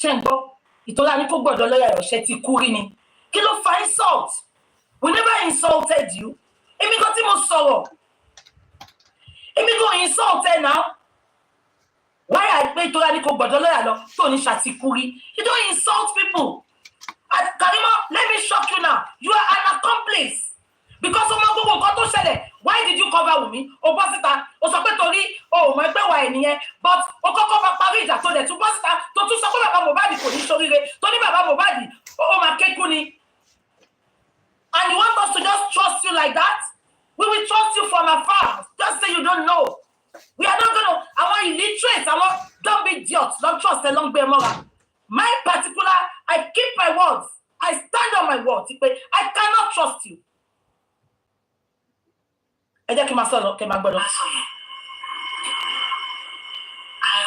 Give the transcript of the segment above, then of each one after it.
Ṣẹ́ńgbọ́, ìtọ́lá ní kó gbọ́dọ̀ lọ́yà ọ̀ṣẹ́ ti kú rí ni. Kí ló fa insult? We never insulted you. Èmi kan tí mo sọ̀rọ̀. Èmi kan insulted now. Why I pay ìtọ́lá ní kó gbọ́dọ̀ lọ́yà lọ tó ní ṣàtìkúrí? You don't insult people. Karimot, let me shock you now. You are an accomplice. Because ọmọ gbogbo nǹkan tó ṣẹlẹ̀, why did you cover Wummi? O bọ́ síta, o sọ pé torí o mọ̀ ẹgbẹ́ wa ènìyàn, but o kọ́kọ́ bá parí ìjà tó dẹ̀ tún bọ́ síta, tó tún sọ pé bàbá Mohbad kò ní ṣoríire, tó ní bàbá Mohbad ó máa kékú ni. And you want us to just trust you like that? We will trust you from afar. Just say you don't know. We are not going to, àwọn illiterate, àwọn don't be idiots, don't trust the long mora. My particular, I keep my words. I stand on my words. I cannot trust you. I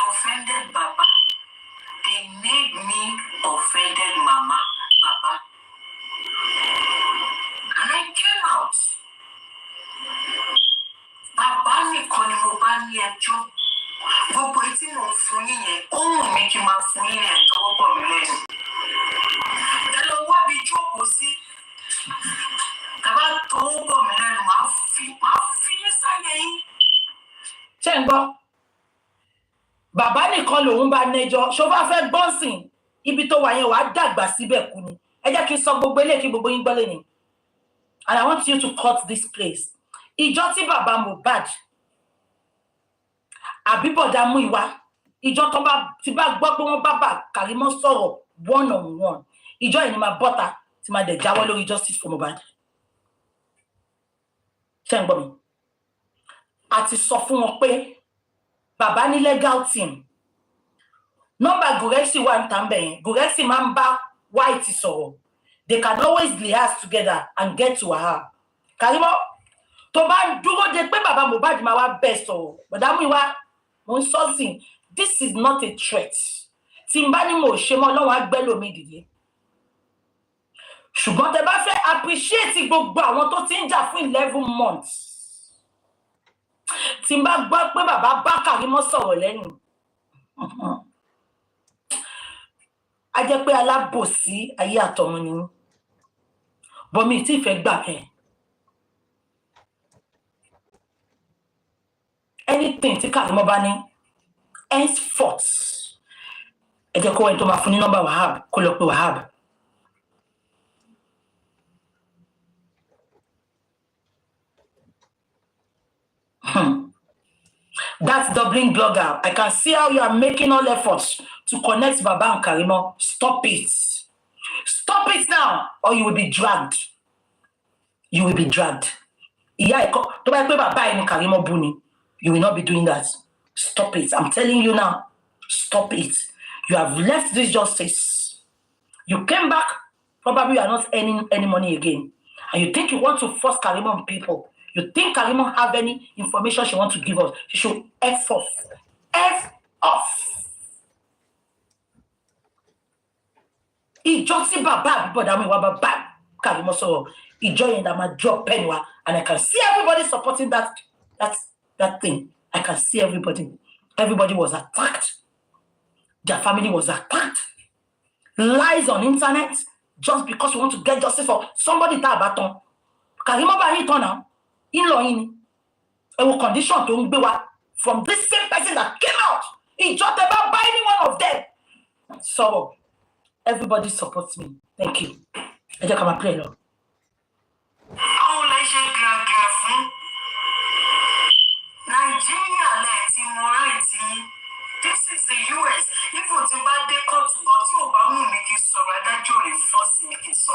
offended Baba. They made me offended Mama, Baba. And I came out. Baba ni koni mo ba ni ẹjọ́. Gbogbo etí mo fún yín yẹn, ó wù mí kí n máa fún yín yẹn tọwọ́ bọ̀ mí lẹ́nu. Ẹ lọ wá bí jókòó sí. Tàbá tọwọ́ bọ̀ mí lẹ́nu, máa fi yín sáyé yín. Ṣẹ́ńgbọ́, bàbá nìkan lòun bá nẹjọ́, ṣó bá fẹ́ gbọ́nsìn, ibi tó wà yẹn wàá dàgbà síbẹ̀ kú ni. Ẹ jẹ́ kí n sọ gbogbo eléyìí kí gbogbo yín gbọ́ lẹ́yìn. And I want you to cut this place. Ìjọ tí bàbá Mohbad àbíbọ̀dá mú ìwà ìjọ tó bá ti bá gbọ́ pé wọ́n bá Karimot sọ̀rọ̀ one on one ìjọ yìí ni máa bọ́ta tí máa dẹ̀ jáwọ́ lórí justice for Mohbad. Ṣé ń gbọ́ mi? A ti sọ fún wọn pé bàbá ní legal team nọ́mbà Gurexy wà ń tàn bẹ̀yẹn. Gurexy máa ń bá White sọ̀rọ̀. They can always liaise together and get to her. Karimot tó bá dúró de pé bàbá Mohbad máa wá bẹ́ẹ̀ sọ̀rọ̀ bọ̀dá mú ìwà mo ń sọ́sìn. This is not a threat. Tí n bá ní mo ṣe mọ́ lọ́wọ́ agbẹ́lòmí dìde. Ṣùgbọ́n tẹ bá fẹ́ appreciate gbogbo àwọn tó ti ń jà fún 11 months. Tí n bá gbọ́ pé bàbá bá Karimot sọ̀rọ̀ lẹ́yìn. A jẹ́ pé alábòsí ayé àtọ̀run ni. Bọ́mí tí ìfẹ́ gbà bẹ́ẹ̀. Anything tí Karimot bá ní henceforth ẹ jẹ́ kó ẹni tó máa fún ní nọ́mbà Wahab kó lọ pé Wahab. That's Dublin blogger. I can see how you are making all efforts to connect Baba and Karimot. Stop it. Stop it now or you will be dragged. You will be dragged. Ìyá ẹ̀kọ́ tó bá pé bàbá ẹni Karimot bú ni. You will not be doing that. Stop it. I'm telling you now. Stop it. You have left this justice. You came back. Probably you are not earning any money again. And you think you want to force Karimot on people. You think Karimot have any information she wants to give us. She should F off. F off. Ìjọ tí bàbá àbíbọ̀dá mi wá bàbá Karimot sọ̀rọ̀. Ìjọ yẹn that ma drop pen wa. And I can see everybody supporting that thing. I can see everybody. Everybody was attacked. Their family was attacked. Lies on internet just because you want to get justice for somebody that baton. Karimot ba hit on now. In-law in. It will condition to be from this same person that came out. He just about by any one of them. So everybody supports me. Thank you. I just come and play now. Nigeria leti morality. This is the US. If you think about the court, but you about me make it so that you force make it so.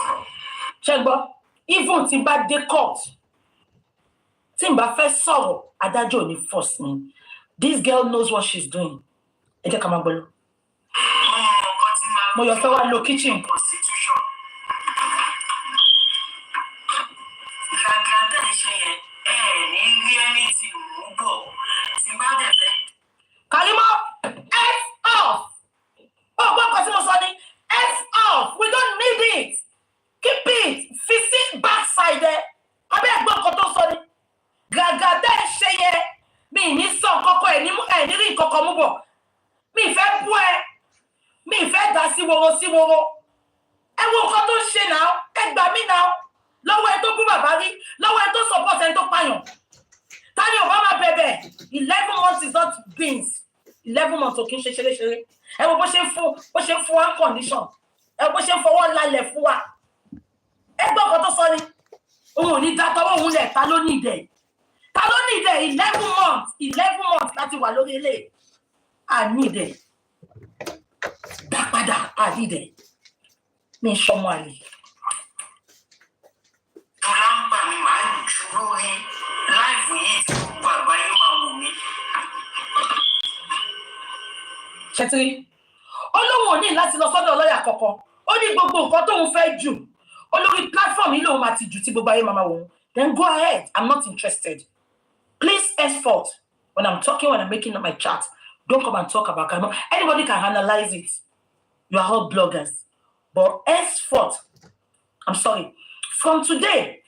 Check ba. Even think about the court. Timba first sorrow. Adájọ́ ni force me. This girl knows what she's doing. Ẹ jẹ́ ká máa gbọ́ lọ. Mo yọ fẹ́ wá lo kitchen. Constitution. Karimot, F off. Oh, what was F off. We don't need it. Keep it. Fix it backside there. I beg God to sorry. Gagada sheye. Mi ni son koko eni ri koko mu bo. mi fẹ́ bú ẹ mi fẹ́ dá sí woro ẹ wo nǹkan tó ń ṣe náà ẹ gbà mí náà lọ́wọ́ ẹ tó bú bàbá rí lọ́wọ́ ẹ tó support ẹ tó pààyàn tani ò bá máa bẹ̀bẹ̀ 11 months is not beans 11 months ò kí ń ṣe ṣeré ẹ wo bó ṣe ń fún wa condition ẹ wo bó ṣe ń fọwọ́ lálẹ̀ fún wa ẹ gbọ́ nǹkan tó sọ ni òun ò ní dá tọwọ́ òun lẹ̀ ta ló ní ìdẹ̀ 11 months láti wà lórí ilé àníìdẹ̀ dá padà àníìdẹ̀ ní sọmọ àlè. Tọ́lámbà mi máa ń dúró rí láìfù yìí tí gbogbo àgbáyé máa wò mí. Ṣètìrí olóhùn ò ní láti lọ sọ́dọ̀ lọ́ọ̀yà kankan ó ní gbogbo nǹkan tóun fẹ́ jù olórí platform yìí lòun máa ti jù tí gbogbo ayé máa wò ó then go ahead I'm not interested please henceforth when I'm making my chat don't come and talk about Karimot anybody can analyze it you are all bloggers but henceforth I'm sorry from today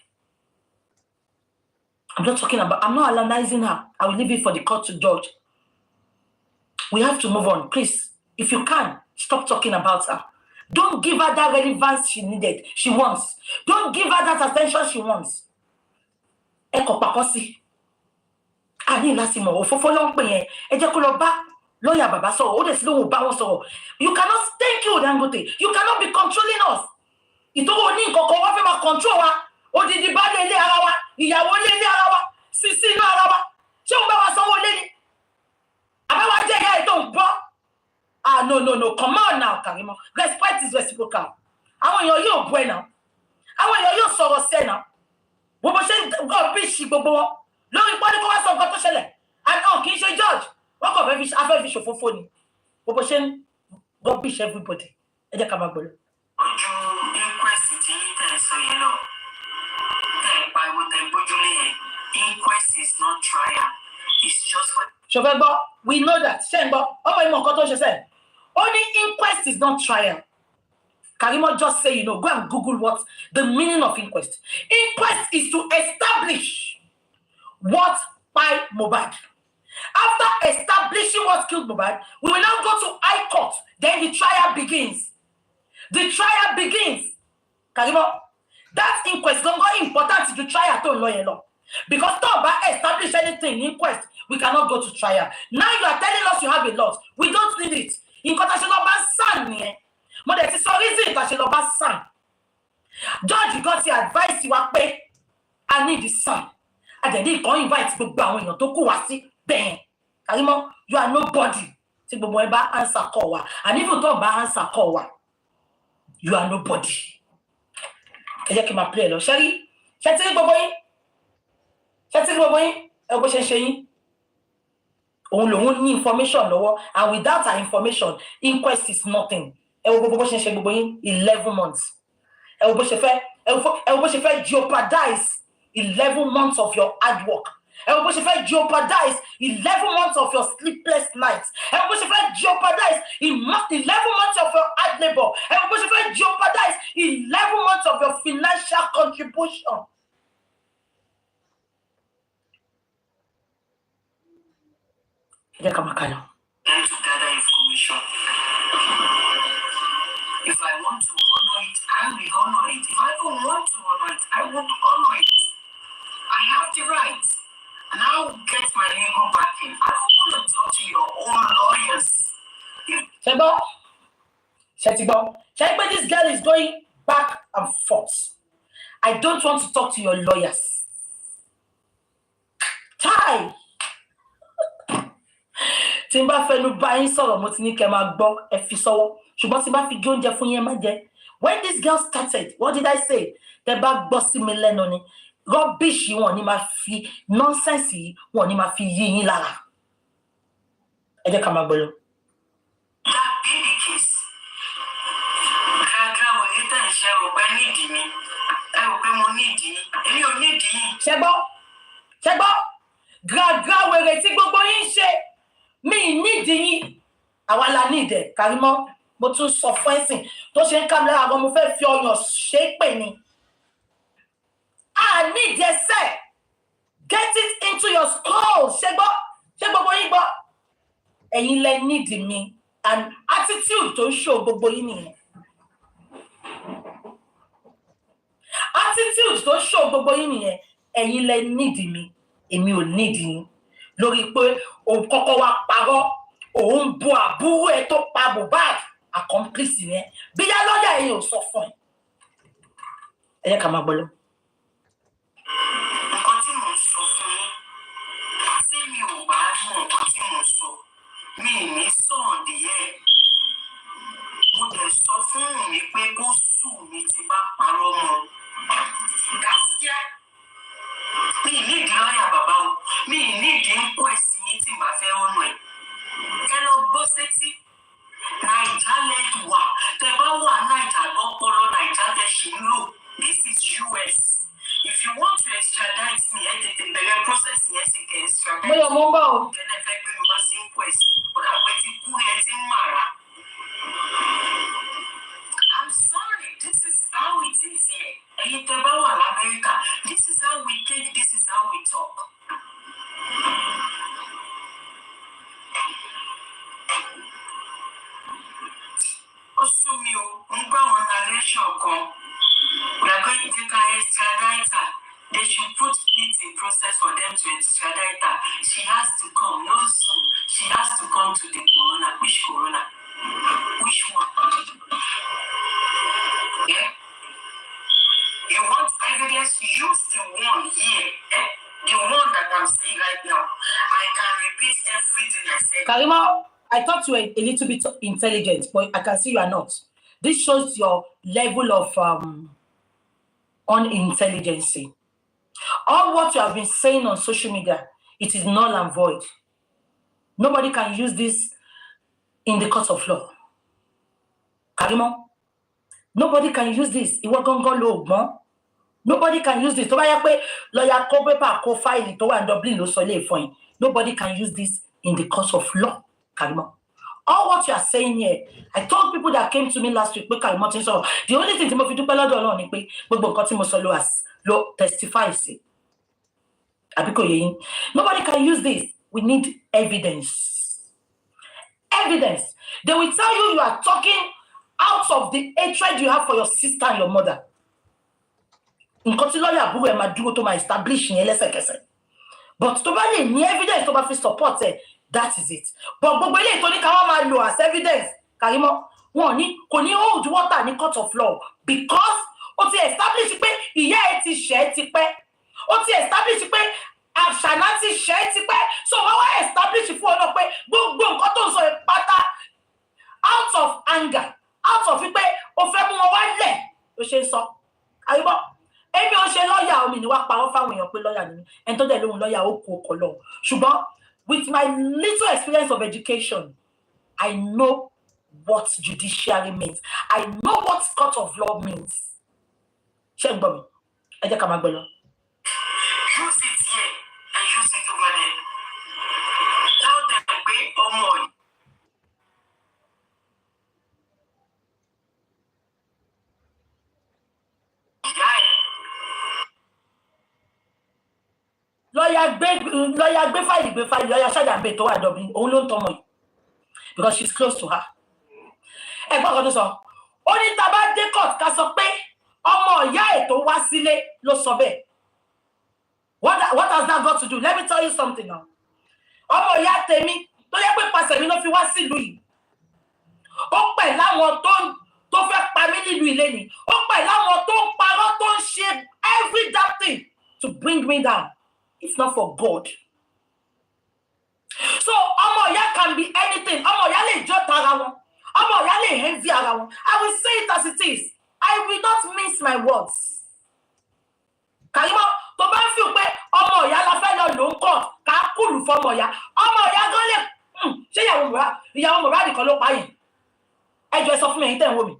I'm not analyzing her I will leave it for the court to judge we have to move on please if you can stop talking about her don't give her that relevance she wants don't give her that attention she wants ẹ kò pàkọ́ sí àní láti mọ̀ òfófó ló ń pè yẹn ẹ jẹ́ kó lọ bá lọ́ọ̀yà bàbá sọ̀rọ̀ ó dẹ̀ sí lóhùn bá wọn sọ̀rọ̀ you cannot thank you Dangote you cannot be controlling us ìtòwò ní nǹkan kan wọ́n fẹ́ máa control wa odidi bá lé ilé ara wa ìyàwó lé ilé ara wa sísí inú ara wa ṣé òun bá wa sanwó lé ni àbáwá jẹ́ ìyá ètò ń bọ́ no come on now Karimot respect is reciprocal àwọn èèyàn yóò bú ẹ náà àwọn èèyàn yóò sọ̀rọ̀ sí ẹ náà gbogbo ṣe ń gbọ́ bí ṣì gbogbo wọn lórí pọ́lí kó wá sọ nǹkan tó ṣẹlẹ̀ àná kì í ṣe George wọ́n kàn afẹ́ fi ṣòfófó ni gbogbo ṣe ń gbọ́ bí ṣe everybody ẹ jẹ́ ká máa gbọ́dọ̀. ojú inquest tí tẹ̀ sọ yẹn lọ tẹ̀ pariwo tẹ̀ gbójúlé yẹn inquest is not trial it's just for. ṣòfẹ́ gbọ́ we know that ṣé ń gbọ́ ọmọ ìmọ̀ nǹkan tó ṣe sẹ́ẹ̀ ó ní inquest is not trial. Karimot just say, go and Google what the meaning of inquest. Inquest is to establish what by Mohbad. After establishing what killed Mohbad, we will now go to High Court. Then the trial begins. The trial begins. Karimot, that inquest is not important to trial to lawyer law. Because to establish anything in inquest, we cannot go to trial. Now you are telling us you have a lot. We don't need it. In quotation mo dẹ̀ ti sọ reason ìtàṣe lọ bá sàn George got the advice wa pé I need the son àdẹ̀dí kan invite gbogbo àwọn èèyàn tó kù wá sí bẹ́ẹ̀ Karimot you are nobody tí gbogbo ẹ bá answer call wa and even tó bá answer call wa you are nobody ẹ jẹ́ kí n máa play lọ ṣẹ́rí ṣẹ́tí gbogbo yín ẹ bó ṣe yín òun lòun ní information lọ́wọ́ and without her information inquest is nothing. Ẹ wo bó ṣe gbogbo yín 11 months. Ẹ wo bó ṣe fẹ́ jeopardize 11 months of your hard work. Ẹ wo bó ṣe fẹ́ jeopardize 11 months of your sleepless nights. Ẹ wo bó ṣe fẹ́ jeopardize 11 months of your hard labor. Ẹ wo bó ṣe fẹ́ jeopardize 11 months of your financial contribution. Ẹ jẹ́ ká máa kà lọ. And to gather information. If I want to honor it, I will honor it. If I don't want to honor it, I won't honor it. I have the right. And I will get my legal backing. I don't want to talk to your own lawyers. Shebo, this girl is going back and forth. I don't want to talk to your lawyers. Chai! Tí n bá fẹnu bá yín sọ̀rọ̀ mo ti ní kẹ́ máa gbọ́ ẹ fi sọ́wọ́ ṣùgbọ́n tí n bá fi gé oúnjẹ fún yín má jẹ when this girl started what did I say tẹ́ bá gbọ́ sí mi lẹ́nu ni rubbish wọn ni máa fi nonsense yìí wọn ni máa fi yí yín lára ẹ jẹ́ ká máa gbọ́ lọ. That baby kiss gàgà wòye tẹ̀ ń ṣe rò pé nídìí mi ẹ rò pé mo nídìí èmi ò nídìí. ṣẹgbọ́ gàgà wèrè tí gbogbo yín ṣe mi nídìí yín àwa la nídìí Karimot mo tún sọ fún ẹ̀sìn tó ṣe ń ká mi lára gan mo fẹ́ fi ọyàn ṣe é pè ní. I need you say get it into your skull ṣé gbogbo yín gbọ́ ẹ̀yin lẹ need mi and attitude tó show gbogbo yín nìyẹn. Attitude tó show gbogbo yín nìyẹn. Ẹ̀yin lẹ need mi, èmi ò need yín. Lórí pé o kọ́kọ́ wá parọ́, òun bu àbúrò ẹ̀ tó pa Mohbad, accomplice yẹn. Bí yá lọ́yà ẹ̀yin ò sọ fún ẹ. Ẹ yẹ ká máa gbọ́ lọ. Nǹkan tí mo sọ fún yín, tí mi ò bá mọ nǹkan tí mo sọ, mi ì ní sọ̀rọ̀ nìyẹn. Mo dẹ̀ sọ fún mi pé kó sùn mi ti bá parọ́ mọ́. Gáskíá, mi ì ní ìdí lọ́yà bàbá o, mi ì ní ìdí ń kó ẹ̀sìn yín tí màá fẹ́ ọ̀nà ẹ̀. Ẹ lọ gbọ́ sétí. Naija lẹ́dùn wà, tẹ bá wà Naija lọ́pọ̀lọ́ Naija tẹ ṣì ń lò. This is US. If you want to extradite me, ẹ tètè bẹ̀rẹ̀ process yẹn sì kẹ́ extradite. Mo yọ mo ń bọ̀ o. Kẹ́lẹ́ fẹ́ gbé mi wá sí inquest. Ó dà pé ti kú ẹ ti ń màrà. I'm sorry, this is how it is here. Ẹ̀yin tẹ bá wà l'Amẹ́ríkà, this is how we think, this is how we talk. Ó sú mi o, ń gbọ́ àwọn narration kan. We are going to take her extradite her. They should put it in process for them to extradite her. She has to come, no Zoom. She has to come to the corona. Which corona? Which one? Yeah? You want evidence? Use the one here. Eh? The one that I'm saying right now. I can repeat everything I said. Karimot, I thought you were a little bit intelligent, but I can see you are not. This shows your level of unintelligence. All what you have been saying on social media, it is null and void. Nobody can use this in the court of law. Karimot, nobody can use this. Nobody can use this. Lawyer ko paper ko file to and Dublin lo so le fún. Nobody can use this in the court of law. Karimot. All what you are saying here, I told people that came to me last week, Karimot, so the only thing mo fi dúpẹ́ lọ́dọ̀ Ọlọ́run ni pé gbogbo nǹkan tí mo sọ lo testify sí. Abiko yeyin. Nobody can use this. We need evidence. Evidence. They will tell you you are talking out of the hatred you have for your sister and your mother. Nǹkan tí lawyer àbúrò ẹ máa dúró tó máa establish yẹn lẹ́sẹ̀kẹsẹ̀. But tó bá lè ní evidence tó bá fi support ẹ, that is it. But gbogbo eléyìí tó ní ká wá máa lò as evidence, Karimot, kò ní hold water ní court of law because ó ti establish pé ìyá ẹ ti ṣẹ̀ ti pẹ́. Ó ti establish pé àṣàná ti ṣẹ̀ ti pẹ́. So wọ́n wá establish fún ọ náà pé gbogbo nǹkan tó ń sọ pátá out of anger, out of pé ó fẹ́ mú wọn wá lẹ̀ ló ṣe ń sọ. Karimot, èmi ò ṣe lọ́yà omi ni wá parọ́ fáwọn èèyàn pé lọ́yà ni mí. Ẹni tó dẹ̀ lóhun lọ́yà ó kó ọkọ̀ lọ. Ṣùgbọ́n with my little experience of education, I know what judiciary means. I know what court of law means. Ṣé ń gbọ́ mi? Ẹ jẹ́ ká máa gbọ́ lọ. Use it here and use it over there. Tell them pé ọmọ yìí. Lawyer gbé fáìlì, lawyer Ṣàjàmbé tó wà Dublin, òun ló ń tọmọ yìí. Because she's close to her. Ẹ gbọ́ kan tó sọ. Ó ní tá bá dé court ká sọ pé ọmọ ìyá ẹ̀ tó wá sílé ló sọ bẹ́ẹ̀. What has that got to do? Let me tell you something now. Ọmọ ìyá tèmi tó yẹ pé pàṣẹ mi ló fi wá sílùú yìí. Ó pẹ̀ láwọn tó fẹ́ pa mí nílùú ilé ni. Ó pẹ̀ láwọn tó ń parọ́ tó ń ṣe every damn thing to bring me down, if not for God. So ọmọ ìyá can be anything. Ọmọ ìyá lè jọ́ tara wọn. Ọmọ ìyá lè envy ara wọn. I will say it as it is. I will not mince my words. Karimot, tó bá fi pé ọmọ ìyá la fẹ́ lọ lò ń kọ̀ ká kúlù fọmọ ìyá. Ọmọ ìyá gan lè ṣé ìyàwó Mohbad nìkan ló pa yìí. Ẹ jọ̀ọ́ ẹ sọ fún mi ẹ̀yin tẹ́ ń wò mí.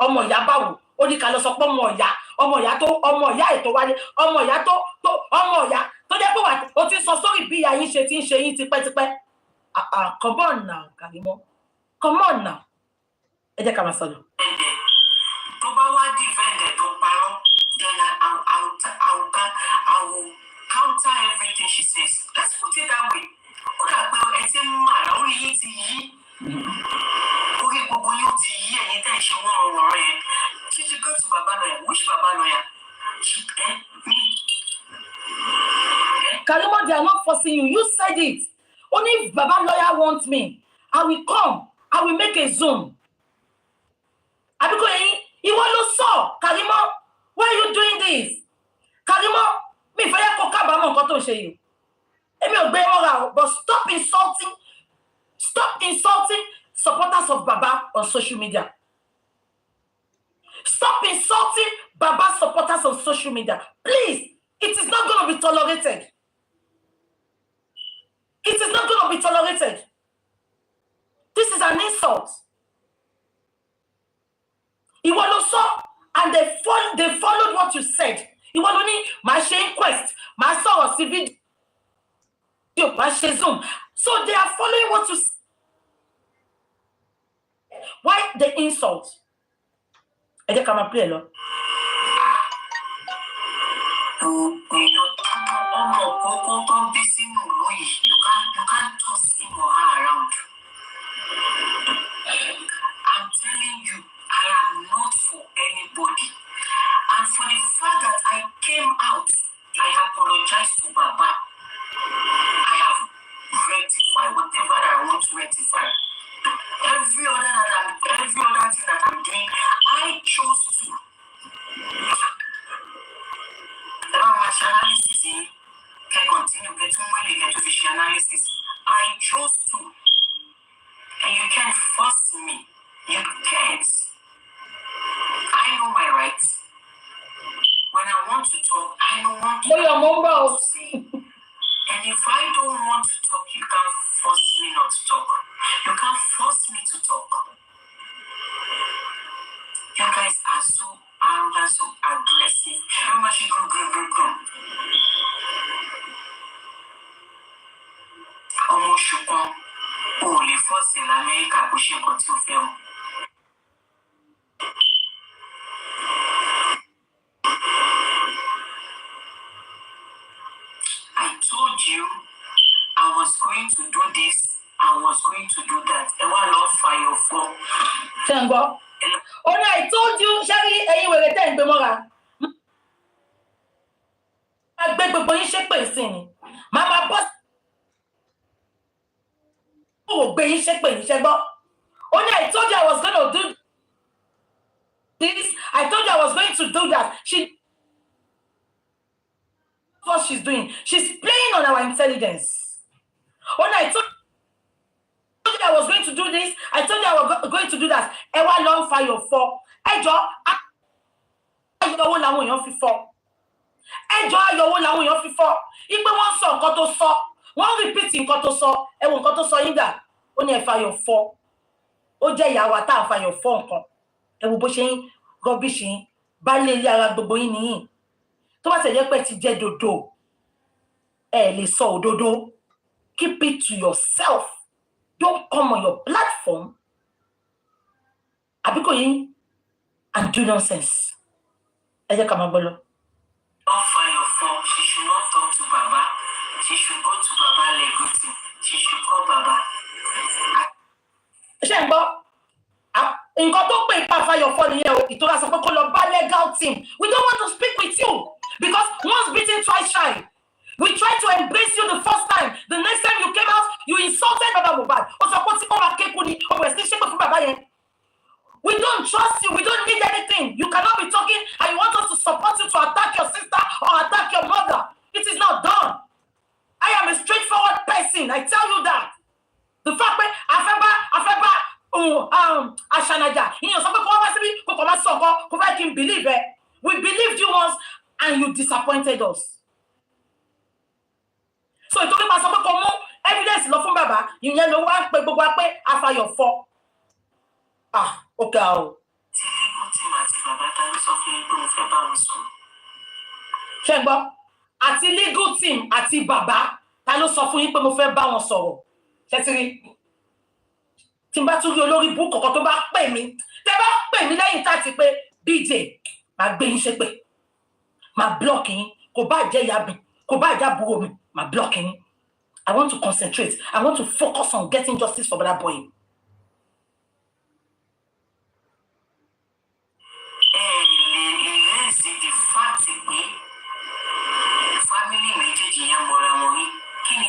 Ọmọ ìyá báwo? Ó ní ká lọ sọ pé ọmọ ìyá ètò wálé, ọmọ ìyá tó jẹ́ pé wà ó ti sọ sórí bí ìyá yín ṣe ti ń ṣe yín tipẹ́tipẹ́. Come on now, Karimot. Come on now. Ẹ jẹ́ ká máa sọ̀rọ̀. Tó bá wá defend tó parọ́, then I will counter everything she says. Let's put it that way. Ó dà pé ẹ ti ń mà lórí yín ti yí. forcing you. You said it. Only if Baba lawyer wants me, I will come. I will make a Zoom. Abiko you want to saw Karimot, why are you doing this? Karimot, me fire koka bama nkan to ṣe you. Emi o gbe mora, but stop insulting supporters of Baba on social media. Stop insulting Baba supporters on social media. Please, it is not going to be tolerated. It is not going to be tolerated. This is an insult. You want to saw, and they followed what you said. You want to need my inquest, my source, video, my Zoom. So they are following what you said. Why the insult? I just come play along. You can't toss him or her around. I'm telling you, I am not for anybody. And for the fact that I came out, I apologize to Baba. I have rectified whatever I want to rectify. Every other thing that I'm doing, I chose to. Analysis can continue get to the analysis. I chose to. And you can't force me. You can't. I know my rights. When I want to talk, I know what to say. And if I don't want to talk, you can't force me not to talk. You can't force me to talk. You guys are so arrogant, so aggressive. Almost you come. Oh, the first in America, pushing to film. I told you I was going to do this, I was going to do that. And one love fire for. Tango. Oh, I told you, Sherry, and you were a 10 tomorrow. I beg the boy shake by singing. Mama boss. Oh, baby shake by Shebo. Only I told you I was going to do this. I told you I was going to do that. What she's doing. She's playing on our intelligence. Only I told you I was going to do this. I told you I was going to do that. Ewa long fire for. Ejo, ayọ̀wò làwọn èèyàn fi fọ́. Ẹjọ́ ayọ̀wò làwọn èèyàn fi fọ́. Ipe wọ́n sọ nǹkan tó sọ. Wọ́n repeat nǹkan tó sọ. Ẹ̀wọ̀n nǹkan tó sọ yín dà. Ó ní ẹ fàyọ̀ fọ́. Ó jẹ́ ìyàwó tá a fàyọ̀ fọ́ nǹkan. Ẹ̀wọ̀n bó ṣe ń rọ́bìṣì yín. Bá lé ilé ara gbogbo yín nìyí. Tó bá tẹ̀lé pé ti jẹ́ dodo. Ẹ lè sọ òdodo. Keep it to yourself. Don't come on your platform. Àbíkò yín and do nonsense. Ẹ jẹ́ ká máa gbọ́ lọ. Not fire for. She should not talk to Baba. She should go to Baba Leguti. She should call Baba. Ṣé ń gbọ́? Nǹkan tó pè pa fire for nìyẹn o. Ìtura sọ pé kó lọ bá legal team. We don't want to speak with you because once beaten, twice shy. We tried to embrace you the first time. The next time you came out, you insulted Baba Mohbad. O sọ pé tí kò máa kéku ni, o bẹ̀rẹ̀ sí ṣépè fún bàbá yẹn. We don't trust you. We don't need anything. You cannot be talking and you want us to support you to attack your sister or attack your mother. It is not done. I am a straightforward person. I tell you that. The fact that Afeba, Ashanaja, you know, some people can believe it. We believed you once and you disappointed us. So you talking about some evidence love from Baba, you know what, after your fault. Ah, okay. Ṣẹ́gbọ́, àti legal team àti bàbá ta ló sọ fún yín pé mo fẹ́ bá wọn sọ̀rọ̀. Ṣẹ́tìrí, tí n bá tún rí olórí bú kọ̀ọ̀kan tó bá pè mí, tẹ́ bá pè mí lẹ́yìn tá ti pé BJ, máa gbé yín ṣépè, máa block yín, kò bá jẹ́ ìyá mi, kò bá jẹ́ àbúrò mi, máa block yín. I want to concentrate. I want to focus on getting justice for that boy. Family méjèèjì yẹn mọ̀ra wọn rí kí ni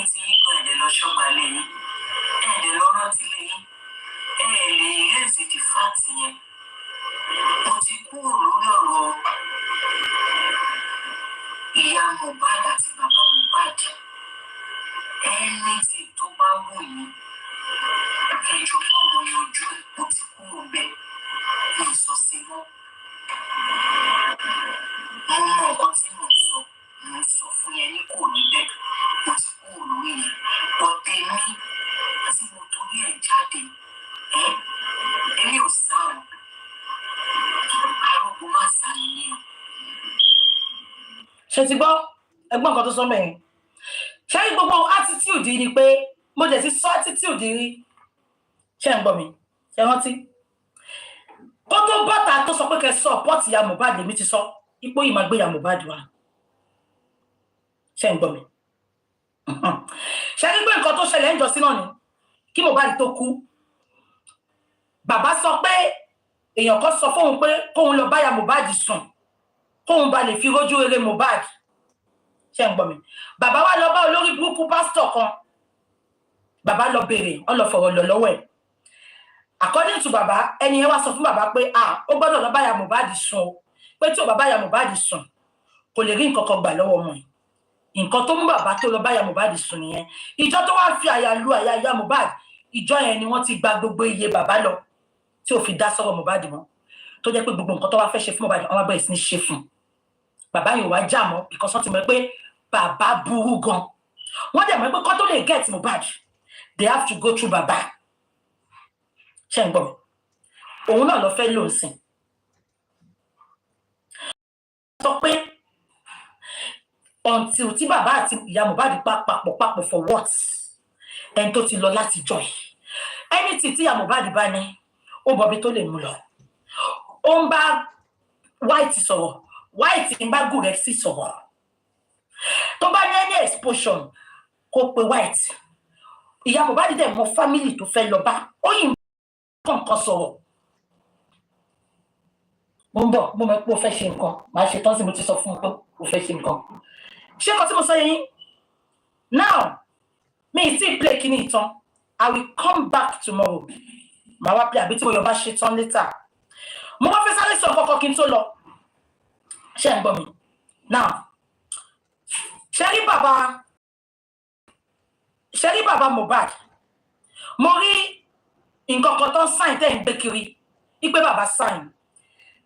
tó bá wù yín kẹjọ fáwọn yanjú ẹ̀ kó ti kúrò bẹ́ẹ̀ kò sọ sí mọ́. Mo mọ nǹkan tí mo sọ fún yẹn ní kò ní bẹ́ẹ̀ kó ti kúrò lórí yẹn. Ọ̀tẹ̀ mi tí mo torí ẹ̀ jáde èmi ò sá o. Arógun má sá nìyẹn o. Ṣé ti gbọ́ ẹgbọ́n nǹkan tó sọ mẹ́rin? Ṣé gbogbo attitude ni pé mo dẹ̀ ti sọ attitude rí? Ṣé ń gbọ́ mi? Ṣé rántí? Kó tó bọ́ta tó sọ pé kẹ́ support ìyá Mohbad èmi ti sọ ipò yìí máa gbé ìyá Mohbad wá. Ṣé ń gbọ́ mi? Ṣé rí pé nǹkan tó ṣẹlẹ̀ ń jọ sí náà ni kí Mohbad tó kú? Bàbá sọ pé èèyàn kan sọ fóun pé kóun lọ bá ìyá Mohbad sùn kóun ba lè fi rójú rere Mohbad. Ṣé ń gbọ́ mi? Bàbá wa lọ bá olórí burúkú pásítọ̀ kan. Bàbá lọ béèrè ó lọ fọ̀rọ̀ lọ lọ́wọ́ ẹ̀. According to bàbá ẹni yẹn wá sọ fún bàbá pé ó gbọ́dọ̀ lọ bá ìyá Mohbad sùn o pé tí ò bá bá ìyá Mohbad sùn kò lè rí nǹkan kan gbà lọ́wọ́ ọmọ ẹ̀. Nǹkan tó mú bàbá tó lọ bá ìyá Mohbad sùn nìyẹn. Ìjọ tó wá fi àyà lu àyà ìyá Mohbad ìjọ yẹn ni wọ́n ti gba gbogbo iye bàbá lọ tí ò fi dá sọ́wọ́ Mohbad mọ́ tó jẹ́ pé gbogbo nǹkan tó wá fẹ́ ṣe fún Mohbad wọ́n wá bẹ̀rẹ̀ sí ní ṣe fún. Bàbá yìí wá já mọ́ because wọ́n ti mọ̀ pé bàbá burú gan. Wọ́n dẹ̀ mọ̀ pé kó tó lè get Mohbad they have to go through bàbá. Ṣé ń gbọ́ mi? Òun náà lọ fẹ́ lò ń sìn. Sọ pé until tí bàbá àti ìyá Mohbad papọ̀ for what? Ẹni tó ti lọ láti jọ yìí. Anything tí ìyá Mohbad bá ní ó bọ̀bí tó lè mú lọ. Ó ń bá White sọ̀rọ̀, White ń bá Gúrẹ́sì sọ̀rọ̀. Tó bá ní any exposure kó pe White. Ìyá Mohbad dẹ̀ mọ family tó fẹ́ lọ bá. Ó yìn nǹkan sọ̀rọ̀. Mo ń bọ̀ mo mọ̀ pé o fẹ́ ṣe nǹkan màá ṣe tán sí mo ti sọ fún un pé o fẹ́ ṣe nǹkan. Ṣé nǹkan tí mo sọ yín? Now mi ì tí play kíní ìtàn. I will come back tomorrow. Màá wá play àbí tí mo yọ bá ṣe tán later. Mo wá fẹ́ sáré sọ kọ́kọ́ kí n tó lọ. Ṣé ń gbọ́ mi? Now ṣé rí bàbá Mohbad mo rí nǹkan kan tó ń sign tẹ́ ń gbé kiri ipe bàbá sign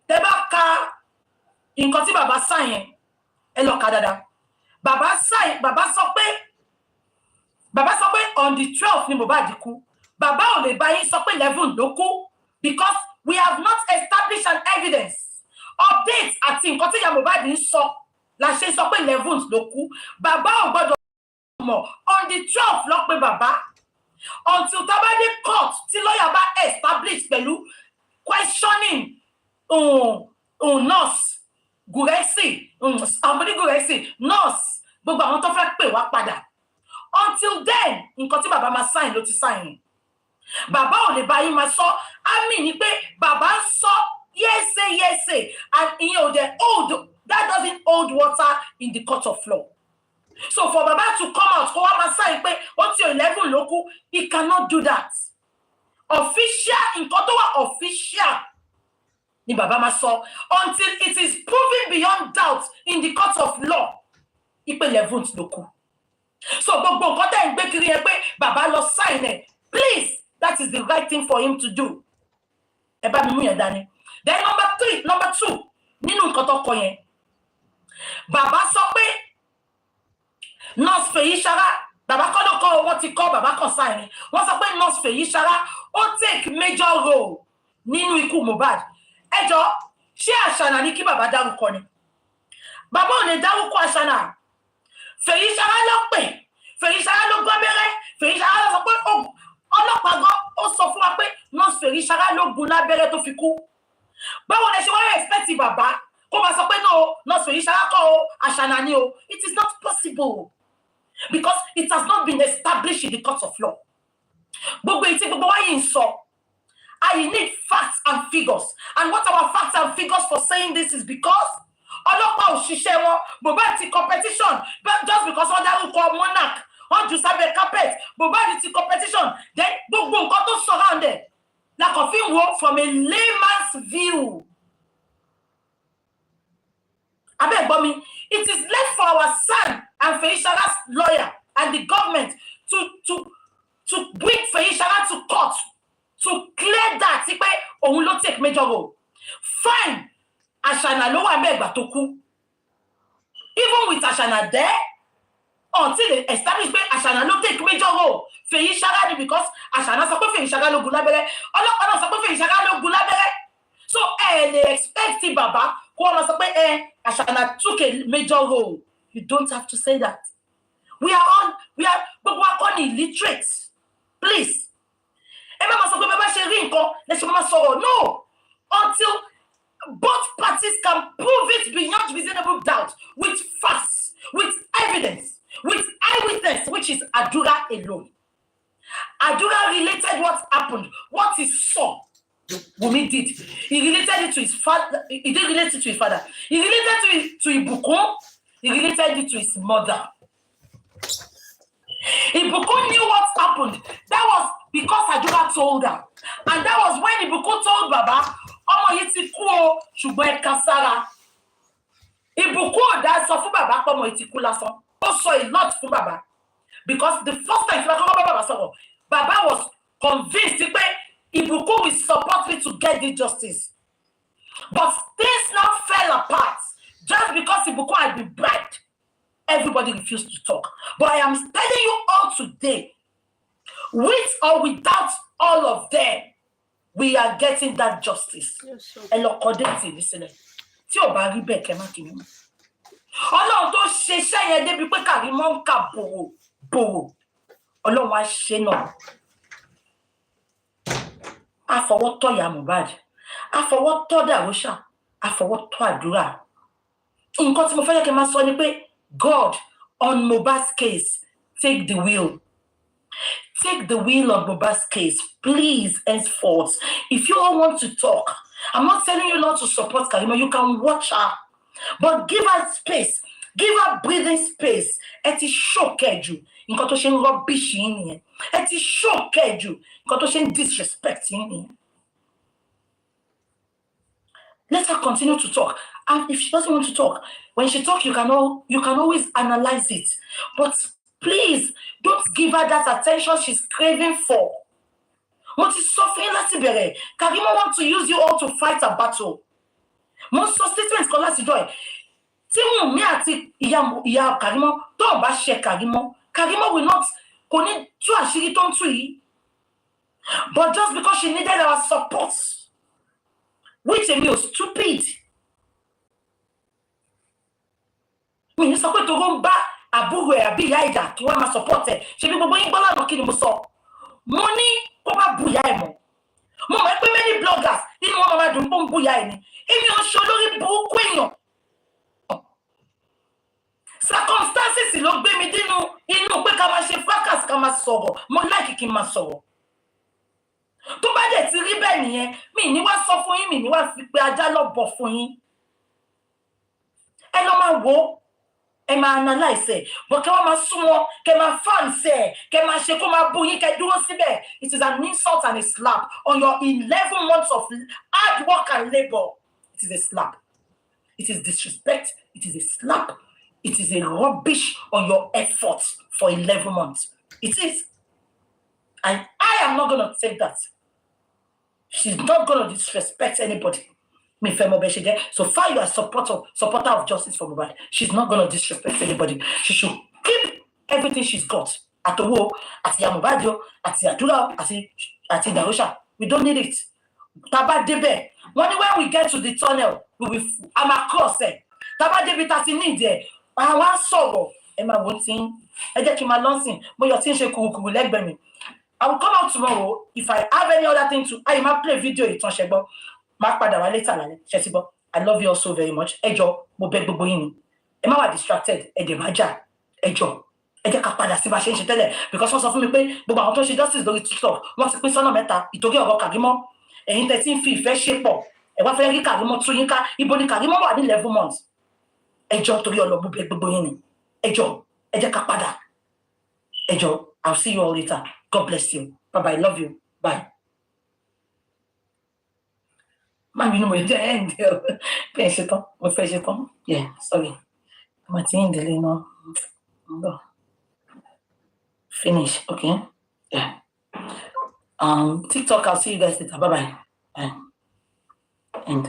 tẹ́ bá ka nǹkan tí bàbá sign yẹn ẹ lọ ka dáadáa. Bàbá sọ pé on the 12th ni Mohbad kú. Bàbá ò lè bá yín sọ pé 11 ló kú because we have not established an evidence update àti nǹkan tí ìyá Mohbad ń sọ la ṣe sọ pé 11 ló kú. Bàbá ò gbọ́dọ̀ mọ̀ on the 12th ló pé bàbá until tabade court tí lawyer bá establish pẹ̀lú questioning nurse Gúrẹ́sì àmúdí Gúrẹ́sì nurse gbogbo àwọn tó fẹ́ pè wá padà until then nǹkan tí bàbá máa sign ló ti sign. Bàbá ò lè bá yín máa sọ àmì ni pé bàbá ń sọ yẹ́sẹ̀ and ìyẹn ò dẹ̀ hold that doesn't hold water in the court of law. So for Baba to come out, kó wá máa sign pé ó ti 11 ló kú, he cannot do that. Official, nǹkan tó wà official ni Baba máa sọ until it is proven beyond doubt in the court of law. Ipe 11 ló kú. So gbogbo nǹkan tẹ́ ń gbé kiri yẹn pé Baba lọ sign ẹ̀, please, that is the right thing for him to do. Ẹ bá mi mú yẹn dání. Then number 2, nínú nǹkan tó kọ yẹn, Baba sọ pé nurse Fèyíṣará bàbá kọ́ ló kọ́ wọ́n ti kọ́ bàbá kan sáyẹn wọ́n sọ pé nurse Fèyíṣará ó take major role nínú ikú Mohbad. Ẹjọ́ ṣé Àṣànà ní kí bàbá dárúkọ ni? Bàbá ò lè dárúkọ Àṣànà. Fèyíṣará ló pè, Fèyíṣará ló gbọ́ abẹ́rẹ́, Fèyíṣará ló sọ pé ọlọ́pàá gan ó sọ fún wa pé nurse Fèyíṣará ló gún lábẹ́rẹ́ tó fi kú. Báwo lẹ ṣe wá respect bàbá kó máa sọ pé no nurse Fèyíṣará kọ́ o Àṣànà ni o? It is not possible. Because it has not been established in the court of law. Gbogbo ìtí gbogbo wáyé ń sọ. I need facts and figures. And what are facts and figures for saying this is because ọlọ́pàá òṣìṣẹ́ wọn Mohbad ti competition just because wọ́n dárúkọ monarch wọ́n jù sábẹ́ carpet Mohbad ti competition then gbogbo nǹkan tó surround ẹ̀ la kàn fi ń wo from a layman's view. Abeg gbọ́ mi, it is left for our son and Fèyíṣará's lawyer and the government to àti pé òun ló take major role. Fine, Ashana ló wà ńbẹ̀ ìgbà tó kú. Even with Ashana there, until they establish pé Ashana ló take major role. Fèyí Ṣàgá ni because Ashana sọ pé Fèyí Ṣàgá ló gún lábẹ́rẹ́. Ọlọ́pàá náà sọ pé Fèyí Ṣàgá ló gún lábẹ́rẹ́. So they expect bàbá kó wọn sọ pé Ashana took a major role. You don't have to say that. We are gbogbo akọni illiterate. Please. Ẹ má sọ pé bàbá ṣe rí nǹkan lẹ́sẹ̀ máa sọ̀rọ̀. No. Until both parties can prove it beyond reasonable doubt with facts, with evidence, with eyewitness, which is Adura alone. Adura related what happened, what he saw. Wummi did. He related it to his father. He didn't relate it to his father. He related it to Bukky. He related it to his mother. Bukky knew what happened. That was because Adura told her. And that was when Bukky told Baba, ọmọ yìí ti kú o, ṣùgbọ́n ẹ kan sára. Bukky ò dá sọ fún Baba pé ọmọ yìí ti kú lásán. Ó sọ a lot fún Baba. Because the first time Baba was convinced that Bukky will support me to get the justice. But things now fell apart just because Bukky had been bribed. Everybody refused to talk. But I am telling you all today, with or without all of them, we are getting that justice. And according listen. Tí ó bá rí bẹ́ẹ̀ kẹ́ má kí mi mọ́. Ọlọ́run tó ṣe iṣẹ́ yẹn débi pé Karimot ń kà bòrò. Ọlọ́run á ṣe náà. A fọwọ́ tọ́ ìyá Mohbad. A fọwọ́ tọ́ Darosha. A fọwọ́ tọ́ Àdúrà. Nǹkan tí mo fẹ́ kẹ́ máa sọ ni pé God, on Mohbad's case, take the wheel. Take the wheel of Mohbad's case, please, henceforth. If you all want to talk, I'm not telling you not to support Karimot. You can watch her. But give her space. Give her breathing space. Ẹ ti ṣọ̀kẹ́ jù. Nǹkan tó ṣe ń rubbish yín nìyẹn. Ẹ ti ṣọ̀kẹ́ jù. Nǹkan tó ṣe ń disrespect yín nìyẹn. Let her continue to talk. And if she doesn't want to talk, when she talks, you can always analyze it. But please, don't give her that attention she's craving for. What is suffering láti bẹ̀rẹ̀? Karimot wants to use you all to fight a battle. Most statements kan láti joy. Tí Wummi àti ìyá Karimot tó bá ṣe Karimot will not kò ní tú àṣírí tó ń tú yìí. But just because she needed our support, which èmi ò stupid. Mi ní sọ pé tó ń bá àbúrò ẹ̀ àbí ìyá ìjà kí wọ́n máa support ẹ̀. Ṣé bí gbogbo yín gbọ́ lánàá kí ni mo sọ? Mo ní kó má bu ìyá ẹ̀ mọ́. Mo mọ̀ pé many bloggers nínú wọn máa dùn pé ń bu ìyá ẹ̀ ni. Èmi ò ṣe olórí burúkú èèyàn. Circumstances ló gbé mi inú pé ká máa ṣe fracas ká máa sọ̀rọ̀. Mo like kí n máa sọ̀rọ̀. Tó bá dẹ̀ ti rí bẹ́ẹ̀ nìyẹn, mi ní wá sọ fún yín, mi ní wá fi pé ajá lọ bọ̀ fún yín. Ẹ lọ máa wò, ẹ máa analyze ẹ̀, but kẹ́ wọ́n máa súnmọ́, kẹ́ máa fans ẹ̀, kẹ́ máa ṣe kó máa bú yín, kẹ́ dúró síbẹ̀. It is an insult and a slap on your 11 months of hard work and labor. It is a slap. It is disrespect. It is a slap. It is a rubbish on your effort for 11 months. It is. And I am not going to take that. She's not going to disrespect anybody. So far, you are supporter of justice for Mohbad. She's not going to disrespect anybody. She should keep everything she's got. At the war, at the Mohbad, at the Adura, at the Darosha. We don't need it. Taba Debe. When we get to the tunnel, I'm across there. Taba Debe, that's in need there. I want sorrow. Emma won't sing. I get to my lancing. But your thing should leg by me. I will come out tomorrow. If I have any other thing to, I might play video. It's on Shebo. Mark Padawa later. Shesibo. I love you all so very much. Ejo, mo beg gbogbo yin. Emma was distracted. Edemaja. Ejo. Eje ka padà sí bá ṣe ń ṣe tẹ́lẹ̀. Because wọ́n sọ fún mi pé gbogbo àwọn tó ṣe justice lórí TikTok. Wọ́n ti pín sọ́nà mẹ́ta. Ìtorí ọ̀rọ̀ Karimot. Ẹ̀yin tẹ́ tí ń fi ìfẹ́ ṣe pọ̀. Ẹ wá fẹ́ rí Karimot tú yín ká. Ibo ni Karimot wà ní 11 months. Ejo torí ọlọ́ mo beg gbogbo yin ni. Ejo. Eje ka padà. Ejo. I'll see you all later. God bless you. Bye-bye. Love you. Bye. Mami, no me end. Yeah, sorry. No. Finish. Okay. Yeah. TikTok, I'll see you guys later. Bye-bye. And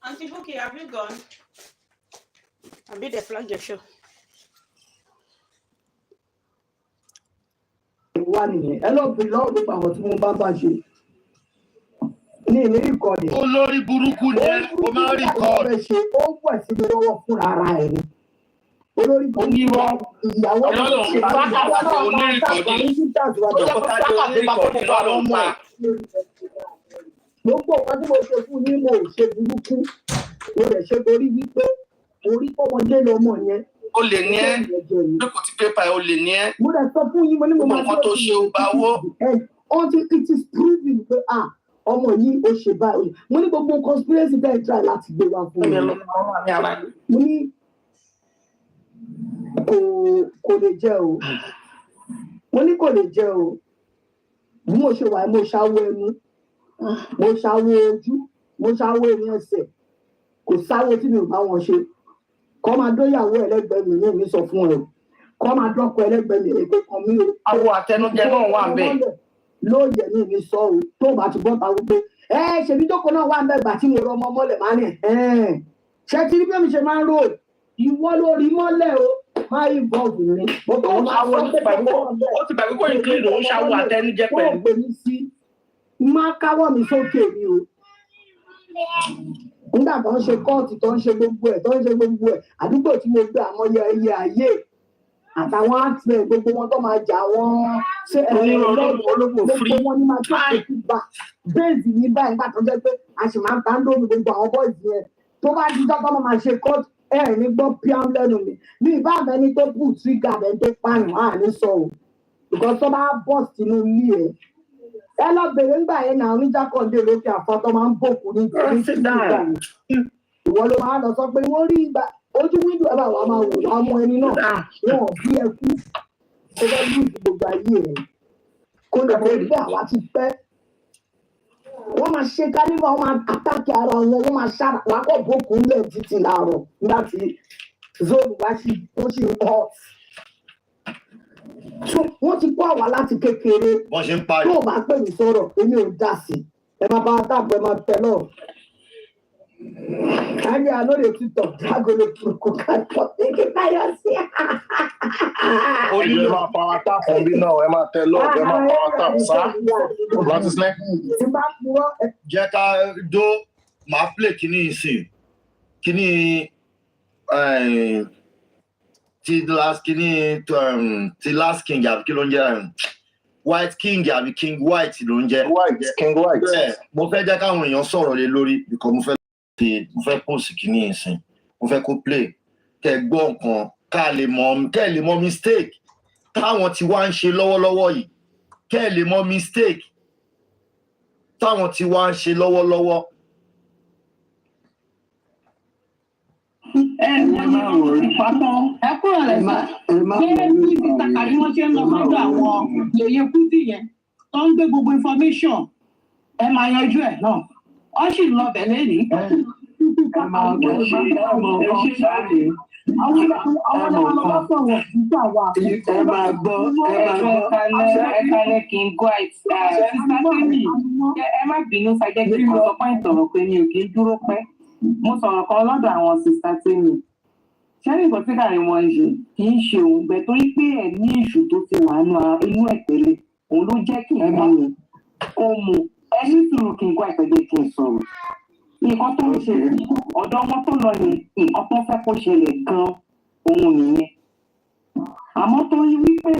Auntie Bukky, have you gone? I'll be the flag your show. One, hello, below the power to Mumbashi. Ní record. Olórí burúkú ni ẹ, o máa ń record. Ó pọ̀ sí mi lọ́wọ́ fún ara ẹ̀ ni. Olórí burúkú ìyàwó Ọlọ́run bá káwọn onírìkọ̀dé. Ó jẹ́ kó kájọ onírìkọ̀dé lọ́rùn pa. Gbogbo ọ̀pá tí mo ṣe fún ní mo ṣe burúkú. Mo rẹ̀ ṣe torí wípé orí ọmọdé lọmọ yẹn. O lè ní ẹ́, lókùn tí pépà ẹ̀ o lè ní ẹ́. Mo rẹ̀ sọ fún yín mo ní mo máa nǹkan tó ṣe ó bá wó. Until it is proven pé ọmọ yìí ó ṣe báyìí. Mo ní gbogbo conspiracy bẹ́ẹ̀ try láti gbé wá fún mi. Mo ní kò lè jẹ́ o. Mo ní kò lè jẹ́ o. Bí mo ṣe wà mo ṣáwó ẹnu, mo ṣáwó ojú, mo ṣáwó ẹnu ẹsẹ̀. Kò sáwó tí mi ò bá wọn ṣe. Kọ́ máa dóyàwó ẹlẹ́gbẹ̀ẹ́ mi ní sọ fún ẹ. Kọ́ máa dọ́kọ ẹlẹ́gbẹ̀ẹ́ mi èké kan mi o. Àwọn àtẹnujẹ náà wà bẹ́ẹ̀. Lóòyè ní mi sọ o tó bá ti bọ́ta wípé ṣèbí jókòó náà wà ń bẹ́ẹ̀ gbà tí mo rọ ọmọ mọ́lẹ̀ máa ní ṣé tí bí mi ṣe máa ń rò ìwọ lórí mọ́lẹ̀ o máa yí bọ́ọ̀bù mi. Ó ti bàbí kó include òun ṣàwọ̀ àtẹnujẹ pẹ̀lú. Ó pè mí sí máa káwọ́ mi sókè mi o. Nígbà tó ń ṣe kóòtù tó ń ṣe gbogbo ẹ̀ àdúgbò tí mo gbé àwọn ẹyẹ ayé àtàwọn àtìlẹ gbogbo wọn tó máa jà wọn ṣe olóògbò free gbogbo wọn ní máa tó kò bá bẹ́ẹ̀sì ní báyìí nígbà tó jẹ́ pé a sì máa ń ta ń lómi gbogbo àwọn bọ́ọ̀sì yẹn tó bá di dọ́kọ́ máa ṣe kóòtù ní gbọ́ píám lẹ́nu mi ní ìbáàbẹ̀ ní tó bù tírígà bẹ́ẹ̀ tó pààyàn á ní sọ o because tó bá bọ́ọ̀sì inú ilé ẹ lọ bèrè ńgbà yẹn náà oníjàkọ̀dé lókè àfọ́tọ́ máa ń bòkú ní ìwọ ló máa lọ sọ pé wọ́n rí ìgbà ojú wíńdò ẹ̀ bá wà máa wò wá mú ẹni náà wọn ò bí ẹ kú ó fẹ́ bí gbogbo ayé ẹ̀ kó lè mọ bí àwa ti pẹ́ wọ́n máa ṣe kánífà wọ́n máa àtàkì ara wọn wọ́n máa ṣára wàá kọ́ bòkú ńlẹ̀ títí láàárọ̀ nígbà tí zone wá sí ó sì ń hot wọ́n ti kó àwa láti kékeré wọ́n ṣe ń parí tó o bá pè mí sọ̀rọ̀ èmi ò dá sí ẹ máa bá dàbọ̀ ẹ máa tẹ náà káyọ̀ alóde títọ̀ dágolo kúrúkú káyọ̀ tẹ́kẹ́ káyọ̀ sí. ẹ máa fara táàpù bí náà ẹ máa tẹ lọ́ọ̀ ẹ máa fara táàpù sá láti sílẹ̀. jẹ́ ká dó máa play kíní ìsìn kíní ti last king àbí kí ló ń jẹ́ white king àbí king white ló ń jẹ́ king white. mo fẹ́ jẹ́ káwọn èèyàn sọ̀rọ̀ lé lórí because mo fẹ́ post kíní ìsìn mo fẹ́ kó play kẹ́ gbọ́ nǹkan kẹ́ lè mọ mistake táwọn tí wá ń ṣe lọ́wọ́lọ́wọ́ yìí kẹ́ lè mọ mistake táwọn tí wá ń ṣe lọ́wọ́lọ́wọ́. Ẹ máa wò ó pátán. Ẹ kúrò rẹ̀ sá. Pé bí Mr. Karimot ṣe ń lọ sọ́dọ̀ àwọn yèyé kúdì yẹn tó ń gbé gbogbo information ẹ máa yanjú ẹ̀ náà. Ó sì lọ bẹ̀ lẹ́nìí. Ẹ máa gbọ́ ṣe ẹ̀mọ̀ kan sáré. Àwọn ọlọ́wọ́ sọ̀rọ̀ nígbà wà. Ẹ máa gbọ́ ẹ̀kalẹ̀ kì í gbọ́ àìsí. Ẹ má bínú sàjẹ́ kí mo sọ pọ́ìntì ọ̀rọ̀ pé mi ò kí ń dúró pẹ́. Mo sọ̀rọ̀ kan lọ́dọ̀ àwọn sista tèmi. Ṣẹ́rí nǹkan tí Karimot ń ṣe kì í ṣe òun bẹ̀ torí pé ẹ̀ ní èṣù tó ti wà inú ẹ̀ tẹ́lẹ̀. Òun ló jẹ́ kí ẹ bá mi kó mu. Ẹ ní sùúrù kí n gbọ́ ìpẹ́jẹ́ kí n sọ̀rọ̀. Nǹkan tó ń ṣe ọ̀dọ́ wọn tó lọ yẹn nǹkan tó fẹ́ kó ṣẹlẹ̀ gan-an òun nìyẹn. Àmọ́ tó yí wípé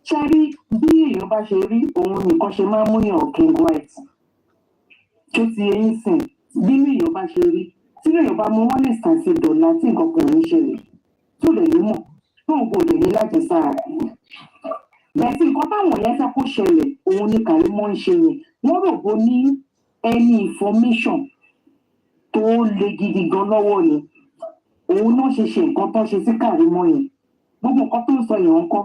ṣẹ́rí bí èèyàn bá ṣe rí òun nìkan ṣe máa ń múyàn king white. Tó ti eyín sìn bí èèyàn bá ṣe rí tí èèyàn bá mú wọn lè sàn sí dọ̀là tí nǹkan kan ní ṣẹlẹ̀ tó lè ní mọ̀ tó ń gbòdè ní láti sára. Bẹ̀sí nǹkan táwọn yẹn fẹ́ kó ṣẹlẹ̀ òun ni Karimot ń ṣe yẹn wọ́n rò bó ní any information tó le gidi gan lọ́wọ́ ni òun náà ṣe nǹkan tó ṣe sí Karimot yẹn gbogbo nǹkan tó ń sọ yẹn ń kọ́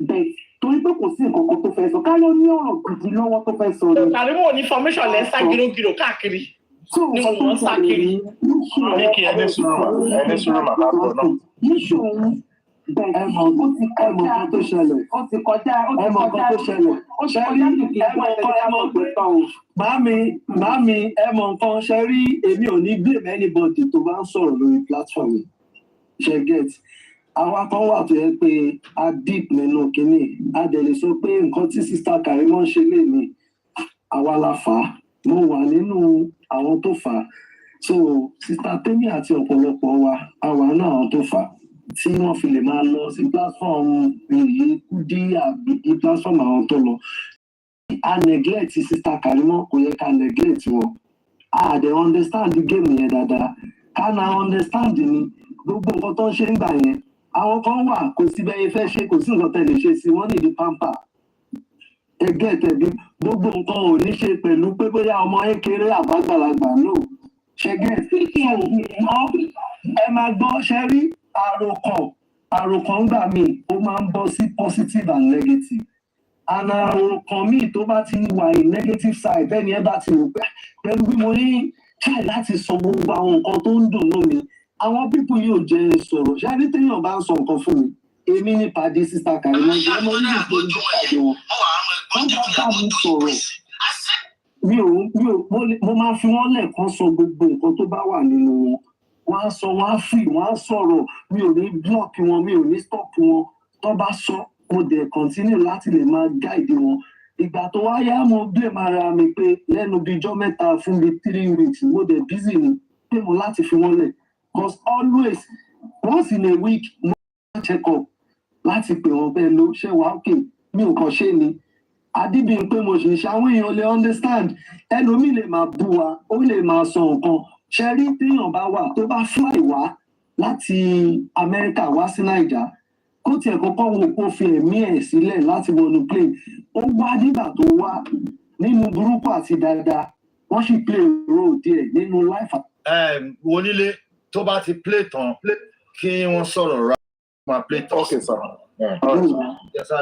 bẹ́ẹ̀ torí pé kò sí nǹkan kan tó fẹ́ sọ ká ló ní ọ̀rọ̀ gidi lọ́wọ́ tó fẹ́ sọ ni. Karimot ní information lẹ́ sá gírògírò káàkiri ní wọ́n sá kiri. ní kí ẹni sùúrù màmá bọ̀ náà. níṣó òun bẹ́ẹ̀ ó ti kọjá tó ṣẹlẹ̀. ó ti kọjá tó ṣẹlẹ̀. Màámi ẹ mọ̀ nǹkan ṣe rí èmi ò ní blame anybody tó bá ń sọ̀rọ̀ lórí platform yìí. Ṣé get? Àwa kan wà tó yẹ pé a deep nínú kínní. A dẹ̀ lè sọ pé nǹkan tí Sister Karimot ń ṣe lè ní àwa la fà á. Mo wà nínú àwọn tó fà á. So Sister Temi àti ọ̀pọ̀lọpọ̀ wa àwa náà àwọn tó fà á. Tí wọ́n fi lè máa lọ sí platform èyí kúdí àbí platform àwọn tó lọ. A neglect Sister Karimot kò yẹ ká neglect wọn. A dẹ̀ understand the game yẹn dáadáa. Ká na understand ni gbogbo nǹkan tó ń ṣe ń gbà yẹn. Àwọn kan wà kò sí bẹ́ẹ̀ fẹ́ ṣe kò sí nǹkan tẹ̀ lè ṣe sí wọ́n ní ìdí pamper. Ẹgẹ́ tẹ̀bí gbogbo nǹkan ò ní ṣe pẹ̀lú pé bóyá ọmọ kékeré àbágbàlagbà lò. Ṣẹ́gẹ́ ẹ máa gbọ́ ṣe rí àròkàn gbà míì ó máa ń bọ́ sí positive and negative. And àròkàn míì tó bá ti wà ní negative side bẹ́ẹ̀ ni ẹ bá ti rò pé pẹ̀lú bí mo ní try láti sọ gbogbo àwọn nǹkan tó ń dùn lómi àwọn people yóò jẹ́ sọ̀rọ̀ ṣé ẹni téèyàn bá ń sọ nǹkan fún mi èmi ní pàdé Sister Karimot jẹ́ ọmọ yìí tó ń pàdé wọn wọ́n bá bá mi sọ̀rọ̀ mo máa fi wọ́n lẹ́ẹ̀kan sọ gbogbo nǹkan tó bá wà nínú wọn wọ́n á sọ wọ́n á free wọ́n á sọ̀rọ̀ mi ò ní block wọn mi ò ní stop wọn tó bá sọ mo dẹ̀ continue láti lè máa guide wọn ìgbà tó wá yá mo blame ara mi pé lẹ́nu bíi ijọ́ mẹ́ta fún bíi 3 weeks mo dẹ̀ busy ni pé mo láti fi wọ́n lẹ̀ because always once in a week mo máa check up láti pè wọ́n bẹ́ẹ̀ ló ṣe wá òkè mi ò kàn ṣe ni àdìbí pé mo ṣe ṣe àwọn èèyàn lè understand ẹlòmíì lè máa bú wa ó lè máa sọ nǹkan ṣe rí téèyàn bá wà tó bá fly wá láti Amẹ́ríkà wá sí Naija kó tiẹ̀ kọ́kọ́ wo kó fi ẹ̀mí ẹ̀ sílẹ̀ láti wọnú plane ó wá nígbà tó wá nínú burúkú àti dáadáa wọ́n sì play role díẹ̀ nínú life. Onílé tó bá ti play tán kí wọ́n sọ̀rọ̀ ra máa play tán. Okay, sir.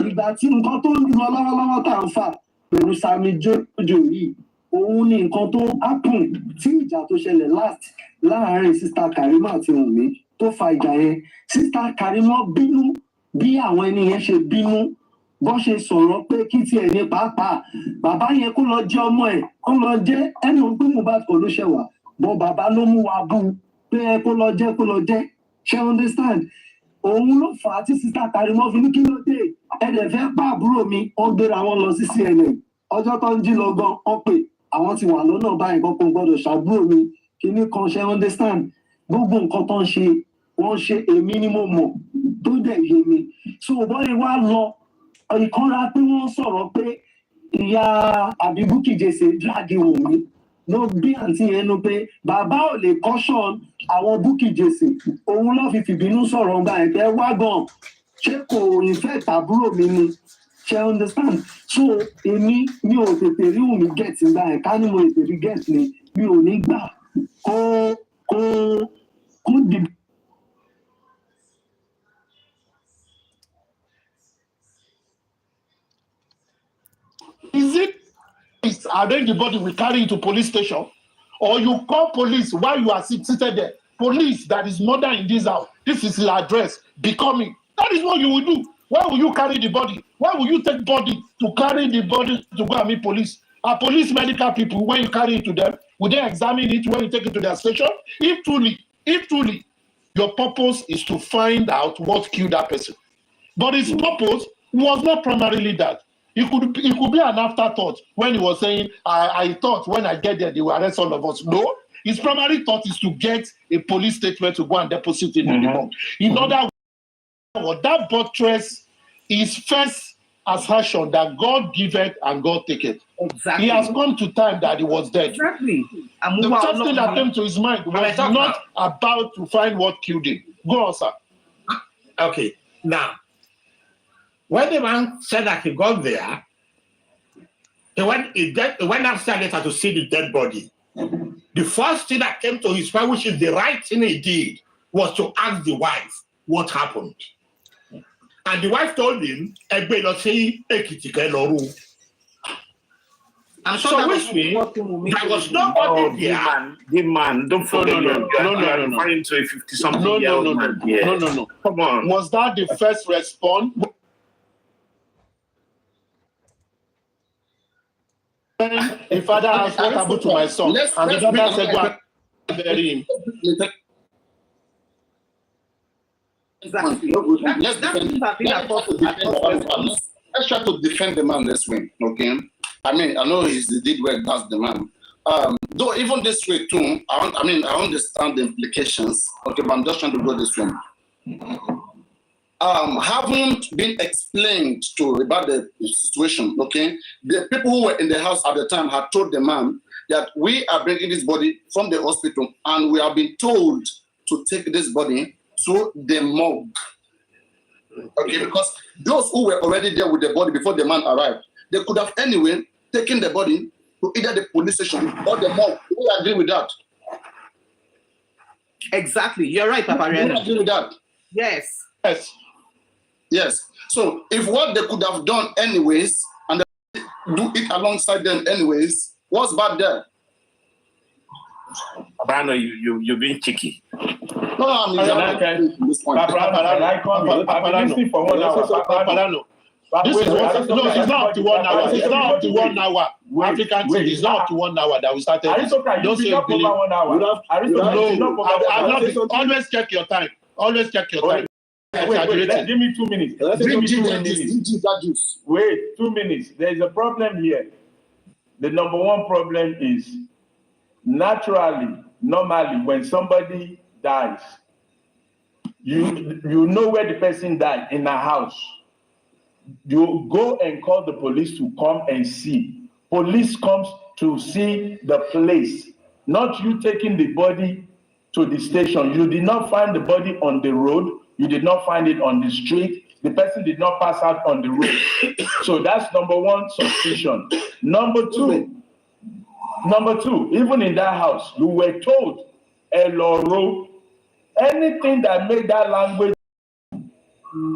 Ìgbà tí nǹkan tó ń lọ lọ́wọ́lọ́wọ́ tá à ń fà pẹ̀lú Sami Jojo yìí òun ni nǹkan tó happen tí ìjà tó ṣẹlẹ̀ last láàárín sista Karimot àti Wummi tó fa ìjà yẹn. Sista Karimot bínú bí àwọn ẹni yẹn ṣe bínú bọ́n ṣe sọ̀rọ̀ pé kí tiẹ̀ ní pàápàá bàbá yẹn kó lọ jẹ́ ọmọ ẹ̀ kó lọ jẹ́ ẹni pé Mohbad kò ló ṣẹ̀ wá bọ́ bàbá ló mú wa bú pé kó lọ jẹ́ ṣe understand òun ló fà á tí sista Karimot fi ní kí ló dé ẹ̀dẹ̀ fẹ́ pa àbúrò mi wọ́n gbéra wọn lọ sí CNN ọjọ́ tó ń jí lọ gan wọ́n pè àwọn ti wà lọ́nà báyìí kọ́kọ́ gbọ́dọ̀ ṣàbúrò mi kíní kan ṣe understand gbogbo nǹkan tó ń ṣe wọ́n ṣe èmi ni mo mọ̀ tó dẹ̀ yé mi so bọ́lẹ̀ wá lọ ìkanra pé wọ́n sọ̀rọ̀ pé ìyá àbí Bukky Jesse dragi Wummi ló bí àǹtí yẹn nu pé bàbá ò lè caution àwọn Bukky Jesse òun ló fi fìbínú sọ̀rọ̀ ọgbà ẹ̀gbẹ́ wá gan ṣé kò ìfẹ́ tàbúrò mi ni ṣe understand so èmi mi ò tètè rí Wummi get nígbà ẹ̀ ká ní mo tètè rí get ni mi ò ní gbà kó dìbò. Is it arrange the body we carry into police station, or you call police while you are seated there? Police that is murder in this house. This is the address. Becoming. That is what you will do. Why will you carry the body? Why will you take body to carry the body to go and meet police? Are police medical people when you carry it to them? Will they examine it when you take it to their station? If truly, your purpose is to find out what killed that person. But his purpose was not primarily that. It could be an afterthought when he was saying, I thought when I get there, they will arrest all of us. No, his primary thought is to get a police statement to go and deposit it in the bank. In other words, that buttress is first assertion that God giveth and God taketh. Exactly. He has come to time that he was dead. Exactly. The first thing that came to his mind was not about to find what killed him. Go on, sir. Okay, now, when the man said that he got there, he went upstairs later to see the dead body. The first thing that came to his mind, which is the right thing he did, was to ask the wife what happened. And the wife told him, I'm so which means there was nobody there. The man, don't forget. No. Referring to a 50-something-year-old man. No. Come on. Was that the first response? The father asked, what happened to my son? And the daughter said, go and bury him. Exactly. Let's try to defend the man this way, okay? I mean, I know he did well, that's the man. Though even this way too, I understand the implications, okay, but I'm just trying to go this way. Haven't been explained to about the situation, okay? The people who were in the house at the time had told the man that we are bringing this body from the hospital and we have been told to take this body to the morgue. Okay, because those who were already there with the body before the man arrived, they could have anyway taken the body to either the police station or the morgue. We agree with that. Exactly. You're right, Papa. We agree with that. Yes. So if what they could have done anyways and they do it alongside them anyways, what's bad there? Brano, you've been cheeky. No, I'm this point. It's not up to 1 hour. It's not up to 1 hour. African TV is not up to 1 hour that we started. Don't say no. Always check your time. Always check your time. Wait, give me 2 minutes. Wait, 2 minutes. There's a problem here. The number one problem is normally, when somebody dies, you know where the person died in a house. You go and call the police to come and see. Police comes to see the place, not you taking the body to the station. You did not find the body on the road. You did not find it on the street. the person did not pass out on the road. So that's number one suspicion. Number two, even in that house, you were told, Eloro, anything that made that language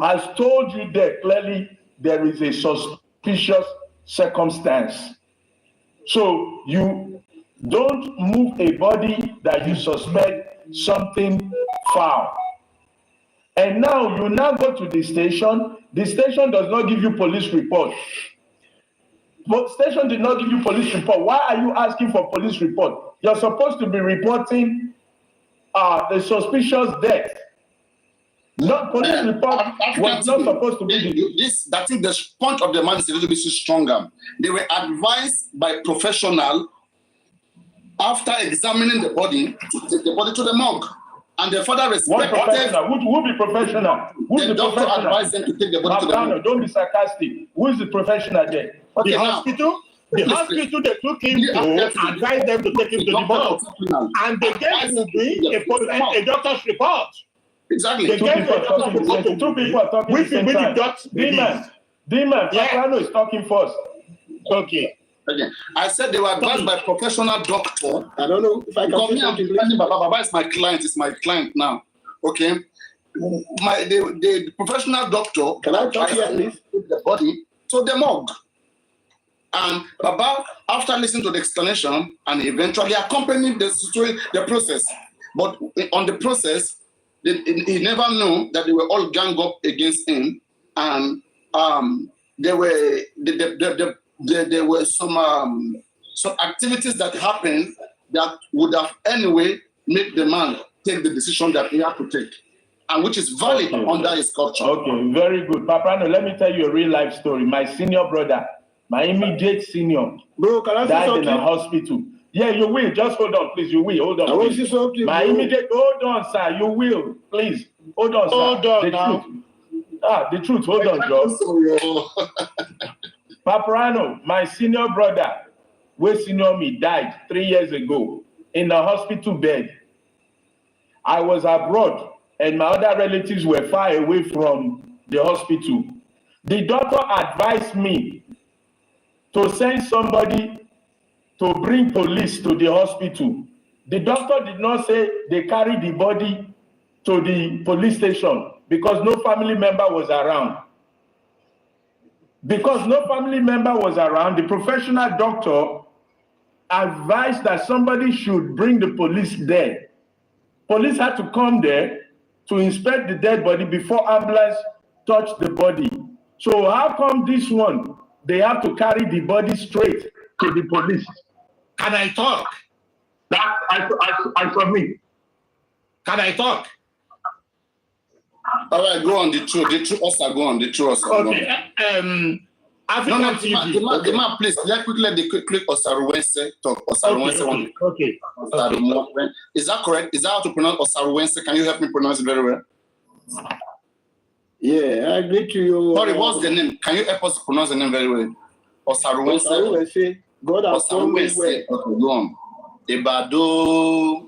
has told you that clearly there is a suspicious circumstance. So you don't move a body that you suspect something foul. And now you now go to the station. The station does not give you police report. But station did not give you police report. Why are you asking for police report? You're supposed to be reporting the suspicious death. Not police report was not supposed to be. I think the point of the man is a little bit stronger. They were advised by professional after examining the body to take the body to the morgue. And the father respected. What professional? Who be professional? Who's the doctor professional? Advised them to take the body to the morgue. Don't be sarcastic. Who is the professional there? Okay, the hospital? The hospital they took him to advise them to take him to the morgue. And they gave him a doctor's report. Exactly. Two people are talking Which will be the doctor? Demon, Paprano is talking first. Okay. Again, I said they were advised by professional doctor. I don't know if I can say something. Baba is my client. It's my client now. Okay. The professional doctor. Can I talk here, please? The body to the morgue. And Baba, after listening to the explanation, and eventually accompanied the process, but on the process, he never knew that they were all gang up against him, and there were some activities that happened that would have anyway made the man take the decision that he had to take, and which is valid under his culture. Okay, very good. Paprano, let me tell you a real life story. My senior brother, my immediate senior, died in a hospital. Yeah, you will. Just hold on, please. You will. Hold on. I want to say something. My immediate. Hold on, sir. You will. Please. Hold on, sir. Hold on now. The truth. Hold on, Joe. Paprano, my senior brother, who senior me, died 3 years ago in a hospital bed. I was abroad, and my other relatives were far away from the hospital. The doctor advised me to send somebody to bring police to the hospital. The doctor did not say they carried the body to the police station because no family member was around. Because no family member was around, the professional doctor advised that somebody should bring the police there. Police had to come there to inspect the dead body before ambulance touched the body. So how come this one, they have to carry the body straight to the police? Can I talk? That I submit. Can I talk? All right, go on. The truth also go on. The truth also go on. Okay. African TV. The man, please, let the quick Osaruwense talk. Osaruwense. Okay. Is that correct? Is that how to pronounce Osaruwense? Can you help me pronounce it very well? Yeah, I agree to you. Sorry, what's the name? Can you help us pronounce the name very well? Osaruwense. God has told me well. Okay, go on. Ebado.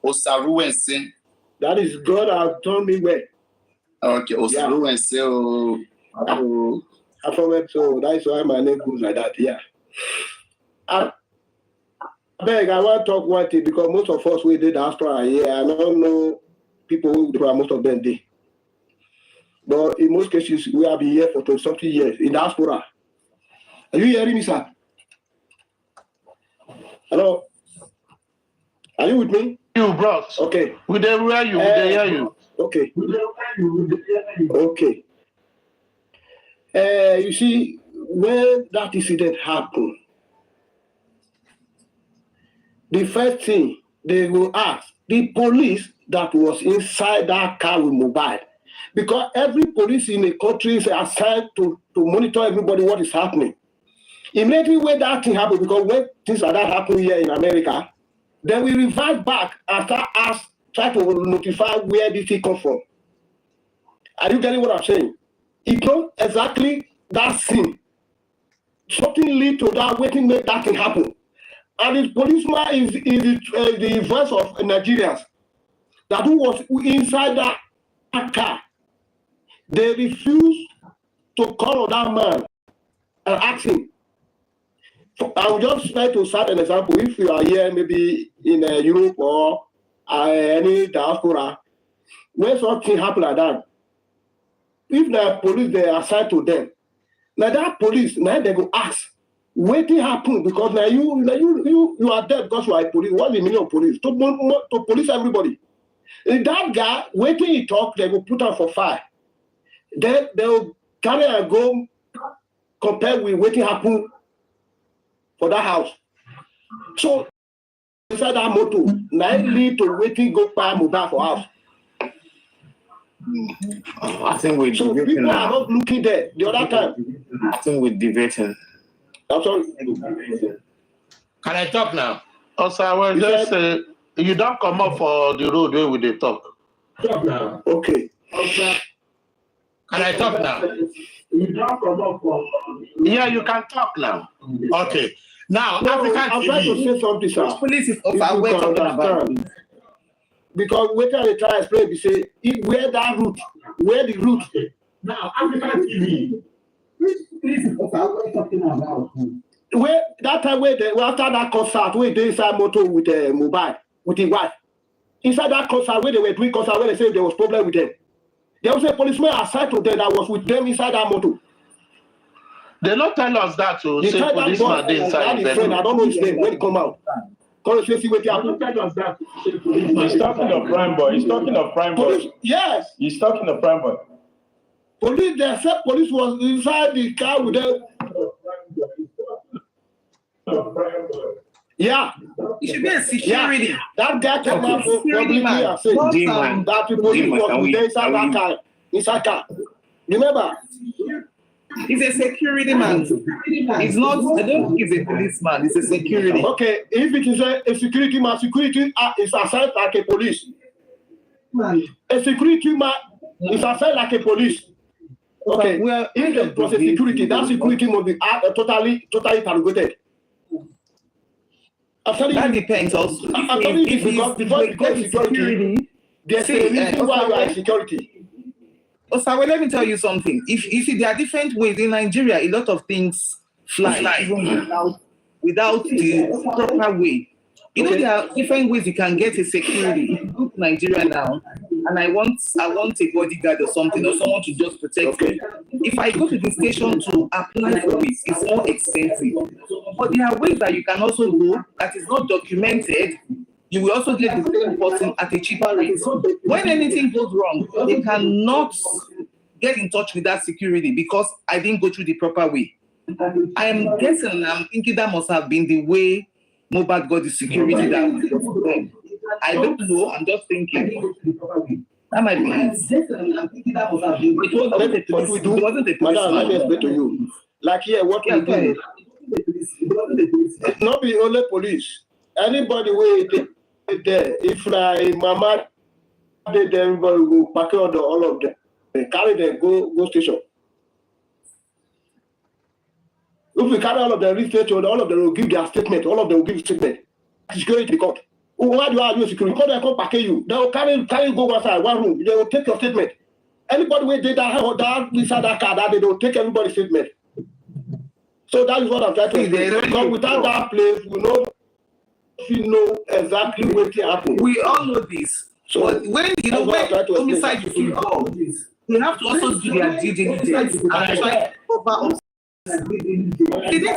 Osaruwense. That is God has told me well. Okay, Osaruwense. So that's why my name goes like that. Yeah. I want to talk one thing because most of us we did diaspora here. I don't know people who do, most of them did. But in most cases, we have been here for 20-something years in diaspora. Are you hearing me, sir? Hello? Are you with me? You, bros. Okay. We dey hear you. We dey hear you. Okay. Okay. You see, when that incident happened, the first thing they will ask the police that was inside that car with mobile, because every police in a country is assigned to monitor everybody what is happening. Immediately when that thing happened, because when things like that happen here in America, then we revert back and try to notify where this thing come from. Are you getting what I'm saying? It's not exactly that scene. Something lead to that waiting make that thing happen. And the policeman is the voice of Nigerians that who was inside that car They refuse to call on that man and ask him. I will just try to start an example. If you are here, maybe in Europe or any diaspora, when something happen like that, if the police they assign to them, now that police, now they go ask, what happened? Because now you are dead because you are a police. What's the meaning of police? To police everybody. If that guy, waiting he talk, they will put on for fire. Then they will carry and go compare with waiting happen for that house. So inside that motor, now it lead to waiting go buy mobile for house. I think we're so debating people now. are not looking there the other time. I think we're debating. I'm sorry. Can I talk now? Oh, sir, well, You just said- you don't come up for the road where we dey talk. Talk now. Okay. Can I talk now? You don't come up for. Yeah, you can talk now. Okay. Now, No, African I'm trying to TV. say something, sir. Which police is If you we're can talking about? understand. Because wait till they try to explain, we say, where that route, where the route. Now, African TV. Which police is we're talking about? Where that time where they after that concert, where they inside motor with a mobile, with the wife. Inside that concert, where they were doing concert, where they say there was problem with them. There was a policeman assigned to them that was with them inside that motor. They not tell us that to They say tried that policeman boy, dey inside that friend, I them. don't know his name, when he come out. Come and see what happened. He's talking of Prime Boy. He's talking of Prime Boy. Police, yes. He's talking of Prime Boy. Police, they said police was inside the car with them. Yeah. It should be a security. Yeah. That guy came out Security publicly man. and said Demon. that the police Demon, was can with we- them inside can that we- car. Inside car. Remember? He's a security man. He's not, I don't think he's a policeman, he's a security. Okay, if it is a security man, security is assigned like a police. A security man is assigned like a police. Okay, Well, if it was a security, that security must be totally interrogated. I'm telling that you, depends also. I'm telling you because security, there's a reason why you are in security. Osawe, let me tell you something. If you see, there are different ways in Nigeria. A lot of things fly even without the proper way. You know, there are different ways you can get a security. If you go to Nigeria now, and I want a bodyguard or something, or someone to just protect me. If I go to the station to apply for it, it's more expensive. But there are ways that you can also go that is not documented. You will also get the same person at a cheaper rate. When anything goes wrong, they cannot get in touch with that security because I didn't go through the proper way. I am guessing, I'm thinking that must have been the way Mohbad got the security that I don't know, I'm just thinking. That might be it. It wasn't a Madam, let me policeman. explain to you. Like here, what we do, not be only police. Anybody where there, if like mama did everybody go pack on all of them. They carry them, go station. If we carry all of them, reach station, all of them will give their statement, all of them will give statement. Security court. Why do you have your security? Because they come pack you. They will carry go one side, one room. They will take your statement. Anybody where did that inside that car, that they will take everybody's statement. So that is what I'm trying to say. Because without that place, we know exactly what happened. We all know this. So but when when homicide is involved, they have to also do their due diligence and try to cover up. They didn't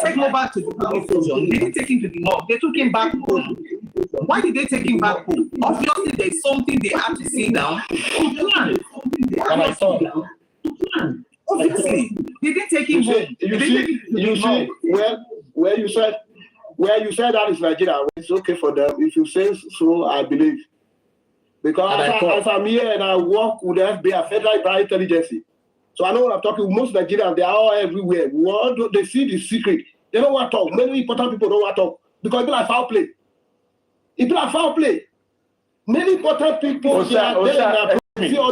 take him back to the police station. They didn't take him to the morgue. They took him back home. Why did they take him back home? Obviously, there's something they have to see down. Obviously, they didn't take him home. You see, where you said that is Nigeria, it's okay for them. If you say so, I believe. Because as I'm here and I work with the FBI, Federal Intelligence, so I know what I'm talking. Most Nigerians, they are all everywhere. They see the secret. They don't want to talk. Many important people don't want to talk because it's like foul play. It's like foul play. Many important people see all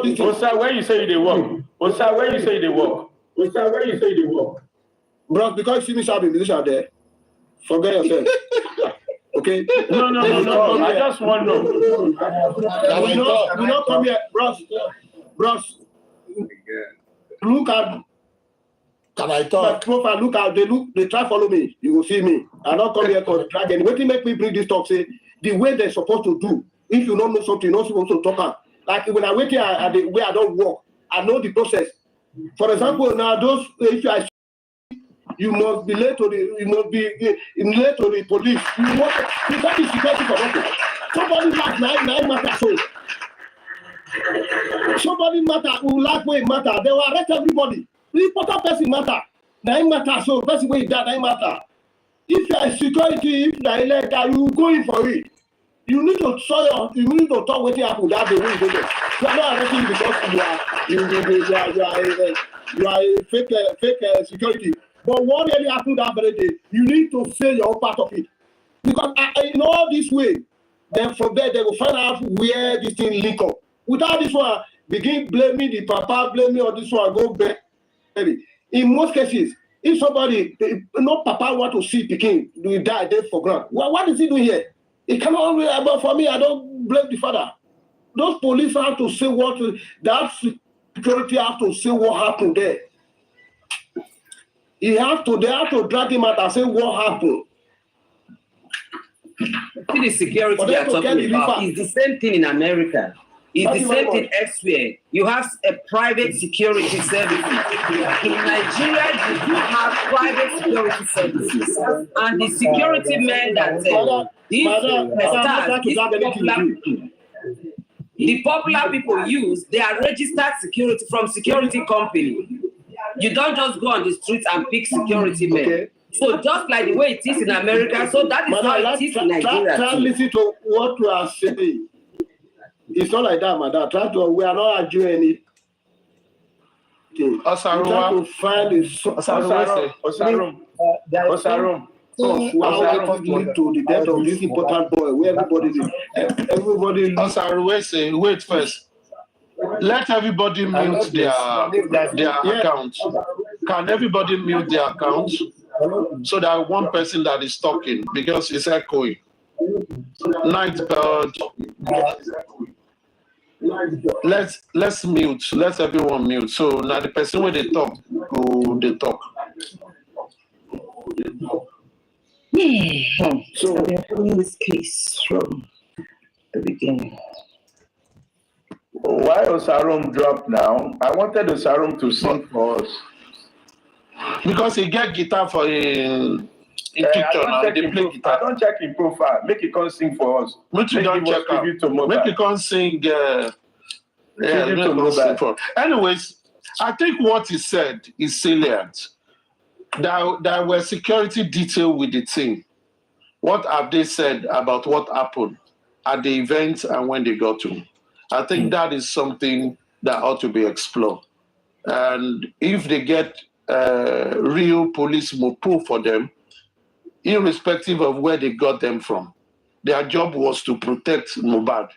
these things. Osa, where you say they work? Osa, where you say they work? Osa, where you say they work? Bro, because you see me shouting musician there, forget yourself. Okay? No. I just want to know. We not come here, bros. look at. Can I talk? My profile, look at they try follow me. You will see me. I don't come here to drag any. What make me bring this talk? Say the way they're supposed to do. If you don't know something, you're not supposed to talk about. Like when I wait here at the way I don't work, I know the process. For example, now those if you must be late to the police. You can't be security for nothing. Somebody like nine matter so. Somebody matter who like way matter. They will arrest everybody. The important person matter. Nine matter so person way that nine matter. If you are security, if you are illegal, you go in for it. You need to you need to talk with your people that the way you do it. You are not arresting because you are a fake security. But what really happened that very day, you need to say your part of it. Because in all this way, then from there they will find out where this thing link up. Without this one, begin blaming the papa, blaming or this one, go back. In most cases, if somebody, no papa want to see Peking, we die dead for ground. Well, what is he doing here? It cannot be about for me. I don't blame the father. Those police have to say that security have to say what happened there. They have to drag him out and say what happened. The security they are talking about is the same thing in America. It's the same thing elsewhere. You have a private security service. In Nigeria, you do have private security services. And the security men that the popular people use, they are registered security from security company. You don't just go on the street and pick security men. Okay. So just like the way it is in America, so that is how it is in Nigeria. Try to listen to what you are saying. It's not like that, madam. We are not arguing anything. Osarum. Lead to the death of this important boy. Where everybody. Osarum, wait first. Let everybody mute their accounts. Can everybody mute their accounts so that one person that is talking because it's echoing. Nightbird. Let's mute. Let everyone mute. So now the person where they talk, they talk. So I've been following this case from the beginning. Why Osarum dropped now? I wanted Osarum to sing for us. Because he get guitar for in picture now. They play guitar. I don't check in profile. Make it come sing for us. Make you don't check out. Make it come sing. Anyways, I think what he said is salient. There were security detail with the team. What have they said about what happened at the event and when they got to? I think that is something that ought to be explored. And if they get real police mopu for them, irrespective of where they got them from, their job was to protect Mohbad.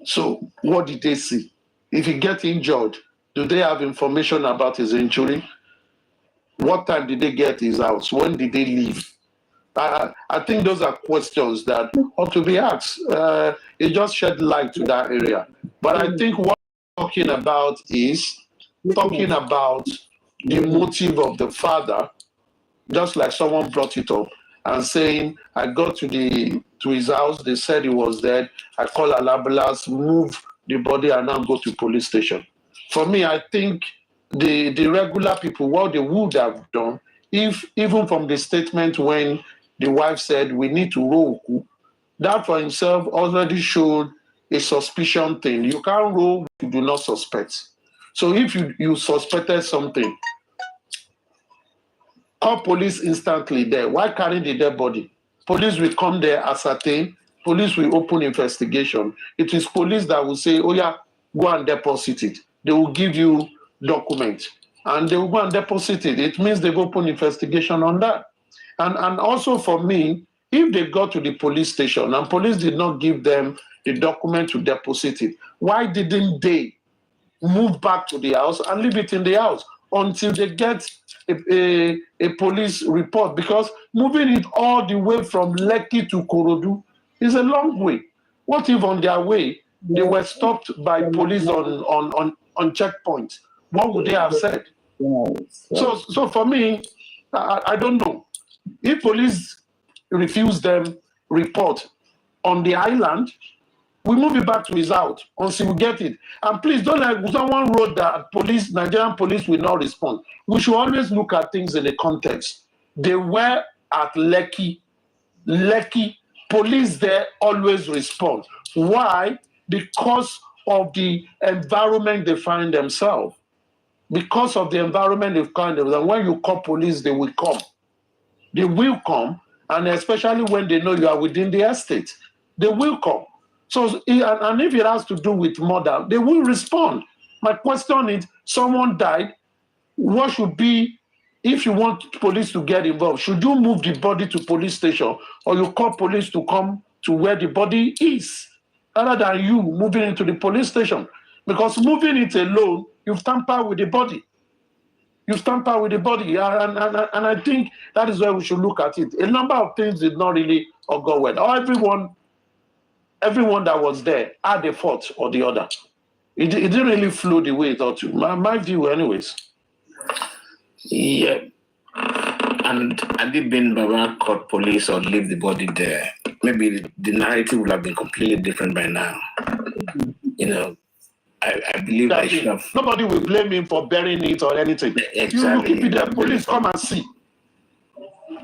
So what did they see? If he gets injured, do they have information about his injury? What time did they get his house? When did they leave? I think those are questions that ought to be asked. It just shed light to that area. But I think what we're talking about is talking about the motive of the father, just like someone brought it up and saying, I got to his house, they said he was dead, I call Alabalas, move the body and now go to police station. For me, I think the regular people, what they would have done, if even from the statement when the wife said we need to roll, that for himself already showed a suspicion thing. You can't roll if you do not suspect. So if you suspected something, call police instantly there. Why carry the dead body? Police will come there, ascertain. Police will open investigation. It is police that will say, oh yeah, go and deposit it. They will give you documents and they will go and deposit it. It means they've opened investigation on that. And also for me, if they got to the police station and police did not give them the document to deposit it, why didn't they move back to the house and leave it in the house until they get a police report? Because moving it all the way from Lekki to Korodu is a long way. What if on their way they were stopped by police on checkpoints? what would they have said? Yes. So for me, I don't know. If police refuse them report on the island, we move it back to his house until we get it. And please don't like someone wrote that Nigerian police will not respond. We should always look at things in the context. They were at Lekki. Police there always respond. Why? Because of the environment they find themselves. Because of the environment they find themselves. And when you call police, they will come. They will come, and especially when they know you are within the estate, they will come. So, and if it has to do with murder, they will respond. My question is, someone died, what should be, if you want police to get involved, should you move the body to police station, or you call police to come to where the body is, rather than you moving into the police station? Because moving it alone, you've tampered with the body. You've tampered with the body, and I think that is where we should look at it. A number of things did not really go well. Or everyone that was there had a fault or the other. It didn't really flow the way it ought to. My view, anyways. Yeah. And had it been Baba caught police or leave the body there, maybe the narrative would have been completely different by now. You know, I believe I should have. Nobody will blame him for burying it or anything. Exactly. You keep it there, police come and see.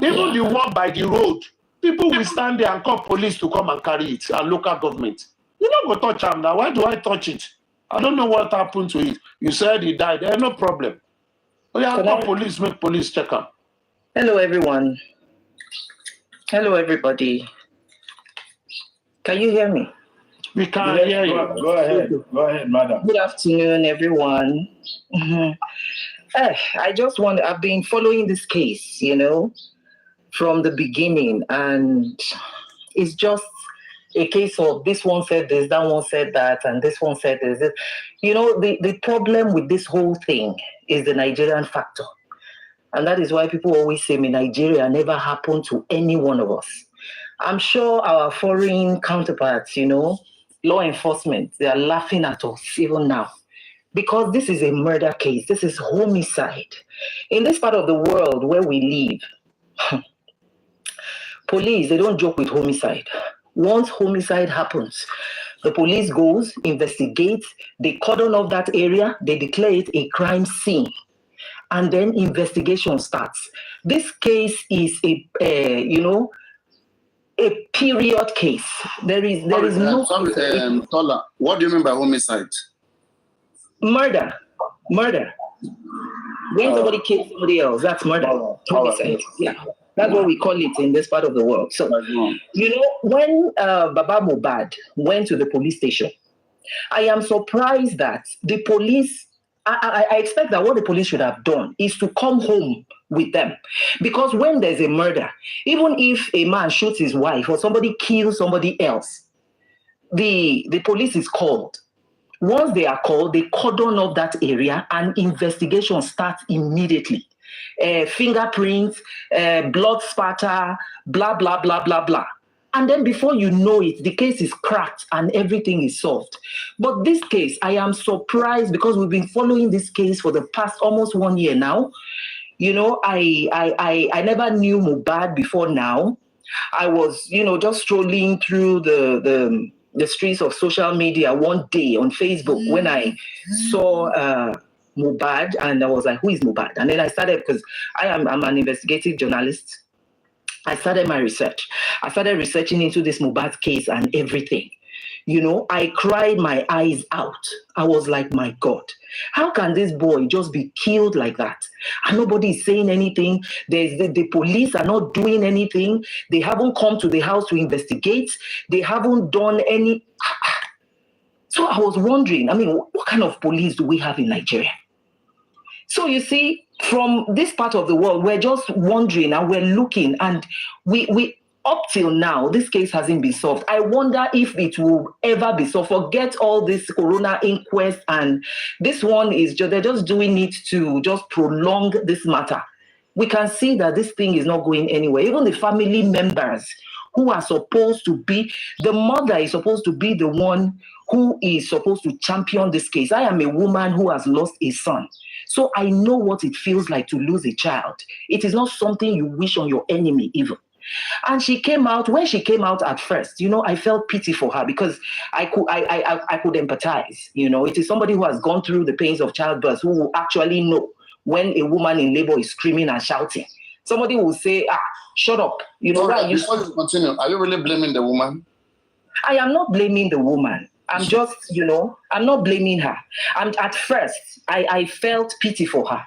Even the one by the road, people will stand there and call police to come and carry it, and local government. You don't go touch him now. Why do I touch it? I don't know what happened to it. You said he died. There's no problem. Oh yeah, call police, make police check him. Hello, everyone. Hello, everybody. Can you hear me? We can hear you. Go ahead, madam. Good afternoon, everyone. I've been following this case, from the beginning, and it's just a case of this one said this, that one said that, and this one said this. The problem with this whole thing is the Nigerian factor. And that is why people always say Nigeria never happened to any one of us. I'm sure our foreign counterparts, law enforcement, they are laughing at us even now. Because this is a murder case. This is homicide. In this part of the world where we live, police, they don't joke with homicide. Once homicide happens, the police goes, investigates, they cordon off that area, they declare it a crime scene, and then investigation starts. This case is a period case. There is no... Tola, what do you mean by homicide? Murder. When somebody kills somebody else, that's murder. Homicide. Yeah. That's what we call it in this part of the world. So, when Baba Mohbad went to the police station, I am surprised that the police, I expect that what the police should have done is to come home with them. Because when there's a murder, even if a man shoots his wife or somebody kills somebody else, the police is called. Once they are called, they cordon off that area and investigation starts immediately. Fingerprints, blood spatter, blah, blah, blah, blah, blah. And then before you know it, the case is cracked and everything is solved. But this case, I am surprised because we've been following this case for the past almost 1 year now. I never knew Mohbad before now. I was, just strolling through the streets of social media one day on Facebook when I saw Mohbad, and I was like, who is Mohbad? And then I started, because I'm an investigative journalist. I started my research. I started researching into this Mohbad case and everything. I cried my eyes out. I was like, my God, how can this boy just be killed like that? And nobody is saying anything. The police are not doing anything. They haven't come to the house to investigate. They haven't done any. So I was wondering, what kind of police do we have in Nigeria? So you see, from this part of the world, we're just wondering and we're looking, and we up till now, this case hasn't been solved. I wonder if it will ever be solved. Forget all this corona inquest, and this one is they're just doing it to just prolong this matter. We can see that this thing is not going anywhere. Even the family members who are supposed to be, the mother is supposed to be the one who is supposed to champion this case. I am a woman who has lost a son. So I know what it feels like to lose a child. It is not something you wish on your enemy even. And she came out, when she came out at first, you know, I felt pity for her because I could empathize. You know, it is somebody who has gone through the pains of childbirth who will actually know when a woman in labor is screaming and shouting. Somebody will say, shut up. You know, right, before you continue, are you really blaming the woman? I am not blaming the woman. I'm just, you know, I'm not blaming her. At first, I felt pity for her.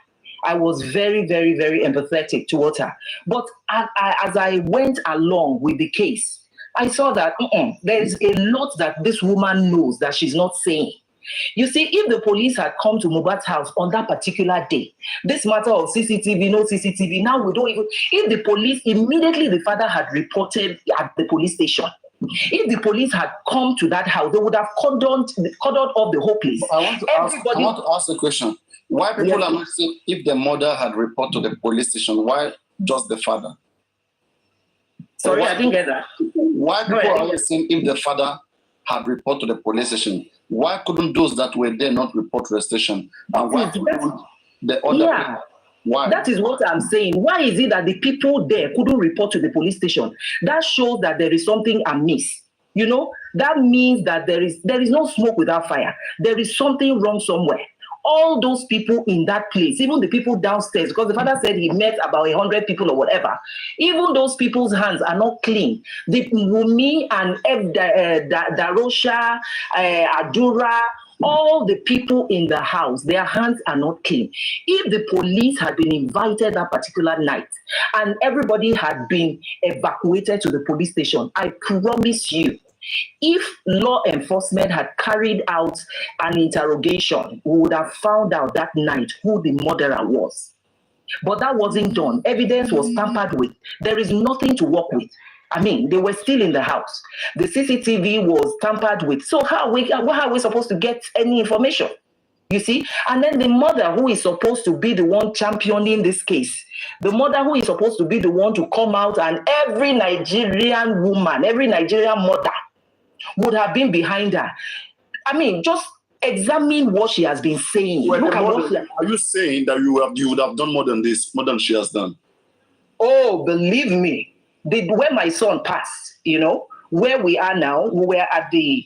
I was very, very, very empathetic towards her. But as I went along with the case, I saw that there's a lot that this woman knows that she's not saying. You see, if the police had come to Mohbad's house on that particular day, this matter of CCTV, no CCTV, now we don't even, if the police, immediately the father had reported at the police station, if the police had come to that house, they would have cordoned off the whole place. I want to ask a question. Why people are not saying if the mother had reported to the police station, why just the father? Sorry, I didn't get that. Why people are always saying if the father had reported to the police station, why couldn't those that were there not report to the station? And why couldn't the other people? Why? That is what I'm saying. Why is it that the people there couldn't report to the police station? That shows that there is something amiss. You know, that means that there is no smoke without fire. There is something wrong somewhere. All those people in that place, even the people downstairs, because the father said he met about 100 people or whatever, even those people's hands are not clean. The Wummi and Darosha, Adura, all the people in the house, their hands are not clean. If the police had been invited that particular night and everybody had been evacuated to the police station, I promise you, if law enforcement had carried out an interrogation, we would have found out that night who the murderer was. But that wasn't done. Evidence was tampered with. There is nothing to work with. I mean, they were still in the house. The CCTV was tampered with. So how are we supposed to get any information? You see? And then the mother who is supposed to be the one championing this case, the mother who is supposed to be the one to come out, and every Nigerian woman, every Nigerian mother would have been behind her. I mean, just examine what she has been saying. Well, are you saying that you would have done more than this, more than she has done? Oh, believe me. When my son passed, you know, where we are now, we were at the,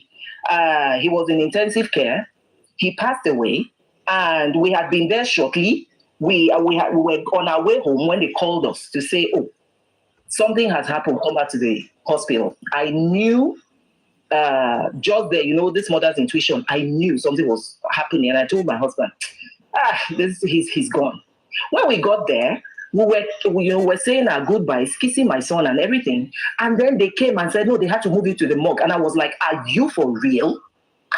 he was in intensive care. He passed away, and we had been there shortly. We were on our way home when they called us to say, oh, something has happened, come back to the hospital. I knew just there, you know, this mother's intuition, I knew something was happening, and I told my husband, he's gone. When we got there, we were saying our goodbyes, kissing my son and everything, and then they came and said, no, they had to move you to the morgue. And I was like, are you for real?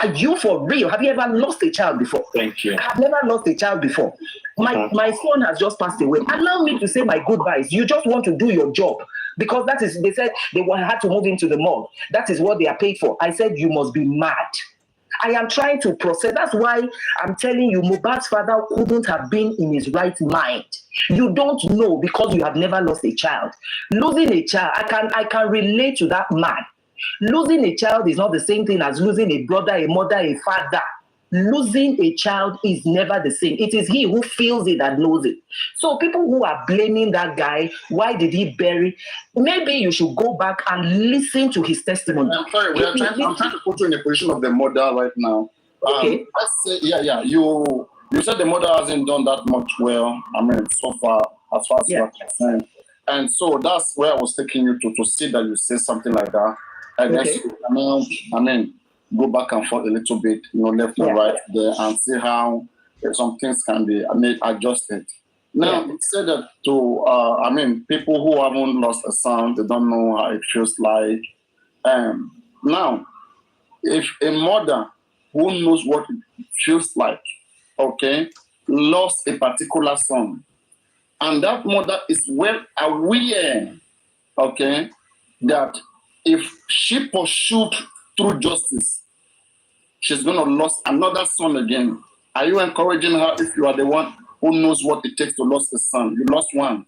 Are you for real? Have you ever lost a child before? Thank you. I've never lost a child before. My son has just passed away. Allow me to say my goodbyes. You just want to do your job. Because that is, they said they had to move into the morgue. That is what they are paid for. I said, you must be mad. I am trying to process. That's why I'm telling you, Mohbad's father couldn't have been in his right mind. You don't know because you have never lost a child. Losing a child, I can relate to that man. Losing a child is not the same thing as losing a brother, a mother, a father. Losing a child is never the same. It is he who feels it and knows it. So people who are blaming that guy, why did he bury? Maybe you should go back and listen to his testimony. I'm sorry, I'm trying to put you in the position of the mother right now. Okay. Let's say, you said the mother hasn't done that much well. I mean, so far, as far as you are concerned. And so that's where I was taking you to see that you say something like that. I guess, I mean, go back and forth a little bit, you know, left and right there, and see how some things can be adjusted. Now, you said that to, people who haven't lost a son, they don't know how it feels like. Now, if a mother who knows what it feels like, okay, lost a particular son, and that mother is well aware, okay, that if she pursued through justice, she's going to lose another son again. Are you encouraging her if you are the one who knows what it takes to lose a son? You lost one.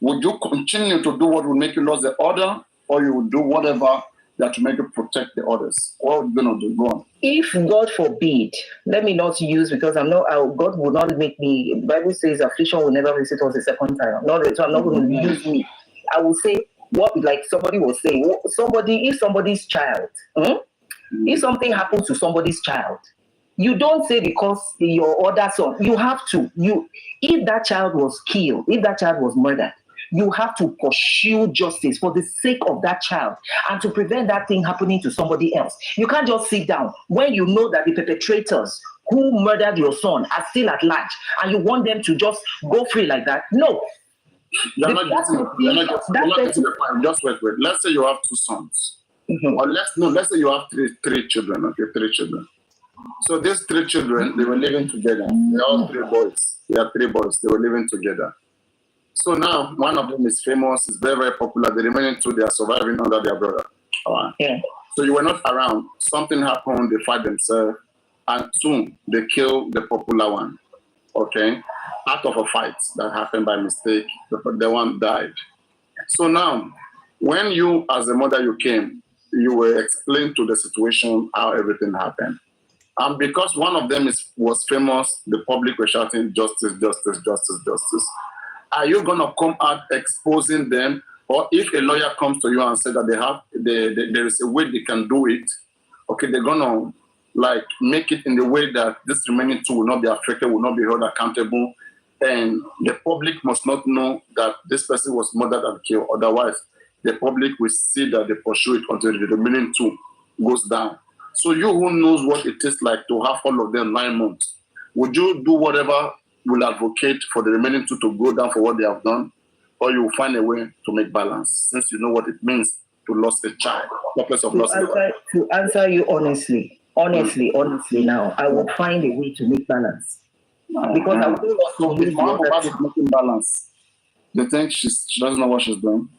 Would you continue to do what will make you lose the other? or you will do whatever that to make you protect the others? What are you going to do? Go on. If God forbid, let me not use, because I'm not, God will not make me, the Bible says affliction will never visit us a second time. So I'm not going to use me. I will say, what, like somebody was saying, if somebody's child, if something happens to somebody's child, you don't say because your other son, you have to, if that child was killed, if that child was murdered, you have to pursue justice for the sake of that child and to prevent that thing happening to somebody else. You can't just sit down when you know that the perpetrators who murdered your son are still at large and you want them to just go free like that. No. You're not getting the point. Just wait. Let's say you have 2 sons. Or let's say you have three children, okay, 3 children. So these 3 children, they were living together. They're all 3 boys. They are 3 boys. They were living together. So now one of them is famous, is very, very popular. The remaining 2, they are surviving under their brother. Yeah. So you were not around. Something happened, they fight themselves, and soon they kill the popular one. Okay? Out of a fight that happened by mistake, the one died. So now, when you as a mother you came, you were explained to the situation how everything happened. And because one of them was famous, the public were shouting justice, justice, justice, justice. Are you going to come out exposing them? Or if a lawyer comes to you and says that there is a way they can do it, okay, they're going to like make it in the way that this remaining 2 will not be affected, will not be held accountable, and the public must not know that this person was murdered and killed. Otherwise, the public will see that they pursue it until the remaining 2 goes down. So you who knows what it is like to have all of them 9 months, would you do whatever will advocate for the remaining 2 to go down for what they have done, or you will find a way to make balance, since you know what it means to lose a child, to answer you honestly now, I will find a way to make balance. Because I wouldn't want to lose making balance. They think she doesn't know what she's doing.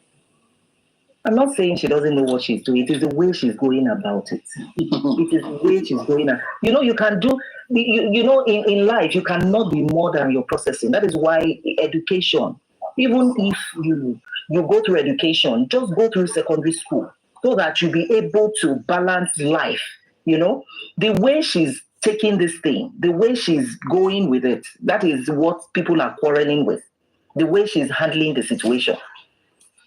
I'm not saying she doesn't know what she's doing. It is the way she's going about it. It is the way she's going. You can do, in life, you cannot be more than your processing. That is why education, even if you go through education, just go through secondary school so that you'll be able to balance life. The way she's taking this thing, the way she's going with it, that is what people are quarreling with. The way she's handling the situation.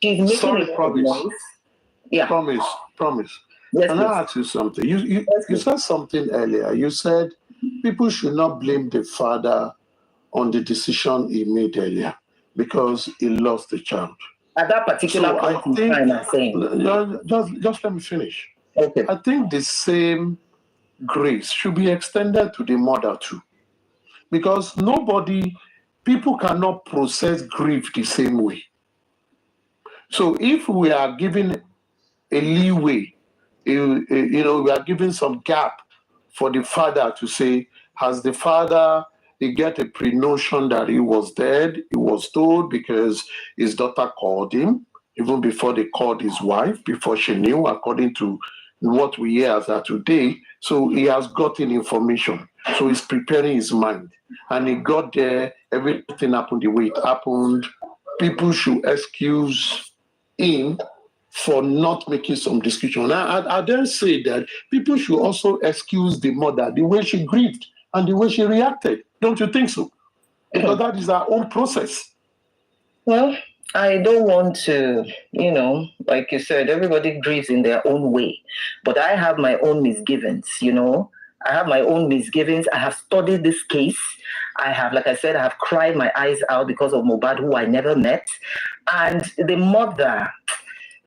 She's making promise. Yeah. Promise. Yes, Can I ask you something? You said something earlier. You said people should not blame the father on the decision he made earlier because he lost the child. At that particular point in time, I'm saying. Just let me finish. Okay. I think the same grace should be extended to the mother too. Because people cannot process grief the same way. So if we are giving a leeway, we are giving some gap for the father to say, has the father, he get a pre-notion that he was dead, he was told because his daughter called him, even before they called his wife, before she knew, according to what we hear as of today. So he has gotten information. So he's preparing his mind. And he got there, everything happened the way it happened. People should excuse him for not making some discussion. I dare say that people should also excuse the mother, the way she grieved and the way she reacted. Don't you think so? Because that is our own process. Well, I don't want to, like you said, everybody grieves in their own way. But I have my own misgivings, I have my own misgivings. I have studied this case. I have, like I said, I have cried my eyes out because of Mohbad, who I never met. And the mother,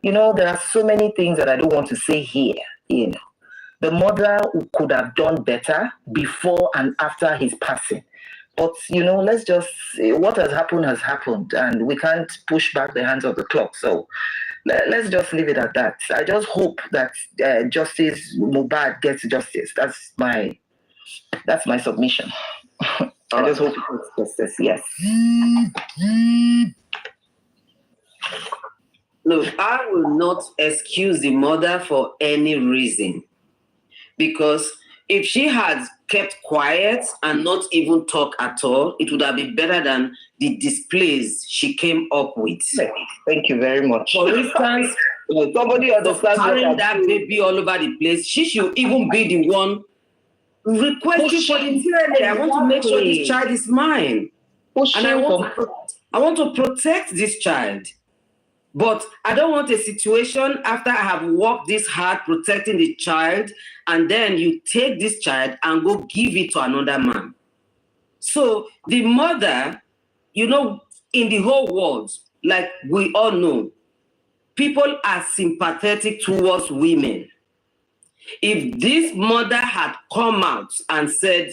there are so many things that I don't want to say here. The mother could have done better before and after his passing. But, let's just say what has happened, and we can't push back the hands of the clock. So let's just leave it at that. I just hope that Justice Mohbad gets justice. That's my submission. I just hope it gets justice, yes. Look, I will not excuse the mother for any reason. Because if she had kept quiet and not even talk at all, it would have been better than the displays she came up with. Thank you very much. For instance, somebody understands carrying that baby all over the place, she should even be the one requesting for the DNA. I want to make sure this child is mine. And I want to protect this child. But I don't want a situation after I have worked this hard protecting the child, and then you take this child and go give it to another man. So the mother, you know, in the whole world, like we all know, people are sympathetic towards women. If this mother had come out and said,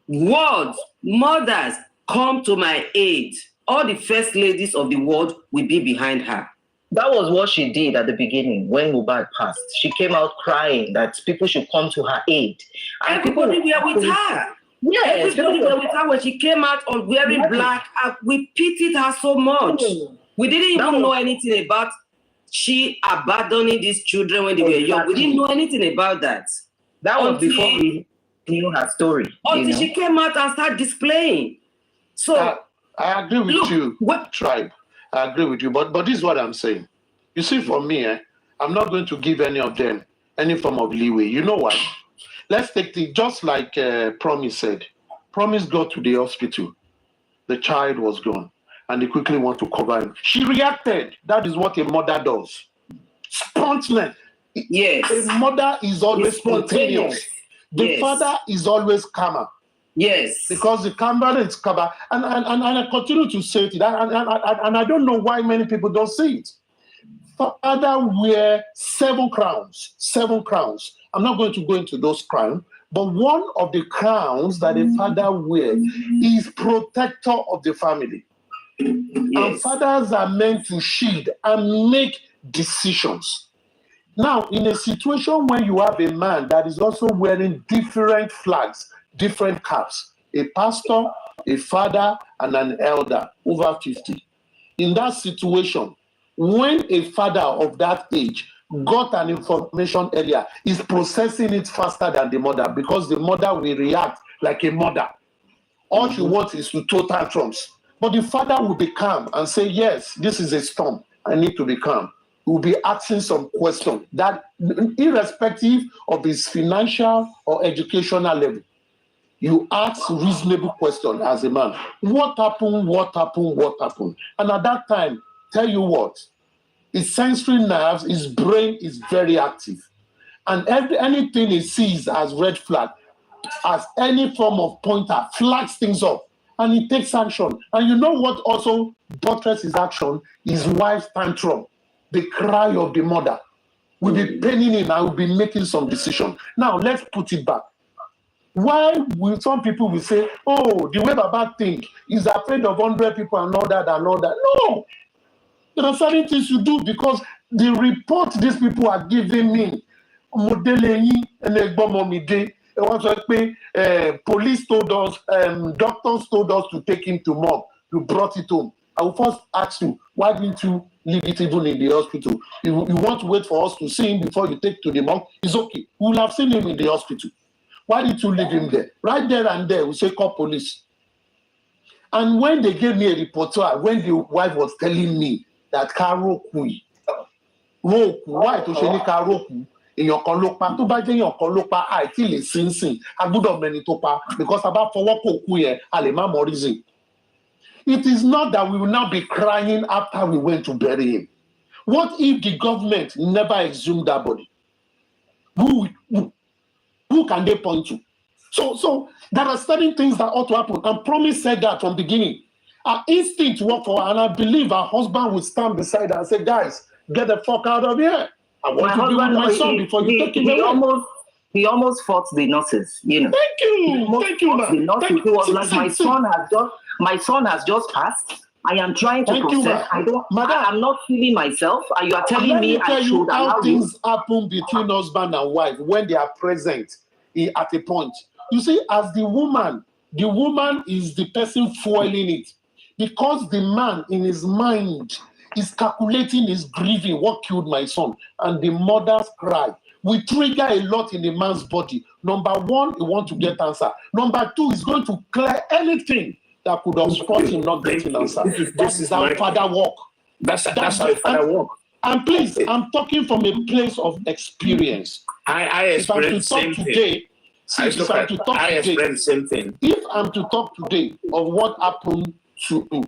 world, mothers, come to my aid, all the first ladies of the world will be behind her. That was what she did at the beginning when Mohbad passed. She came out crying that people should come to her aid. And everybody were with her. Yes, everybody were with her when she came out on wearing black. We pitied her so much. We didn't even know anything about she abandoning these children when they were young. We didn't know anything about that. That was before we knew her story. Until she came out and started displaying. So I agree with you, Tribe. I agree with you, but this is what I'm saying. You see, for me, I'm not going to give any of them any form of leeway. You know what? Let's take it just like Promise said. Promise got to the hospital. The child was gone, and they quickly want to cover him. She reacted. That is what a mother does. Spontaneous. Yes. A mother is always spontaneous. The father is always calmer. Yes. Because the camera is covered. And I continue to say it. And I don't know why many people don't see it. Father wear 7 crowns. 7 crowns. I'm not going to go into those crowns. But one of the crowns that a father wears is protector of the family. Yes. And fathers are meant to shield and make decisions. Now, in a situation where you have a man that is also wearing different flags, different caps, a pastor, a father, and an elder over 50. In that situation, when a father of that age got an information earlier, is processing it faster than the mother because the mother will react like a mother. All she wants is to throw tantrums. But the father will be calm and say, yes, this is a storm. I need to be calm. He will be asking some questions that, irrespective of his financial or educational level, you ask reasonable question as a man. What happened? What happened? What happened? And at that time, tell you what, his sensory nerves, his brain is very active. And anything he sees as red flag, as any form of pointer, flags things up. And he takes action. And you know what also buttresses his action? His wife's tantrum. The cry of the mother will be paining him and will be making some decision. Now, let's put it back. Why will some people will say, oh, the way Baba think is afraid of 100 people and all that and all that? No. There are certain things you do because the report these people are giving me, police told us, doctors told us to take him to morgue. You brought it home. I will first ask you, why didn't you leave it even in the hospital? You want to wait for us to see him before you take to the morgue? It's okay. We will have seen him in the hospital. Why did you leave him there? Right there and there, we say call police. And when they gave me a reporter, when the wife was telling me that Karoku, why to say Karoku? In your kolopa, to buy your kolopa, I feel it's sing. I good of many topa because about for what koku alema morizing. It is not that we will now be crying after we went to bury him. What if the government never exhumed that body? Who can they point to? So there are certain things that ought to happen. And Promise said that from the beginning. Our instinct worked for her, and I believe her husband will stand beside her and say, guys, get the fuck out of here. I want to be with my son before you take him away. He almost fought the nurses, you know. Thank you, man. The nurses, he was like, my son has just passed. I am trying to process. I'm not feeling myself. And you are telling me I should allow how things happen between husband and wife when they are present at a point. You see, as the woman is the person fueling it. Because the man in his mind is calculating, is grieving what killed my son. And the mother's cry will trigger a lot in the man's body. Number one, he wants to get answer. Number two, he's going to clear anything that could obstruct him not getting answer. This is how father work. That's how father work. And please, I'm talking from a place of experience. I experienced the same thing. I experienced the same thing. If I'm to talk today of what happened to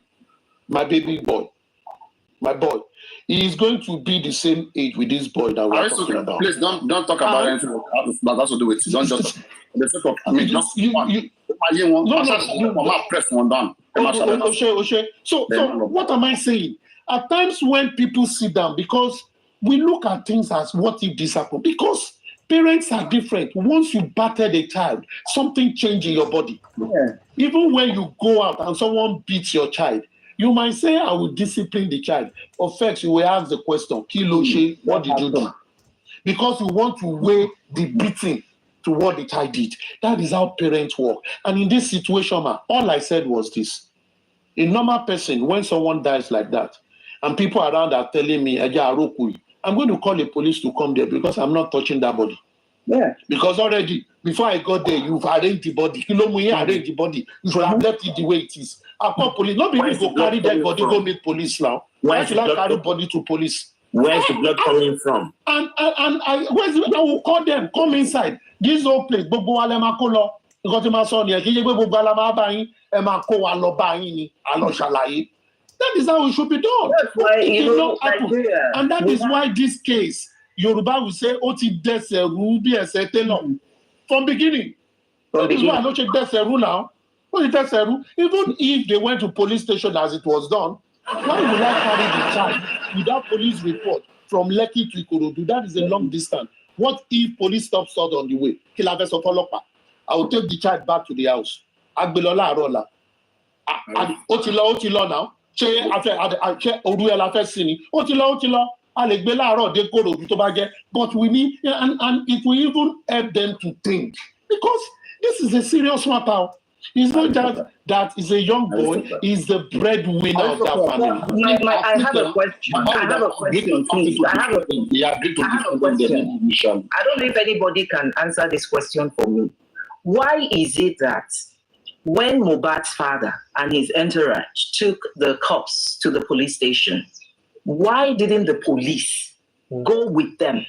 my baby boy, my boy, he is going to be the same age with this boy that we're talking about. Please don't talk about anything that has to do with it. Don't just. Press one down. So what am I saying? At times when people sit down, because we look at things as what if this happened? Because parents are different. Once you battered a child, something changes in your body. Yeah. Even when you go out and someone beats your child, you might say, I will discipline the child. Or first, you will ask the question, Kiloshe, what did you do? Because you want to weigh the beating to what the child did. That is how parents work. And in this situation, all I said was this. A normal person, when someone dies like that, and people around are telling me, I'm going to call the police to come there because I'm not touching that body. Yeah. Because already, before I got there, you've arranged the body. Arranged the body. You should have left it the way it is. I call police. Not because go carry that body, go meet police now. Why should I carry body to police? Where's the blood coming from? And I will call them, come inside. This whole place, Bobo Alemakolo, my son here, that is how it should be done. That's why it did not happen. And that is why this case, Yoruba will say, Oti Deseru, from beginning. That is why I don't check Deseru now. Even if they went to police station as it was done, why would I carry the child without police report from Lekki to Ikorodu? That is a long distance. What if police stops out on the way? I will take the child back to the house. Agbelola Arola. Otilo now. But we need, and it will even help them to think, because this is a serious matter. It's not just that is a young boy, he's the breadwinner of that family. I have a question. I have a question, please. I have a question. I don't know if anybody can answer this question for me. Why is it that when Mohbad's father and his entourage took the cops to the police station, why didn't the police go with them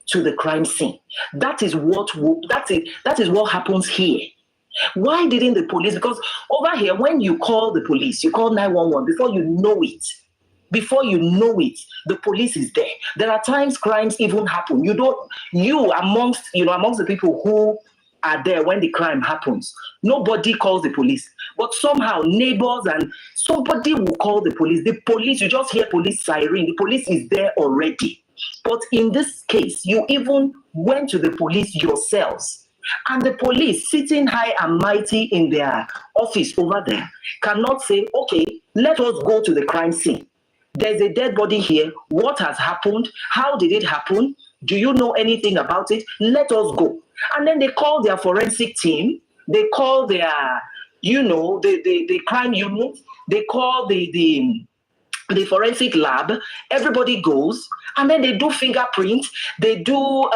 to the crime scene? That is what happens here. Why didn't the police? Because over here, when you call the police, you call 911 before you know it. Before you know it, the police is there. There are times crimes even happen. Amongst the people who are there when the crime happens, nobody calls the police. But somehow neighbors and somebody will call the police. The police, you just hear police siren. The police is there already. But in this case, you even went to the police yourselves. And the police, sitting high and mighty in their office over there, cannot say, okay, let us go to the crime scene. There's a dead body here. What has happened? How did it happen? Do you know anything about it? Let us go. And then they call their forensic team. They call their, the crime unit. They call the forensic lab. Everybody goes. And then they do fingerprint. They do,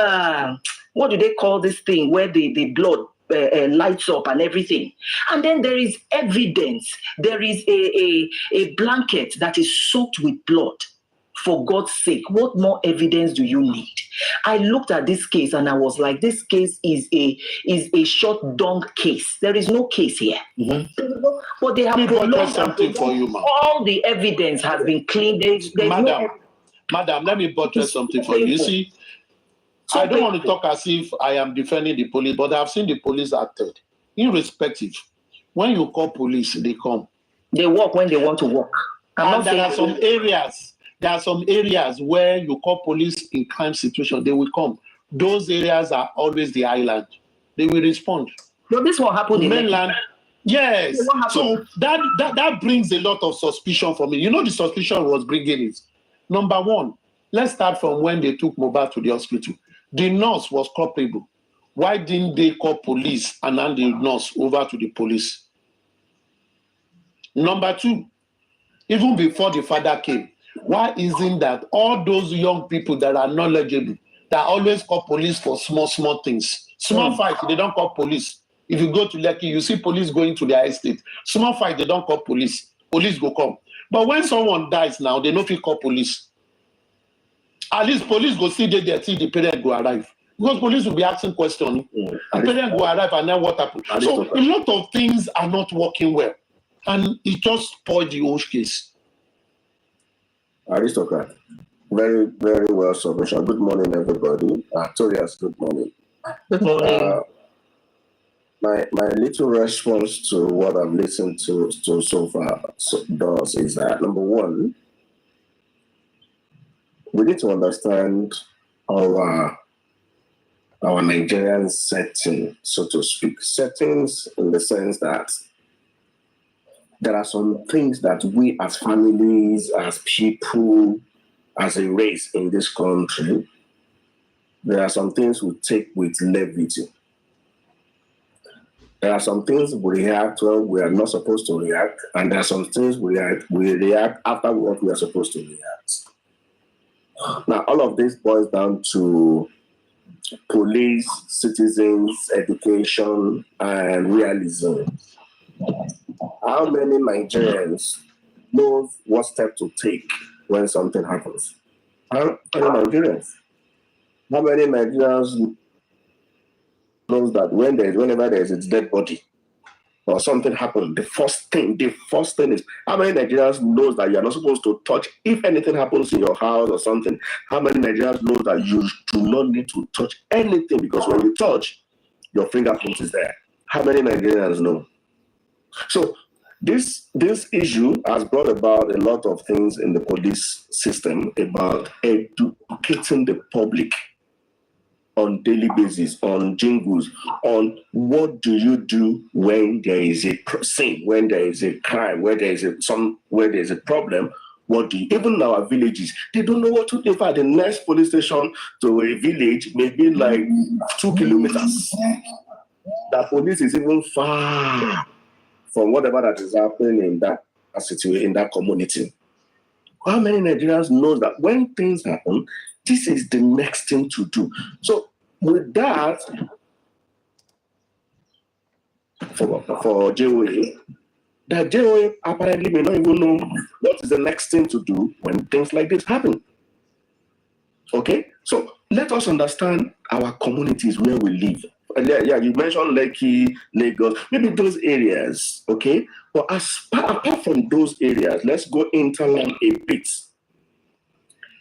what do they call this thing? Where the blood lights up and everything. And then there is evidence. There is a blanket that is soaked with blood. For God's sake, what more evidence do you need? I looked at this case and I was like, this case is a short dung case. There is no case here. Mm-hmm. But they have prolonged something for you, ma'am. All the evidence has been cleaned. Madam, let me buttress something for you. You see, I don't want to talk as if I am defending the police, but I've seen the police acted. Irrespective, when you call police, they come. They work when they want to work. And there are some areas where you call police in crime situation, they will come. Those areas are always the island. They will respond. No, this won't happen in mainland. Yes. So that brings a lot of suspicion for me. You know, the suspicion was bringing it. Number one, let's start from when they took Mohbad to the hospital. The nurse was culpable. Why didn't they call police and hand the nurse over to the police? Number two, even before the father came, why isn't that all those young people that are knowledgeable, that always call police for small things. Small fight, they don't call police. If you go to Lekki, you see police going to their estate. Small fight, they don't call police. Police go come. But when someone dies now, they don't feel call police. At least police go see there till the parent go arrive. Because police will be asking questions. The parent go arrive and then what happened? So a lot of things are not working well. And it just spoiled the whole case. Aristocrat. Very, very well submission. Good morning, everybody. Torias, good morning. Good morning. My little response to what I've listened to so far is that, number one, we need to understand our Nigerian setting, so to speak. Settings in the sense that there are some things that we as families, as people, as a race in this country, there are some things we take with levity. There are some things we react when we are not supposed to react, and there are some things we react after what we are supposed to react. Now, all of this boils down to police, citizens, education, and realism. How many Nigerians know what step to take when something happens? How many Nigerians? How many Nigerians knows that whenever there is a dead body or something happened, the first thing is, how many Nigerians knows that you are not supposed to touch if anything happens in your house or something? How many Nigerians know that you do not need to touch anything because when you touch, your fingerprint is there? How many Nigerians know? So this issue has brought about a lot of things in the police system about educating the public on daily basis, on jingles, on what do you do when there is a sin, when there is a crime, where there is a problem. What do you, even in our villages, they don't know what to do. In fact, the next police station to a village may be like 2 kilometers. The police is even far from whatever that is happening in that situation, in that community. How many Nigerians know that when things happen, this is the next thing to do? So with that, for JOA, that JOA apparently may not even know what is the next thing to do when things like this happen. Okay? So let us understand our communities where we live. Yeah, you mentioned Lekki, Lagos, maybe those areas, okay? But apart from those areas, let's go interland a bit.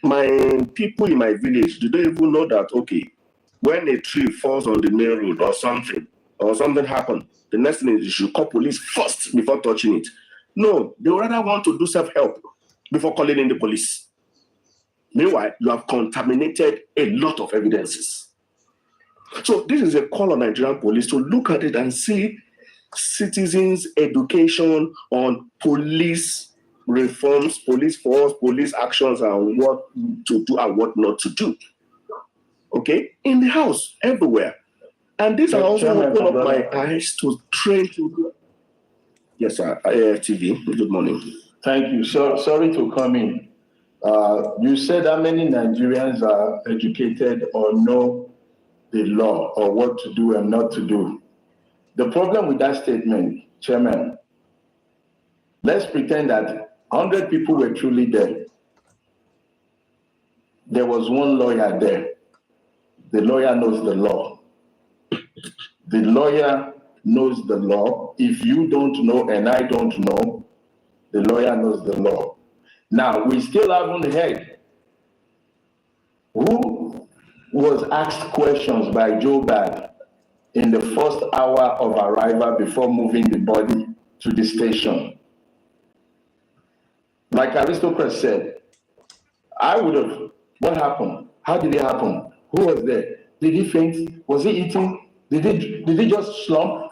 My people in my village, do they even know that, okay, when a tree falls on the main road or something happens, the next thing is you should call police first before touching it? No, they rather want to do self-help before calling in the police. Meanwhile, you have contaminated a lot of evidences. So this is a call on Nigerian police to look at it and see citizens' education on police reforms, police force, police actions, and what to do and what not to do. Okay? In the house, everywhere. And these are also open up my eyes to train to. Yes, sir. TV. Good morning. Thank you. So sorry to come in. You said how many Nigerians are educated or know the law or what to do and not to do. The problem with that statement, Chairman, let's pretend that 100 people were truly there. There was one lawyer there. The lawyer knows the law. The lawyer knows the law. If you don't know and I don't know, the lawyer knows the law. Now, we still haven't heard who was asked questions by Joe Bad in the first hour of arrival before moving the body to the station. Like Aristocrat said, I would have, what happened? How did it happen? Who was there? Did he faint? Was he eating? Did he just slump?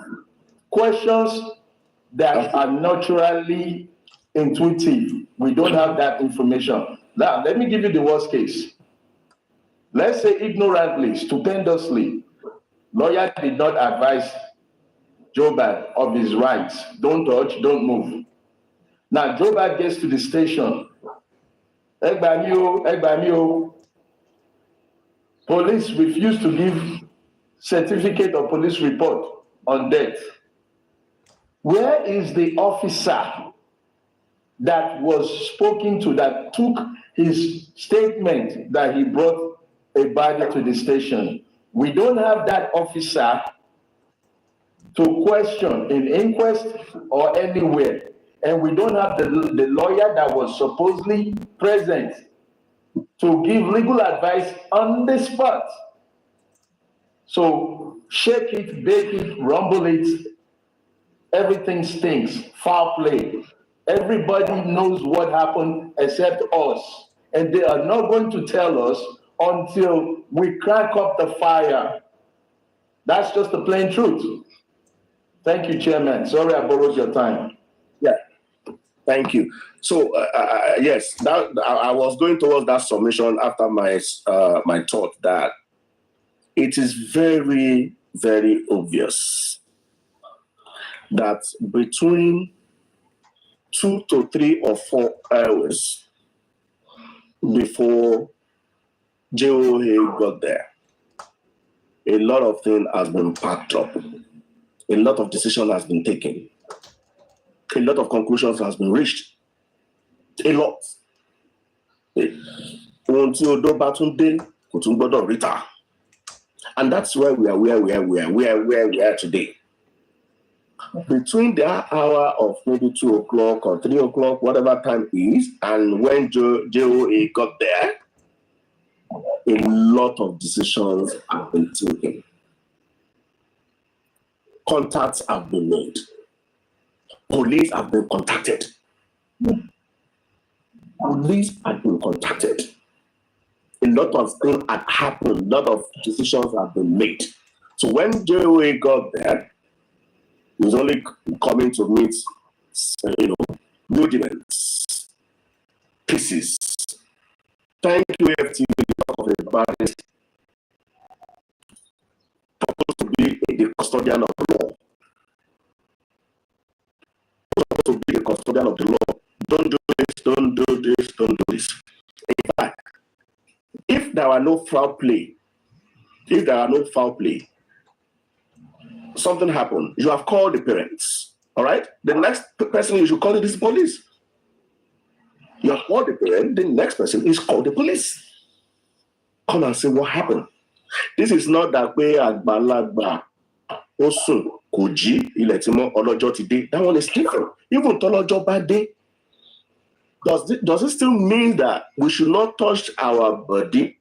Questions that are naturally intuitive. We don't have that information. Now, let me give you the worst case. Let's say ignorantly, stupendously, lawyer did not advise Joe Bad of his rights. Don't touch, don't move. Now, Joe Bad gets to the station. police refused to give certificate of police report on death. Where is the officer that was spoken to, that took his statement that he brought a body to the station? We don't have that officer to question in inquest or anywhere. And we don't have the lawyer that was supposedly present to give legal advice on the spot. So shake it, bake it, rumble it, everything stinks, foul play. Everybody knows what happened except us. And they are not going to tell us until we crack up the fire. That's just the plain truth. Thank you, Chairman. Sorry I borrowed your time. Yeah, thank you. So yes, I was going towards that submission after my my thought that it is very, very obvious that between 2 to 3 or 4 hours before JOA got there, a lot of things has been packed up. A lot of decision has been taken. A lot of conclusions has been reached. A lot. And that's why we are where we are today. Between the hour of maybe 2 o'clock or 3 o'clock, whatever time is, and when JOA got there, a lot of decisions have been taken. Contacts have been made. Police have been contacted. Police have been contacted. A lot of things had happened. A lot of decisions have been made. So when JOA got there, he was only coming to meet, rudiments, pieces. Thank you, FTV, about this. Supposed to be the custodian of the law. Supposed to be the custodian of the law. Don't do this, don't do this, don't do this. In fact, if there were no foul play, something happened, you have called the parents, all right? The next person you should call is the police. You have called the parent, the next person is called the police. Come and say what happened. This is not that way at Balagba, Osun, Koji, Iletimo, Olojo today. That one is different. Even Tolojo bad day. Does it still mean that we should not touch our bodies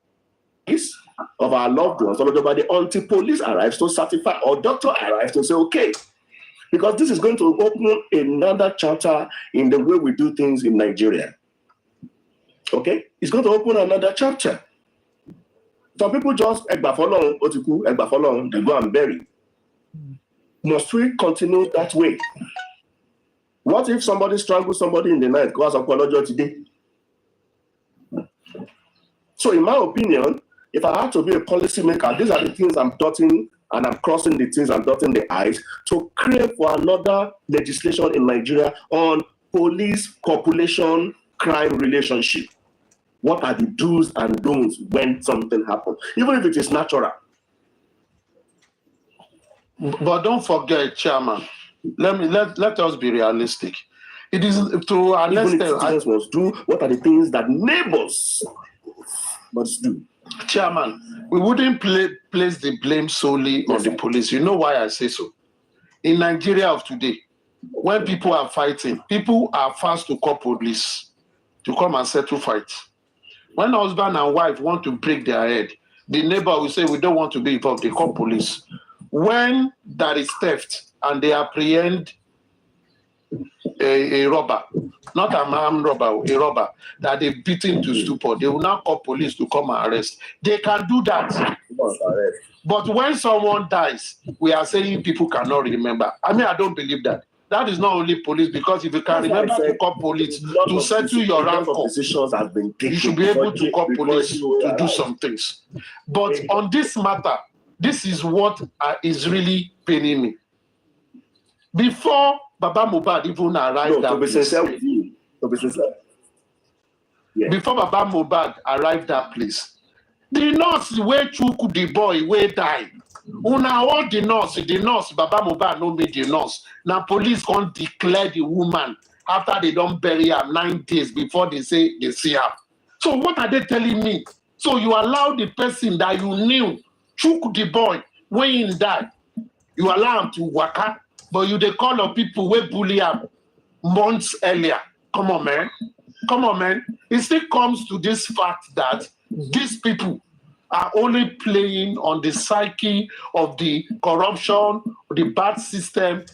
of our loved ones until police arrives to certify or doctor arrives to say, okay, because this is going to open another chapter in the way we do things in Nigeria. Okay? It's going to open another chapter. Some people just, they go and bury. Must we continue that way? What if somebody strangles somebody in the night because of apology today? So in my opinion, if I had to be a policymaker, these are the things I'm dotting and I'm crossing the T's and dotting the I's to create for another legislation in Nigeria on police population crime relationship. What are the do's and don'ts when something happens, even if it is natural? But don't forget, Chairman, let us be realistic. It is to even if citizens must do, what are the things that neighbors must do? Chairman, we wouldn't place the blame solely on the police. You know why I say so? In Nigeria of today, when people are fighting, people are fast to call police to come and settle fights. When husband and wife want to break their head, the neighbor will say, we don't want to be involved, they call police. When there is theft and they apprehend a robber, not a armed robber, a robber that they beat him to stupor, they will now call police to come and arrest. They can do that. But when someone dies, we are saying people cannot remember. I mean, I don't believe that. That is not only police, because if you can remember to call police to settle your rancor, you should be able to call police to do some things. But on this matter, this is what is really paining me. Before Baba Mohbad even arrived at place, before Baba Mohbad arrived at place, The nurse wey chook the boy wey die. Una all the nurse, Baba Mohbad no meet the nurse. Now police can't declare the woman after they don't bury her 9 days before they say they see her. So what are they telling me? So you allow the person that you knew chook the boy when he died. You allow him to waka, but you they call up people wey bully him months earlier. Come on, man. Come on, man. It still comes to this fact that these people are only playing on the psyche of the corruption, the bad system,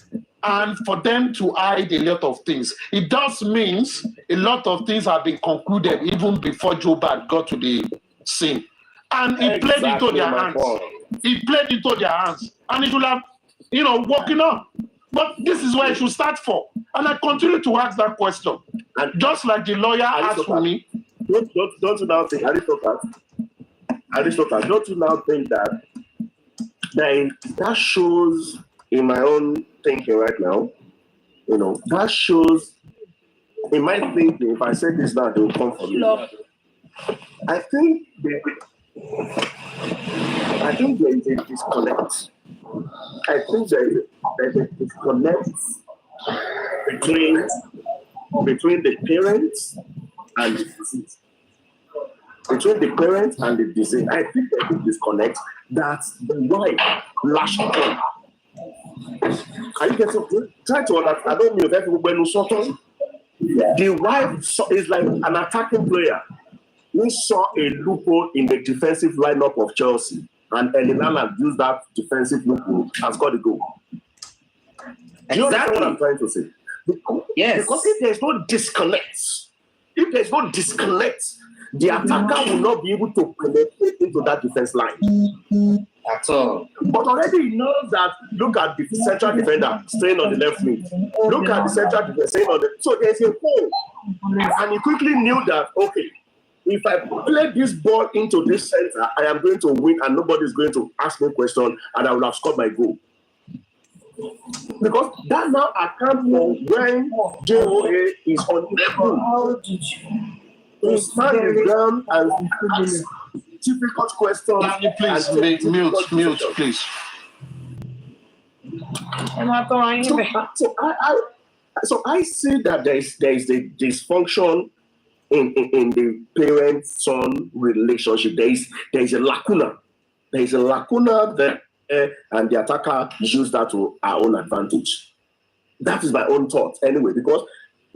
and for them to hide a lot of things. It does means a lot of things have been concluded even before Joe Bad got to the scene. And he played into their hands. He played into their hands. And it should have, working on. But this is where it should start for. And I continue to ask that question. And just like the lawyer asked for me. Don't you now think, Aristotle, don't you now think that that shows in my own thinking right now, that shows in my thinking, if I say this now, they will come for me. I think there is a disconnect. I think there's a disconnect between the parents and the deceased. Between the parents and the deceased, I think there's a disconnect that the wife lashed on. Are you getting it? Try to understand. I don't know if everybody knows something. The wife is like an attacking player who saw a loophole in the defensive lineup of Chelsea, and Elinana used that defensive loophole and scored a goal. Do you understand what I'm trying to say? Yes. Because if there's no disconnect, the attacker will not be able to penetrate into that defense line. At all. But already he knows that, look at the central defender staying on the left wing. Look at the central defender staying on the... So there's a hole. And he quickly knew that, okay, if I play this ball into this center, I am going to win and nobody's going to ask me a question and I will have scored my goal. Because that now accounts for when JOA is on the goal. To stand his ground and ask difficult questions. Please, mute, please. So I see that there is a dysfunction in the parent-son relationship. There is a lacuna. There is a lacuna there, and the attacker used that to our own advantage. That is my own thought anyway, because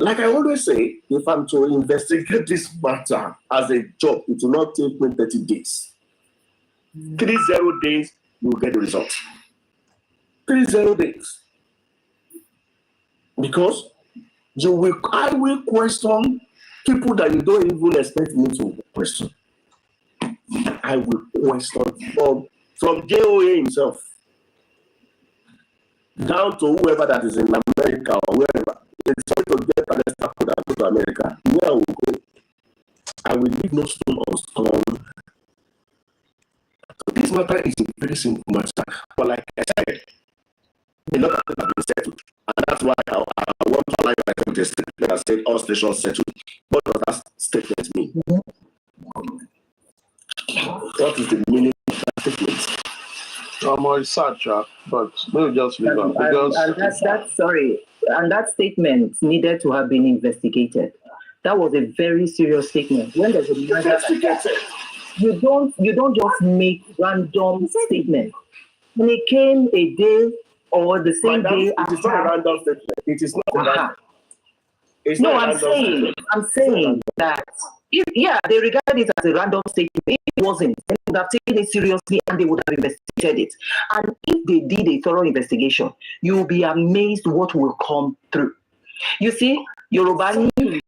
like I always say, if I'm to investigate this matter as a job, it will not take me 30 days. 30 days, you will get the result. 30 days. Because I will question people that you don't even expect me to question. I will question from JOA himself down to whoever that is in America or wherever. It's trying to get an extra code and go to America. Where I will go, I will leave no stone unturned. So this matter is a very simple matter. But like I said, a lot of things have been settled. And that's why I want to align myself with the state, all stations settled. What does that statement mean? What is the meaning of that statement? I'm on research, but we'll just leave it. Because and that statement needed to have been investigated. That was a very serious statement. When there's a murder, you don't just make random statements. When it came a day or the same day after. It is not a random statement. It is not. No, I'm saying that they regard it as a random statement. If it wasn't, they would have taken it seriously and they would have investigated it. And if they did a thorough investigation, you will be amazed what will come through. You see, Yorubani, do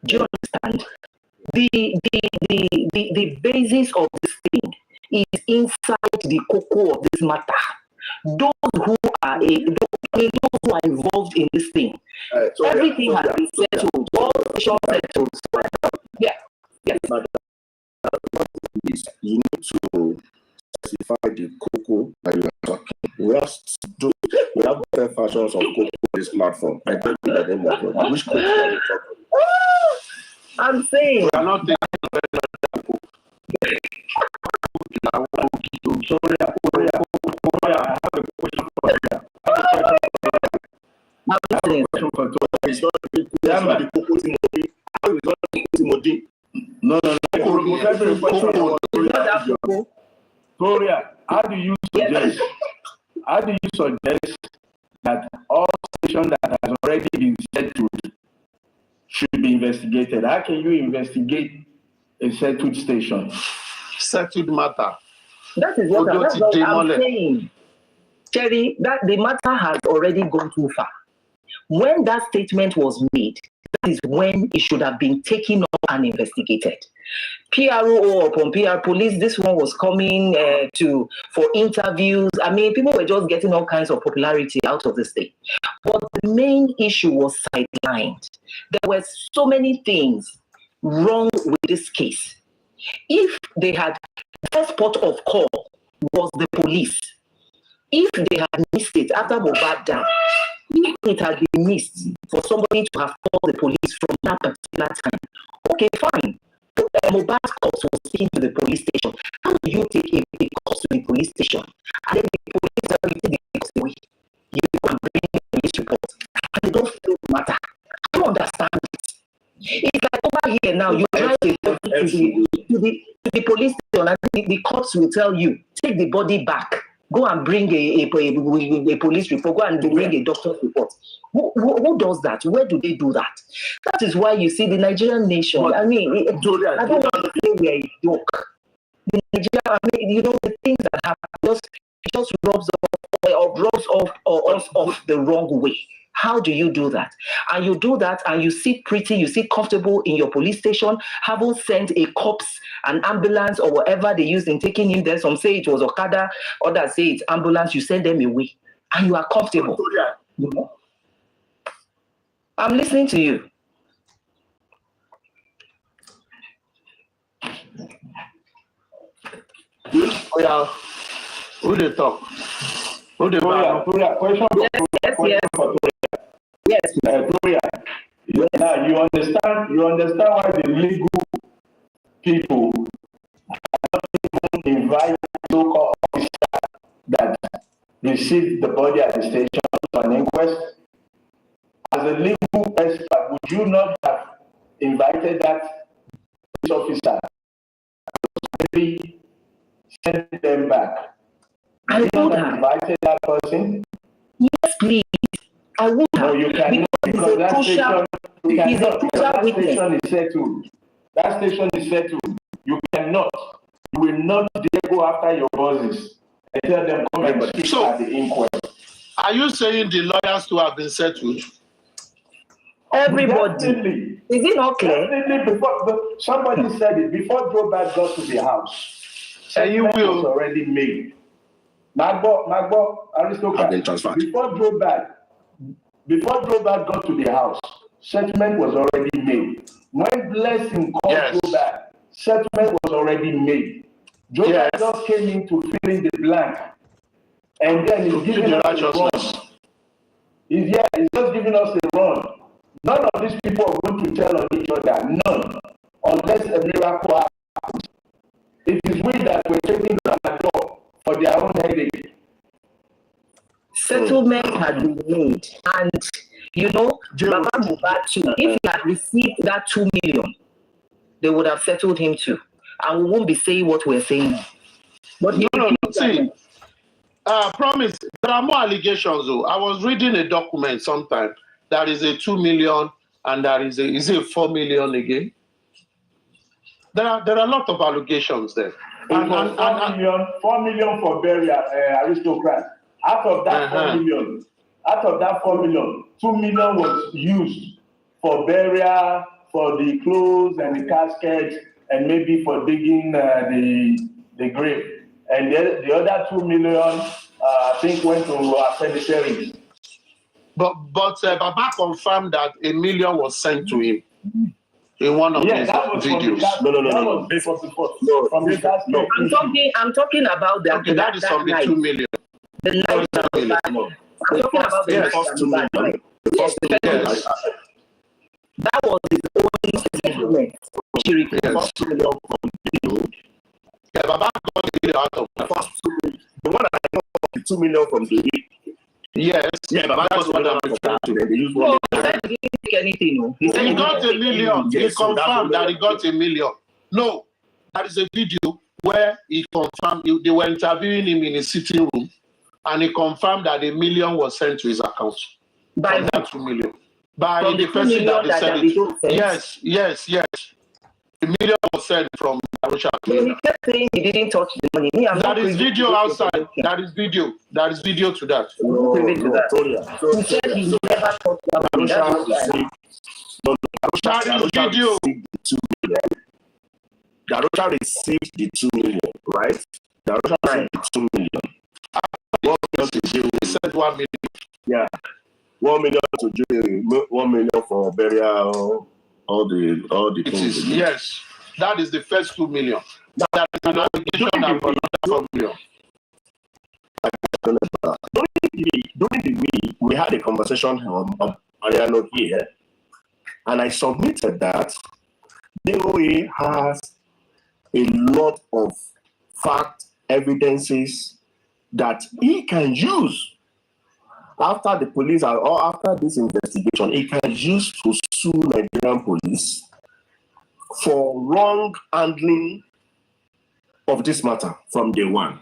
you understand? The basis of this thing is inside the cocoa of this matter. Those who are involved in this thing, everything has been settled. All the short settled. Yeah. You need to specify the cocoa that you are talking. We have different fashions of cocoa on this platform. I don't know the name of it. Which cocoa are you talking? I'm saying. We are not taking sorry, I have a question for you. No. Gloria, how do you suggest that all stations that has already been settled should be investigated? How can you investigate a settled station? Settled matter. That is what I'm saying. Cherry, that the matter has already gone too far. When that statement was made, that is when it should have been taken up and investigated. PRO upon PR police, this one was coming for interviews. I mean, people were just getting all kinds of popularity out of this thing. But the main issue was sidelined. There were so many things wrong with this case. If they had, the spot of call was the police. If they had missed it after Mohbad down, if it had been missed for somebody to have called the police from that particular time, okay, fine. Mohbad's corpse was taken to the police station. How do you take a corpse to the police station? And then the police are taking the corpse away. You can bring the police report. And they don't feel the matter. I don't understand it. It's like over here now, you drive the body to the police station and the cops will tell you, take the body back. Go and bring a police report. Go and bring a doctor's report. Who does that? Where do they do that? That is why you see the Nigerian nation. But, I mean, I don't want to say we're a joke. The Nigeria, I mean, you know, the things that happen just rubs us off the wrong way. How do you do that? And you do that and you sit pretty, you sit comfortable in your police station, haven't sent a cops, an ambulance or whatever they used in taking him there. Some say it was Okada, others say it's ambulance, you send them away and you are comfortable. You know? I'm listening to you. Who they talk? Who they question? Yes. Gloria, now you understand why the legal people are not even invite local officer that received the body at the station for an inquest? As a legal expert, would you not have invited that officer to send them back? I would have invited that person. Yes, please. I would have. No, you cannot, because that station is settled. That station is settled. You cannot. You will not dare go after your bosses and tell them come and speak at the inquest. Are you saying the lawyers too have been settled? Everybody. Definitely. Is it not clear? Definitely. Somebody said it before Joe Bad got to the house. Settlement was already made. Magbo, Aristocrat. Before Joe Bad got to the house, settlement was already made. When Blessing called Joe Bad, settlement was already made. Joe Bad just came in to fill in the blank. And then he's giving us a run. He's just giving us a run. None of these people are going to tell on each other. None. Unless a miracle happens. It is we that we're taking the door for their own headache. Settlement had been made, and you know, Baba Mohbad too. If he had received that 2 million, they would have settled him too, and we won't be saying what we're saying now. But see, promise. There are more allegations though. I was reading a document sometime. There is a 2 million, and there is a 4 million again. There are a lot of allegations there. And 4 million for burial, Aristocrat. Out of that 4 million, 2 million was used for burial, for the clothes and the caskets, and maybe for digging the grave. And the other 2 million, I think, went to cemeteries. But Baba confirmed that 1 million was sent to him in one of his videos. No. I'm talking about that. Okay, that is from the 2 million. The night I'm talking about the first 2 million. Yes, that was his only settlement. security. Yes. 2 million from the Yeah, Baba got it out of the first 2 million. The one that I got the 2 million from the yes. Yeah, Baba That's got what one I'm after that. They use No, 1 he million. said he didn't take anything. No. He said He got didn't a take million. anything. He Yes, so confirmed that's that he got a million. No, that is a video where he confirmed they were interviewing him in a sitting room, and he confirmed that a million was sent to his account. By from that 2 million. By from the the 2 person million that they that sent it. Davido sent? Yes, yes, yes. The million was sent from Arusha. So he kept saying he didn't touch the money. Me, I'm not That is privy to video this outside. information. That is video. That is video to that. No, Privy to that. Toria. He said he never touched that money. That's Arusha what I- received. No, That is Arusha video. received the 2 million. The Arusha received the 2 million, right? The Arusha received the 2 million. 1 million to Jerry. He said 1 million. Yeah. 1 million to Jerry. 1 million for burial. All the It things. is, yes. That is the first 2 million. That is an allegation about another 4 million. During the week, we had a conversation on Ariano here, and I submitted that DOA has a lot of fact evidences that he can use after the police or after this investigation. He can use to sue Nigerian police for wrong handling of this matter from day one.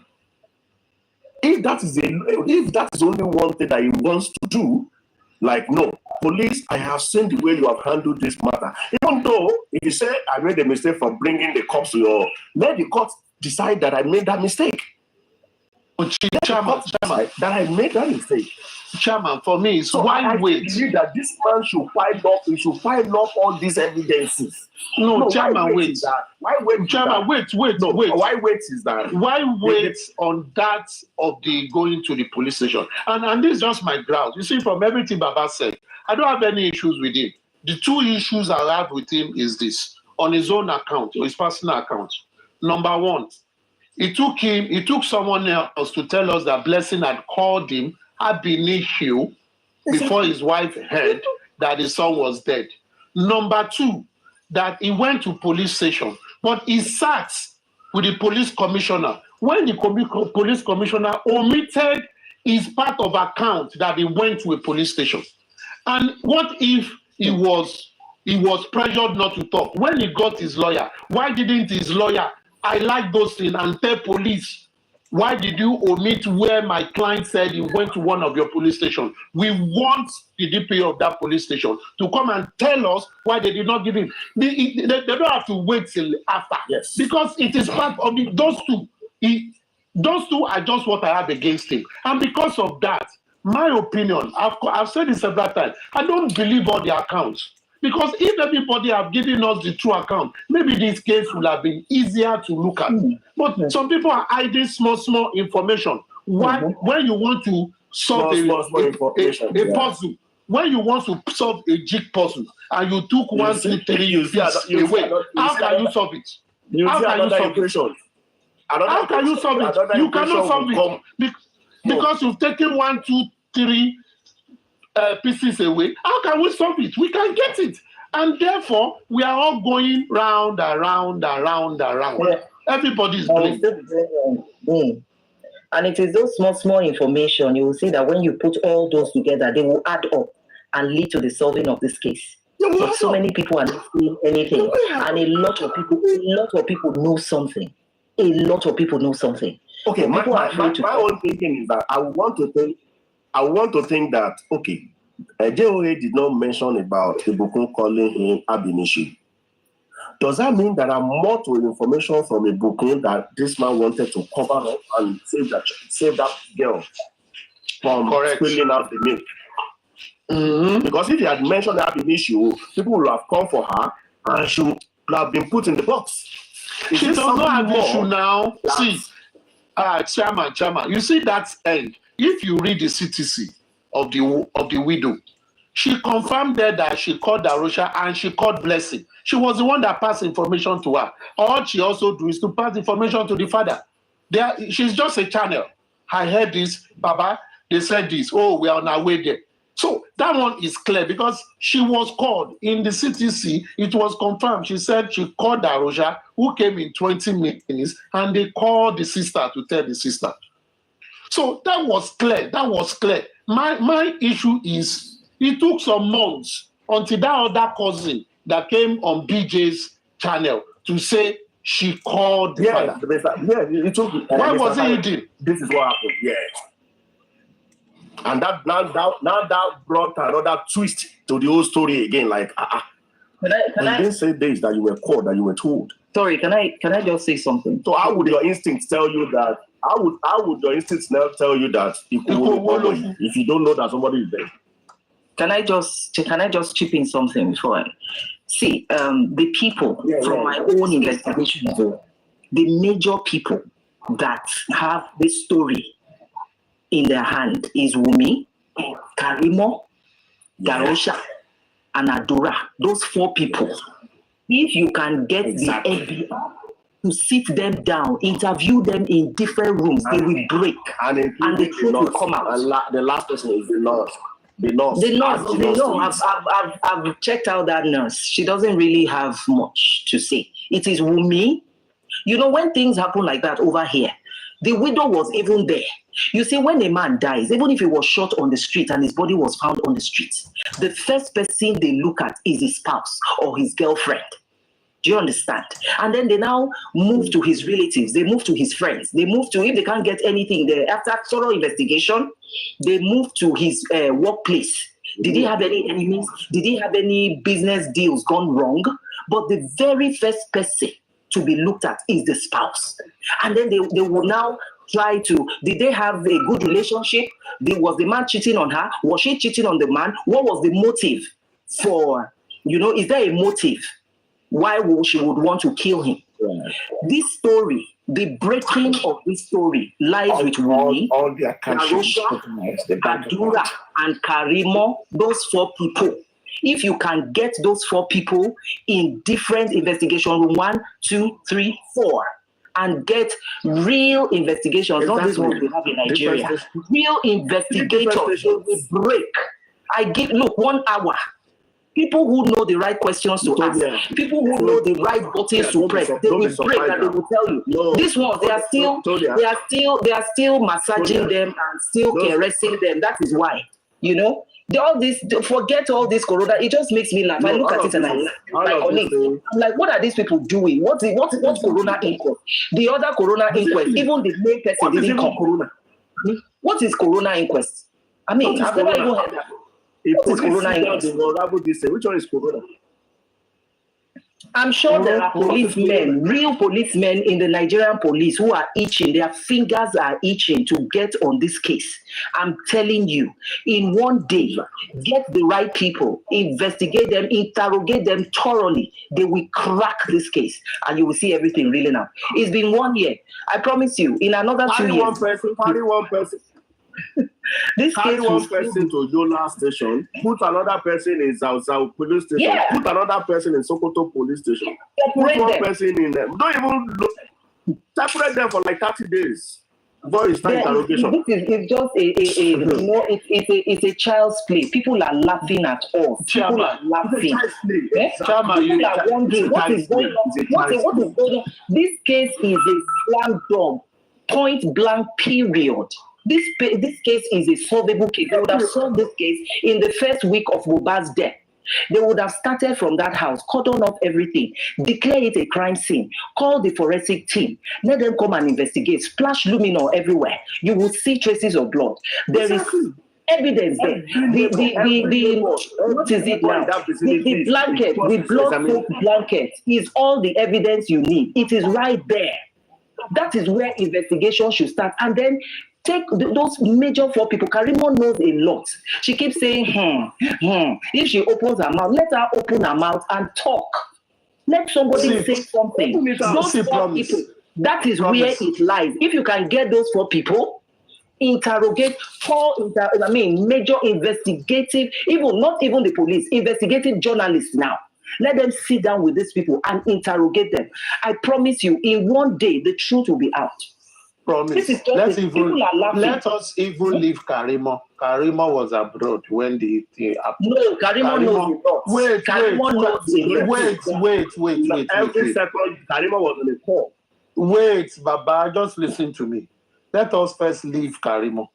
If that is only one thing that he wants to do, like, no, police, I have seen the way you have handled this matter. Even though if you say I made a mistake for bringing the cops to your, let the cops decide that I made that mistake. Chairman, that I made that mistake. Chairman, for me, it's why wait? I believe that this man should file up all these evidences. No, Chairman, wait. Why wait? Chairman, wait. No, why wait is that? Why wait on that of the going to the police station? And this is just my ground. You see, from everything Baba said, I don't have any issues with him. The 2 issues I have with him is this: on his own account, or his personal account. Number 1, it took someone else to tell us that Blessing had called him ab initio before his wife heard that his son was dead. Number 2, that he went to police station, but he sat with the police commissioner when the police commissioner omitted his part of account that he went to a police station. And what if he was pressured not to talk? When he got his lawyer, why didn't his lawyer highlight those things and tell police, why did you omit where my client said he went to one of your police stations? We want the DPO of that police station to come and tell us why they did not give him. They don't have to wait till after. Yes. Because it is part of those two. Those two are just what I have against him. And because of that, my opinion, I've said it several times, I don't believe all the accounts. Because if everybody have given us the true account, maybe this case would have been easier to look at. But some people are hiding small information. Why? When you want to solve a puzzle, when you want to solve a jig puzzle, and you took 1, 2, 3 away, how can you solve it? How can you solve it? How can you solve it? You cannot solve it because you've taken 1, 2, 3 pieces away. How can we solve it? We can get it. And therefore, we are all going round and round and round and round. Yeah. Everybody's blamed. And it is those small information. You will see that when you put all those together, they will add up and lead to the solving of this case. But so many people are not seeing anything. And a lot of people know something. A lot of people know something. Okay, my own thinking is that I want to think that, okay, JOA did not mention about Ibukun calling him ab initio. Does that mean that I'm more to information from Ibukun that this man wanted to cover up and save that girl from spilling out the milk? Because if he had mentioned ab initio, people would have come for her and she would have been put in the box. She does not have issue now. See, Chairman, you see that end. If you read the CTC of the widow, she confirmed there that she called Darusha and she called Blessing. She was the one that passed information to her. All she also do is to pass information to the father. She's just a channel. I heard this, Baba, they said this. Oh, we are on our way there. So that one is clear because she was called in the CTC. It was confirmed. She said she called Daroja, who came in 20 minutes, and they called the sister to tell the sister. So that was clear. That was clear. My issue is it took some months until that other cousin that came on BJ's channel to say she called the father. It took. Why was he eating? This is what happened. Yeah. And that brought another twist to the whole story again. Like, Can I didn't say this that you were called, that you were told. Sorry, can I just say something? So how would your instincts tell you that? How would your instincts now tell you that if you don't know that somebody is there? Can I just chip in something before I see the people from my own investigation? The major people that have this story in their hand is Wummi, Karimot, Darosha, and Adura. Those 4 people. If you can get the FBI to sit them down, interview them in different rooms, they will break, and the truth will come out. The last person is the nurse. I've checked out that nurse. She doesn't really have much to say. It is Wummi. You know, when things happen like that over here, the widow was even there. You see, when a man dies, even if he was shot on the street and his body was found on the street, the first person they look at is his spouse or his girlfriend. Do you understand? And then they now move to his relatives. They move to his friends. They move to, if they can't get anything there, after thorough investigation, they move to his workplace. Did he have any enemies? Did he have any business deals gone wrong? But the very first person to be looked at is the spouse. And then they will now try to, did they have a good relationship? Was the man cheating on her? Was she cheating on the man? What was the motive for, is there a motive why she would want to kill him? This story, the breaking of this story lies with Wummi, Adura, and Karimot, those 4 people. If you can get those 4 people in different investigation room, 1, 2, 3, 4, and get real investigations, not this one we have in Nigeria. Real investigators will break. Look, 1 hour. People who know the right questions to ask, people who know the right buttons to press, they will break and they will tell you. This one, they are still massaging them and still caressing them. That is why, forget all this corona. It just makes me laugh. I look at it and I'm like, what are these people doing? What's corona inquest? The other corona inquest, even the main person didn't come. Corona. What is corona inquest? I mean, I've never even heard that. What is corona inquest? Which one is corona? I'm sure there are policemen, real policemen in the Nigerian police who are itching, their fingers are itching to get on this case. I'm telling you, in one day, get the right people, investigate them, interrogate them thoroughly. They will crack this case and you will see everything really now. It's been 1 year. I promise you, in another 2 years. Carry one person. This carry one person to Yola station, put another person in Zauzau police station, put another person in Sokoto police station, put one person in them. Don't even look, separate them for like 30 days. Before you start interrogation. It's just it's a child's play. People are laughing at us. People are laughing. People are wondering what is going on. What is going on? This case is a slam dunk, point blank period. This case is a solvable case. They would have solved this case in the first week of Mohbad's death. They would have started from that house, cordon off everything, declare it a crime scene, call the forensic team, let them come and investigate, splash luminol everywhere. You will see traces of blood. There is evidence there. What is it now? The blanket, the blood-soaked blanket is all the evidence you need. It is right there. That is where investigation should start. And then take those major 4 people. Karimot knows a lot. She keeps saying, If she opens her mouth, let her open her mouth and talk. Let somebody say something. Those 4 people, that is where it lies. If you can get those 4 people, interrogate, major investigative, not even the police, investigative journalists now. Let them sit down with these people and interrogate them. I promise you, in one day, the truth will be out. Promise. Let us even leave Karimot. Karimot was abroad when the thing happened. No, Karimot knows Wait. Every second, Karimot was on the call. Wait, Baba, just listen to me. Let us first leave Karimot.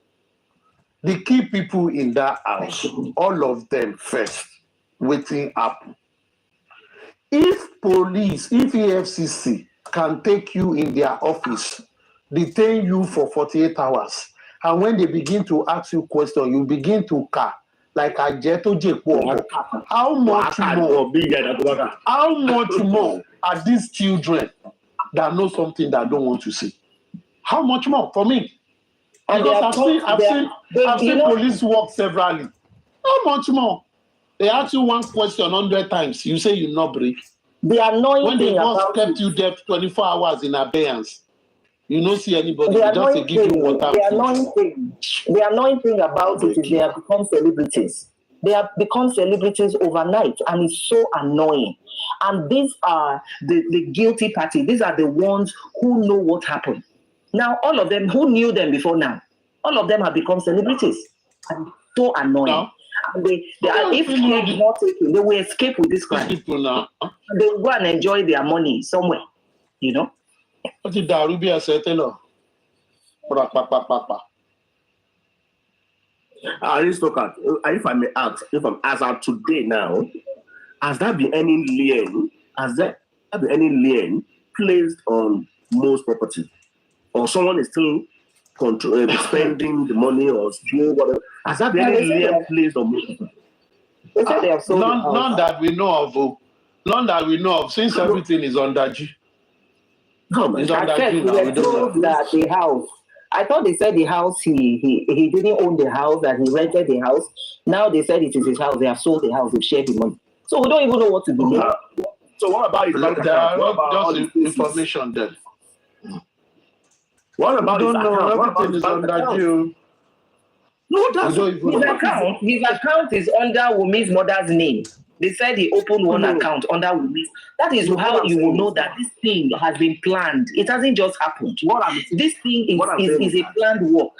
The key people in that house, all of them first, waiting up. If police, if EFCC can take you in their office, detain you for 48 hours, and when they begin to ask you questions, you begin to car like a jeto jepo. How much more are these children that know something that don't want to see? How much more for me? Because I've seen police work severally. How much more? They ask you one question 100 times. You say you not break. The annoying when thing they just about kept you there 24 hours in abeyance, you don't see anybody. They just to give you water. The annoying thing about it is they have become celebrities. They have become celebrities overnight, and it's so annoying. And these are the guilty party. These are the ones who know what happened. Now, all of them who knew them before now, all of them have become celebrities. And so annoying. No. And if care is not taken, they will escape with this crime. They will go and enjoy their money somewhere, you know. What did Darubia say? Aristocrat, if I may ask, as of today now, has there been any lien? Has there been any lien placed on most property? Or someone is still spending the money or doing whatever? Has that been any lien placed on most? None that we know of. None that we know of, since everything is under G. It's under G now. We don't know that the house. I thought they said the house, he didn't own the house, that he rented the house. Now they said it is his house. They have sold the house, they've shared the money. So we don't even know what to believe. So what about his bank account? What about just information there? What about his account? Everything is under you. No, that's his account is under Wummi's mother's name. They said he opened one account under Wummi's. That is how you will know that this thing has been planned. It hasn't just happened. This thing is a planned work.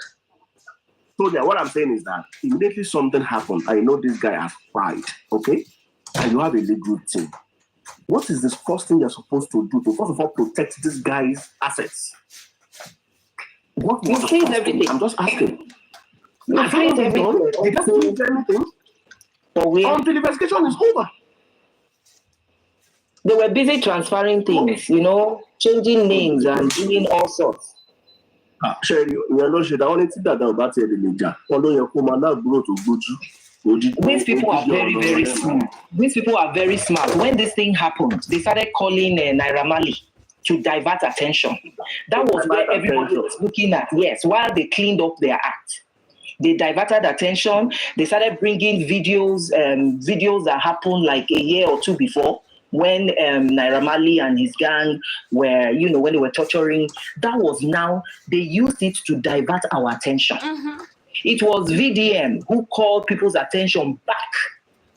So yeah, what I'm saying is that immediately something happened, I know this guy has pride, okay? And you have a legal team. What is this first thing you're supposed to do to first of all protect this guy's assets? What was the first thing? I'm just asking. You freeze everything. They just freeze everything until the investigation is over. They were busy transferring things, you know, changing names and doing all sorts. Sherry, we are not sure. The only thing that about the media, although your commander grow to Guju. These people are very, very smart. These people are very smart. When this thing happened, they started calling Naira Marley to divert attention. That was where everybody was looking at. Yes, while they cleaned up their act. They diverted attention. They started bringing videos that happened like a year or two before when Naira Marley and his gang were, you know, when they were torturing. That was now, they used it to divert our attention. Mm-hmm. It was VDM who called people's attention back,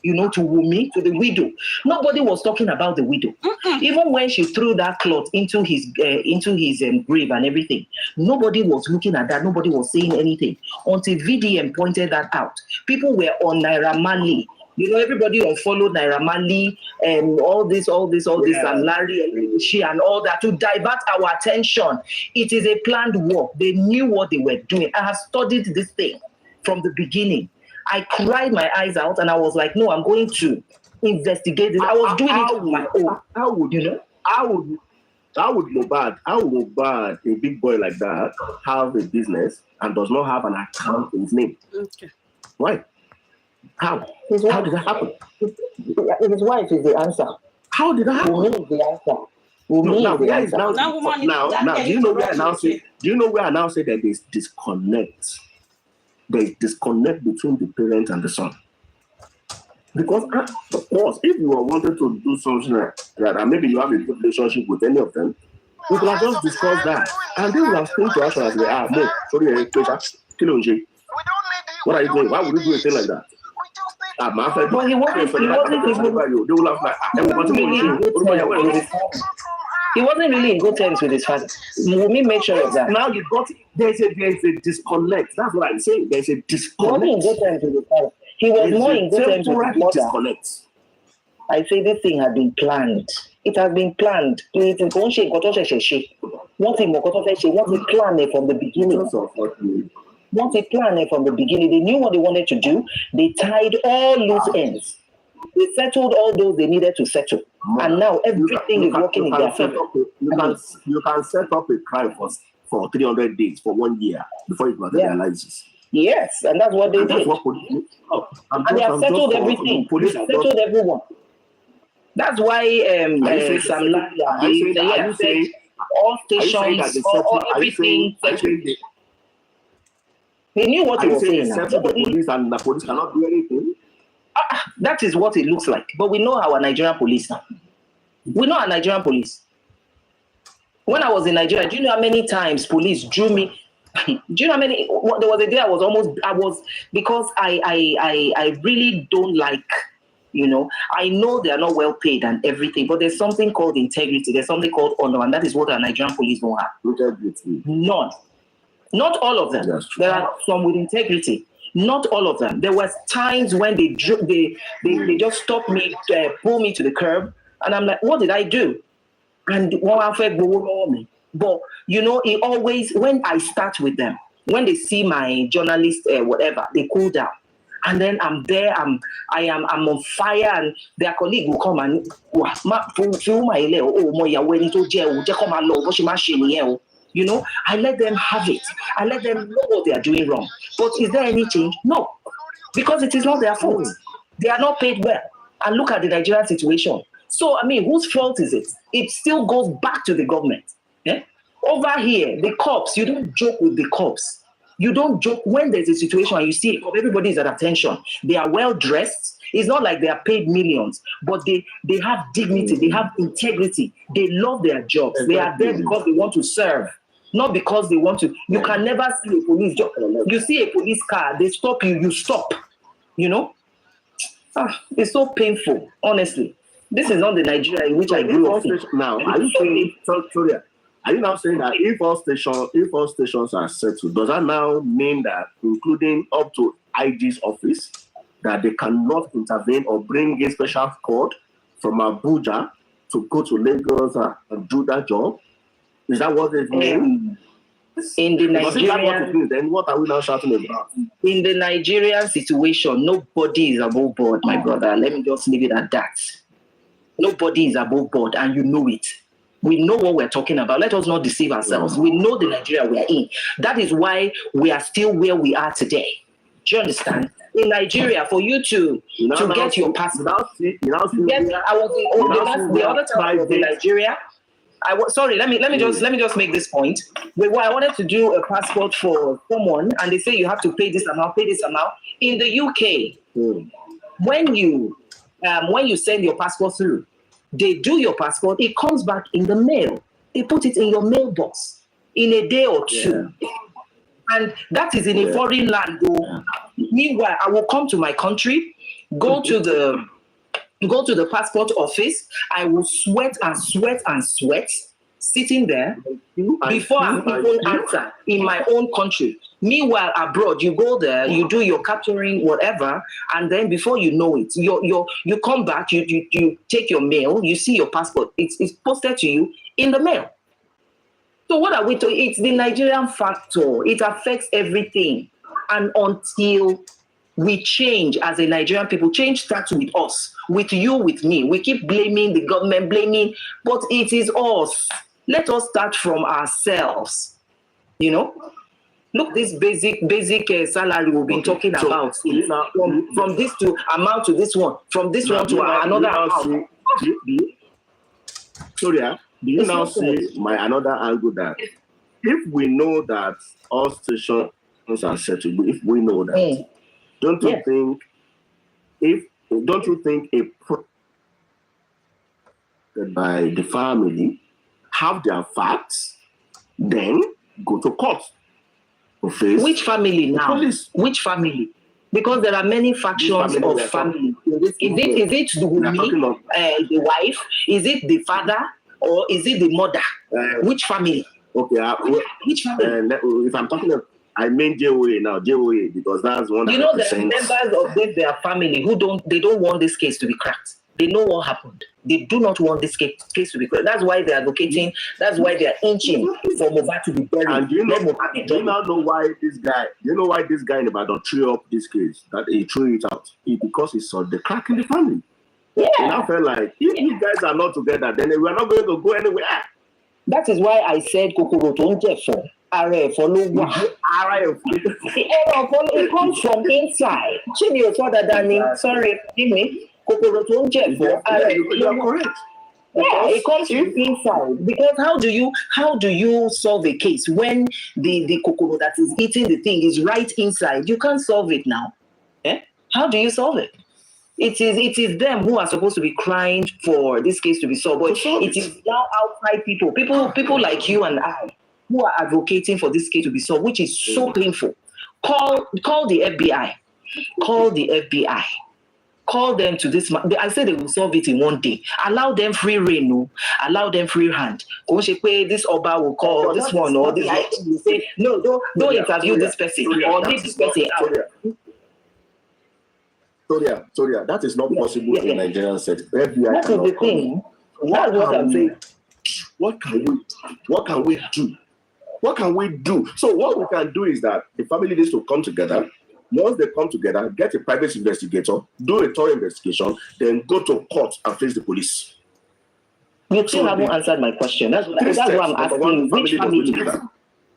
you know, to Wummi, to the widow. Nobody was talking about the widow. Mm-mm. Even when she threw that cloth into his grave and everything, nobody was looking at that. Nobody was saying anything until VDM pointed that out. People were on Naira Marley. You know, everybody unfollowed Naira Marley and all this, and Larry and she and all that to divert our attention. It is a planned work. They knew what they were doing. I have studied this thing from the beginning. I cried my eyes out and I was like, no, I'm going to investigate this. I was doing it on my own. How would Mohbad, a big boy like that, have a business and does not have an account in his name? Okay. Why? How did that happen? His wife is the answer. How did that happen? Wummi is the answer. Now, do you know where I now say that there's disconnect? There's disconnect between the parent and the son. Because, of course, if you are wanting to do something like that, and maybe you have a good relationship with any of them, we can just discuss that. And then we are still to us as they are. No, sorry, what are you doing? Why would you do a thing like that? Well, he wasn't they will have like, He wasn't really in good terms with his father. Wummi made sure of that. Now you got there's a disconnect. That's what I'm saying. There's a disconnect. He wasn't in good terms with his father. He was more in good terms with his mother. Disconnect. I say this thing had been planned. It has been planned. What he plan from the beginning. What they planned from the beginning. They knew what they wanted to do. They tied all loose ends. They settled all those they needed to settle. And now everything is working in their favor. You can set up a crime for 300 days, for 1 year, before it materializes. Yes, and that's what they did. And they have settled everything. They settled everyone. That's why Sam Laya said all stations, all everything. He knew what he was saying. The police and the police cannot do anything. That is what it looks like. But we know our Nigerian police now. We know our Nigerian police. When I was in Nigeria, do you know how many times police drew me? Do you know how many? There was a day because I really don't like, I know they are not well paid and everything, but there's something called integrity. There's something called honor, and that is what our Nigerian police don't have. None. Not all of them. There are some with integrity. Not all of them. There was times when they just stopped me, pull me to the curb, and I'm like, what did I do? And but it always, when I start with them, when they see my journalist whatever, they cool down. And then I'm there, I'm on fire, and their colleague will come and I let them have it. I let them know what they are doing wrong. But is there any change? No. Because it is not their fault. They are not paid well. And look at the Nigerian situation. So, whose fault is it? It still goes back to the government. Over here, the cops, you don't joke with the cops. You don't joke when there's a situation and you see everybody is at attention. They are well dressed. It's not like they are paid millions, but they have dignity. They have integrity. They love their jobs. They are there because they want to serve. Not because they want to. You can never see a police job. You see a police car, they stop you, you stop. It's so painful, honestly. This is not the Nigeria in which I grew up in. Now, are you saying that if all stations are settled, does that now mean that, including up to IG's office, that they cannot intervene or bring a special squad from Abuja to go to Lagos and do that job? Is that what it means? In the Nigerian, then what are we now shouting about? In the Nigerian situation, nobody is above board, my brother. Let me just leave it at that. Nobody is above board, and you know it. We know what we're talking about. Let us not deceive ourselves. We know the Nigeria we are in. That is why we are still where we are today. Do you understand? In Nigeria, for you to get your passport, the other time I was in Nigeria. Let me just make this point. I wanted to do a passport for someone, and they say you have to pay this amount. In the UK, when you send your passport through, they do your passport. It comes back in the mail. They put it in your mailbox in a day or two. Yeah. And that is in a foreign land. Meanwhile, I will come to my country, go to the passport office. I will sweat, sitting there before I even answer in my own country. Meanwhile, abroad, you go there, you do your capturing, whatever, and then before you know it, you come back, you take your mail, you see your passport. It's posted to you in the mail. So what are we doing? It's the Nigerian factor. It affects everything. And until we change as a Nigerian people, change starts with us, with you, with me. We keep blaming the government, but it is us. Let us start from ourselves. Look, this basic salary we've been talking about. From this to amount to this one, from this one to another amount. Do you now see my another angle that if we know that all stations are settled, if we know that, don't you think by the family have their facts, then go to court? Which family now? Police. Which family? Because there are many factions of family. Is it the Wummi, the wife? Is it the father? or is it the mother? Which family? Okay, which family? If I'm talking of, I mean JOA now, JOA, because that's one that there are represents... members of their family who don't want this case to be cracked. They know what happened. They do not want this case to be cracked. That's why they're advocating. That's why they're inching for Mohbad to be buried. And do you now know why this guy? You know why this guy in Ibadan threw up this case? That he threw it out because he saw the crack in the family. Yeah. And I felt like if you guys are not together, then we are not going to go anywhere. That is why I said Kokoro to Njefo. It comes from inside. Sorry, give me. Kokoro to Njefo. You are correct. Yeah, it comes from inside. Because how do you solve a case when the kokoro that is eating the thing is right inside? You can't solve it now. Eh? How do you solve it? It is them who are supposed to be crying for this case to be solved. But it is now outside people like you and I who are advocating for this case to be solved, which is so painful. Call the FBI. Call the FBI. Call them to this. I said they will solve it in one day. Allow them free reign, no. Allow them free hand. This Oba will call this one or this. Will say no. Don't interview this person or leave this person out. Toria, that is not possible in Nigerian setting. FBI That is the thing. That's what I'm saying. What can we do? What can we do? So what we can do is that the family needs to come together. Once they come together, get a private investigator, do a thorough investigation, then go to court and face the police. You still haven't answered my question. That's what I'm asking.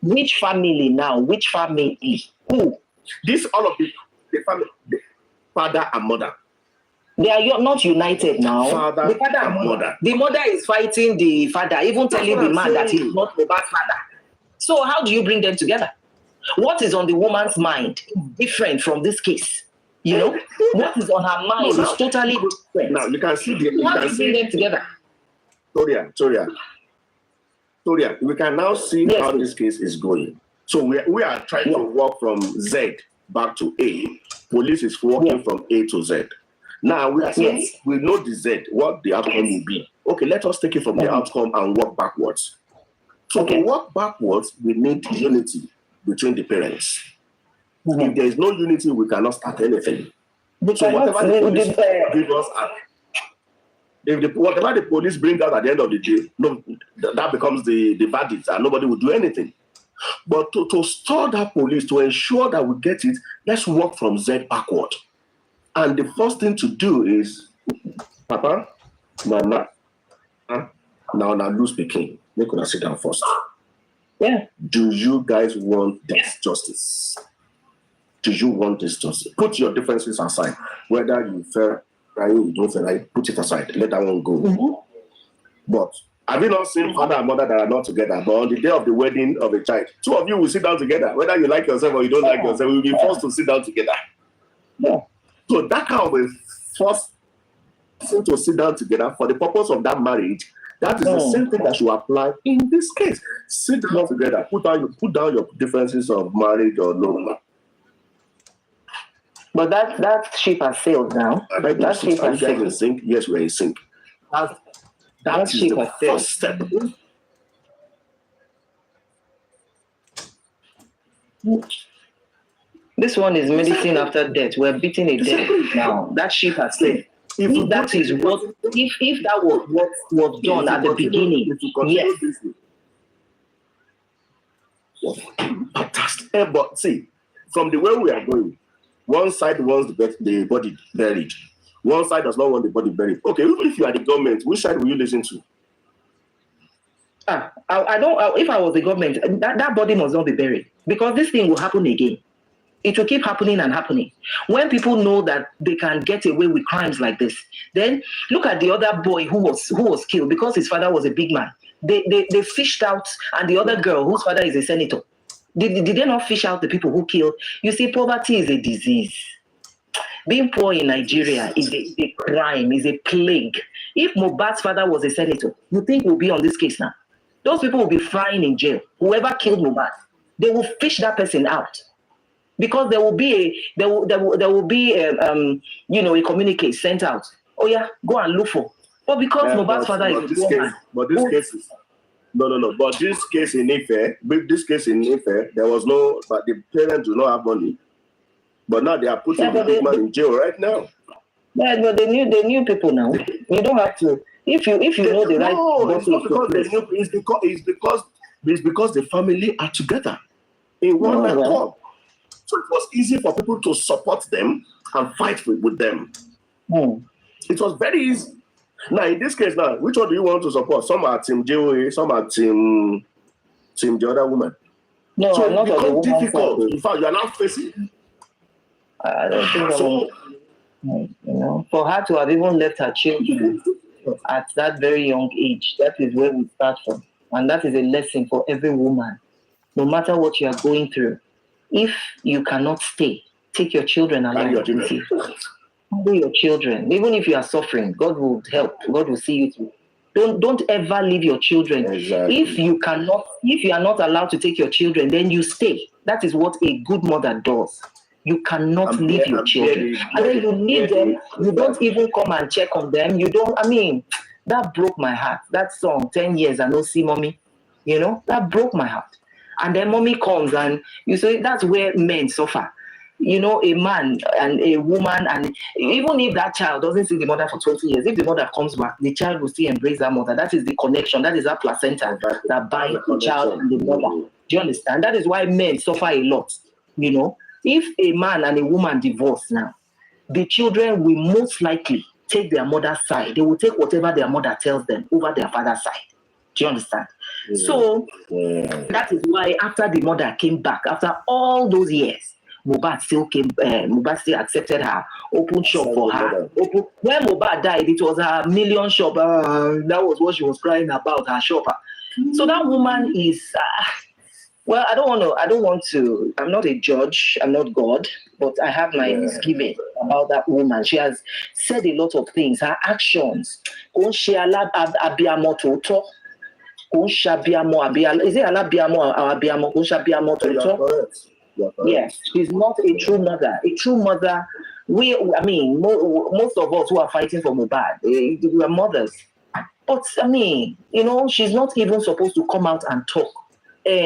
Which family now? Which family? Who? This all of the family, the father and mother. They are not united now. The father and mother. The mother is fighting the father, even telling the man that he's not the bad father. So how do you bring them together? What is on the woman's mind different from this case? You know, what is on her mind is totally different. Now you can see How do you bring them together? Toria, we can now see how this case is going. So we are trying to walk from Z back to A. Police is walking from A to Z. Now we know the Z, what the outcome will be. Okay, let us take it from the outcome and walk backwards. So to walk backwards, we need unity between the parents. If there is no unity, we cannot start anything. So whatever the police give us, whatever the police bring out at the end of the day, that becomes the verdict, and nobody will do anything. But to store that police, to ensure that we get it, let's walk from Z backward. And the first thing to do is, Papa, Mama, now lose the king. Make us sit down first. Yeah. Do you guys want this justice? Do you want this justice? Put your differences aside. Whether you feel right, you don't feel right, put it aside. Let that one go. But have you not seen father and mother that are not together? But on the day of the wedding of a child, two of you will sit down together. Whether you like yourself or you don't like yourself, you will be forced to sit down together. Yeah. So that kind of a forced to sit down together for the purpose of that marriage. That is the same thing that should apply in this case. Sit down together, put down your differences of marriage or no. But that ship has sailed now. That ship has sailed. In sync? Yes, we're in sync. That is the first step. This one is medicine after death. We're beating a death now. That ship has sailed. If that was what was done at the beginning, yes. Fantastic. But see, from the way we are going, one side wants the body buried. One side does not want the body buried. Okay, even if you are the government, which side will you listen to? I don't. If I was the government, that body must not be buried because this thing will happen again. It will keep happening and happening. When people know that they can get away with crimes like this, then look at the other boy who was killed because his father was a big man. They fished out, and the other girl whose father is a senator. Did they not fish out the people who killed? You see, poverty is a disease. Being poor in Nigeria is a crime, is a plague. If Mohbad's father was a senator, you think we'll be on this case now? Those people will be frying in jail. Whoever killed Mohbad, they will fish that person out. Because there will be a communique sent out. Oh yeah, go and look for But because Mohbad's father is a woman. But this case is no. But this case in Ife, there was no, but the parents do not have money. But now they are putting the big man in jail right now. Yeah, but they knew people now. You don't have to. If you know the right. No, it's not because they knew. It's because the family are together in one accord. So it was easy for people to support them and fight with them. It was very easy. Now, in this case, which one do you want to support? Some are Team JOA, some are Team the other woman. No, so not it becomes the difficult. Side. In fact, you are now facing. I don't think for her to have even left her children at that very young age, that is where we start from. And that is a lesson for every woman. No matter what you are going through, if you cannot stay, take your children along with you. Carry your children. Even if you are suffering, God will help. God will see you through. Don't ever leave your children. Exactly. If you are not allowed to take your children, then you stay. That is what a good mother does. You cannot leave your children. And then you leave them, you don't even come and check on them. You don't, that broke my heart. That song, 10 years I no see mommy, that broke my heart. And then mommy comes and you say that's where men suffer. A man and a woman, and even if that child doesn't see the mother for 20 years, if the mother comes back, the child will still embrace that mother. That is the connection. That is that placenta that binds the child and the mother. Do you understand? That is why men suffer a lot. If a man and a woman divorce now, the children will most likely take their mother's side. They will take whatever their mother tells them over their father's side. Do you understand? Yeah. So that is why after the mother came back, after all those years, Mohbad still accepted her, opened shop for her. When Mohbad died, it was a million shop. That was what she was crying about, her shop. So that woman is, I don't want to, I'm not a judge, I'm not God, but I have my misgiving about that woman. She has said a lot of things. Her actions, is it alabiamo? Yes, she's not a true mother. A true mother, most of us who are fighting for Mohbad, we are mothers. But she's not even supposed to come out and talk.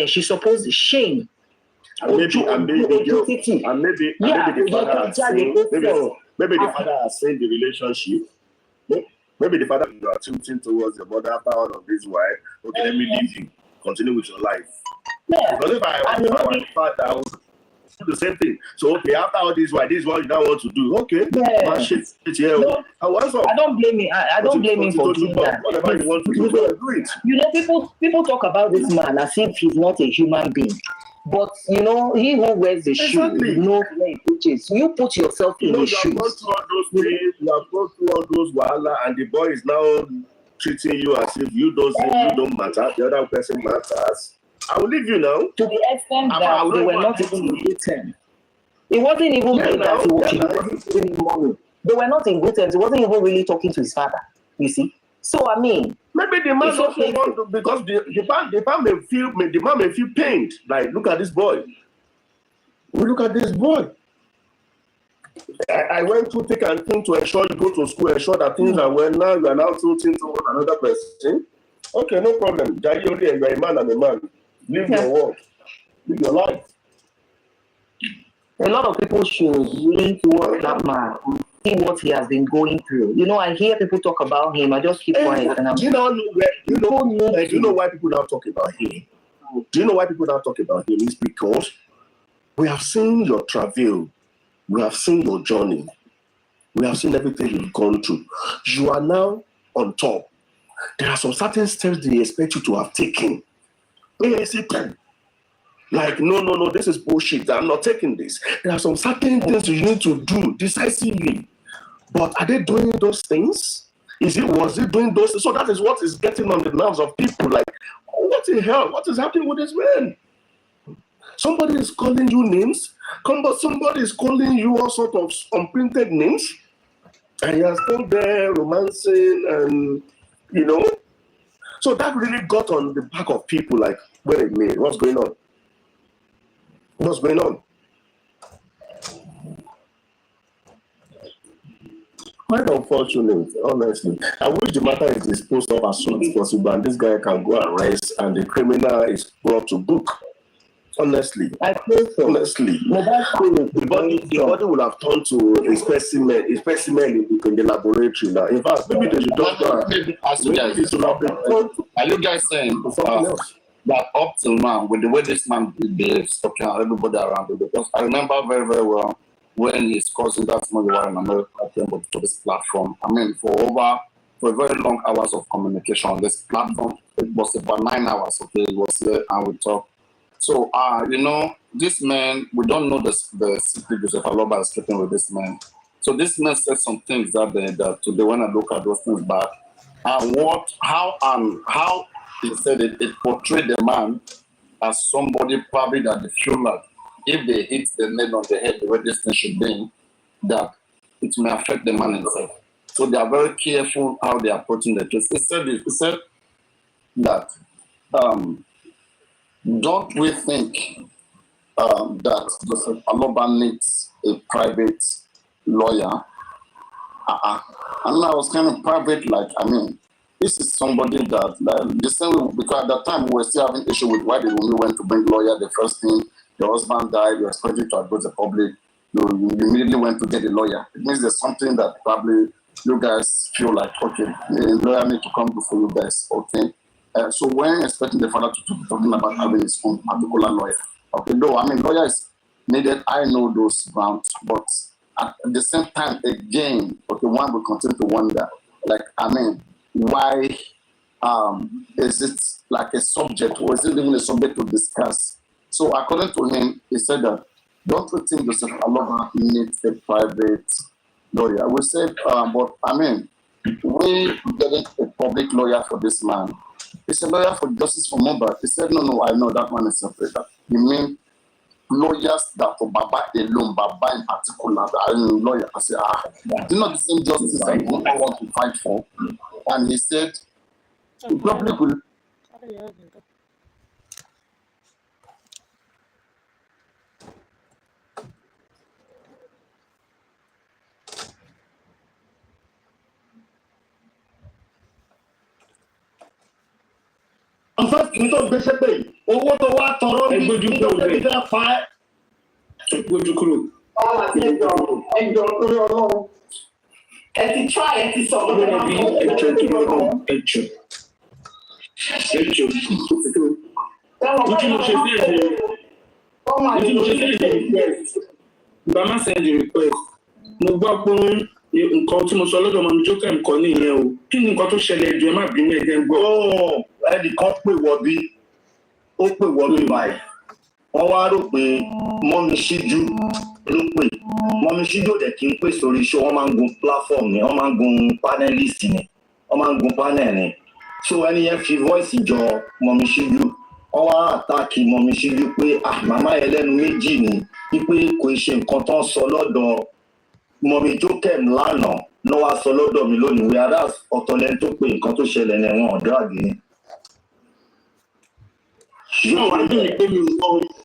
She's supposed to shame. Maybe the father has seen the relationship. Maybe the father is tilting towards the mother after all of this. Why? Okay, let me leave you. Continue with your life. Yeah. Because if I was the father, I would do the same thing. So okay, after all this, why this is what you don't want to do? Okay, I don't blame him. I don't blame him for doing that. Whatever you want to do, do it. People talk about this man as if he's not a human being. But he who wears the shoe knows where he pushes. You put yourself in the shoes. You have gone through all those wahala, and the boy is now treating you as if you don't matter. The other person matters. I will leave you now. To the extent that they were not even in good terms. It wasn't even that he was giving money. They were not in good terms. He wasn't even really talking to his father. You see. So maybe the man also want to, because the man may feel pained. Like, look at this boy. Look at this boy. I went through thick and thin to ensure you go to school, ensure that things are well. Now you are now tilting towards another person. Okay, no problem. You are a man and a man. Live your world. Live your life. A lot of people should lean towards that man and see what he has been going through. I hear people talk about him. I just keep quiet. And do you know why people now talk about him? Do you know why people now talk about him? It's because we have seen your travel. We have seen your journey. We have seen everything you've gone through. You are now on top. There are some certain steps they expect you to have taken. Like, no, this is bullshit. I'm not taking this. There are some certain things you need to do decisively. But are they doing those things? Was it doing those things? So that is what is getting on the nerves of people. Like, what the hell? What is happening with this man? Somebody is calling you names. Somebody is calling you all sort of unprinted names. And you are still there romancing and, So that really got on the back of people like, wait a minute, what's going on? What's going on? quite unfortunate, honestly. I wish the matter is disposed of as soon as possible and this guy can go and rest and the criminal is brought to book. Honestly. I think so. Honestly. The body will have turned to a specimen in the laboratory now. In fact, maybe they should just are you guys saying that up till now, with the way this man behaves, talking to everybody around him, because I remember very, very well when his cousin, that's not the one in America, came up to this platform. I mean, for very long hours of communication on this platform, it was about 9 hours, okay, it was there and we talked. So, this man, we don't know the secret Joseph Aloba is keeping with this man. So this man said some things that today when I look at those things back, and how he said it portrayed the man as somebody probably that they feel like if they hit the nail on the head the way this thing should be, that it may affect the man himself. So they are very careful how they are approaching the case. He said that don't we think that Joseph Aloba needs a private lawyer? And I was kind of private, this is somebody that the same way, because at that time we were still having issue with why the Wummi went to bring lawyer. The first thing, the husband died, you expected to address the public, you immediately went to get a lawyer. It means there's something that probably you guys feel like, okay, the lawyer need to come before you guys, okay? So when expecting the father to be talking about having his own particular lawyer, okay, though, lawyer is needed, I know those grounds, but at the same time, again, okay, one will continue to wonder, why is it like a subject, or is it even a subject to discuss? So according to him, he said that, don't we think Joseph Aloba needs a private lawyer? We said, we getting a public lawyer for this man. He's a lawyer for justice for Mohbad. He said, no, I know that one is separate. You mean lawyers that for Baba alone, Baba in particular, lawyer. I said, do you know the same justice that you want to fight for? And he said, the public will. Kí tó gbéṣẹ́ pé owó tó wá tọrọ ní ìgbésẹ̀ pa ẹ́. Gbójú kúrò. Ẹjọ́ lórí Ọlọ́run. Ẹ ti try, ẹ ti sọ̀rọ̀ lórí Ọlọ́run. Ẹjọ́. Ojú mo ṣe sí request. Ìgbà má send the request. Mo gbọ́ pé nǹkan tí mo sọ lọ́dọ̀ ọmọ mi jókè nǹkan nìyẹn o. Kí ni nǹkan tó ṣẹlẹ̀ ẹ̀jọ̀ ẹ má bínú ẹ̀jẹ̀ ń gbọ́. Ẹnìkan pè wọ́ bí ó pè wọ́ bí báyìí wọ́n wá rò pé mọ́mi ṣíjú ló pè mọ́mi ṣíjú òdẹ̀ kí n pè sórí iṣẹ́ wọ́n máa ń gun platform ni wọ́n máa ń gun panelist ni wọ́n máa ń gun panel ni so ẹni yẹn fi voice jọ mọ́mi ṣíjú wọ́n wá àtàkì mọ́mi ṣíjú pé màmá yẹn lẹ́nu méjì ni wípé kò ṣe nǹkan tó ń sọ lọ́dọ̀ mọ́mi jókèm lánàá lọ́wọ́ á sọ lọ́dọ̀ mi lónìí wíwá ọ̀tọ̀lẹ́ni tó pé nǹkan tó ṣẹlẹ̀ ní ẹ̀wọ̀n ọ̀dọ́ àgbẹ̀ ni. Ṣé wàá dùn ní pé mi ò gbọ́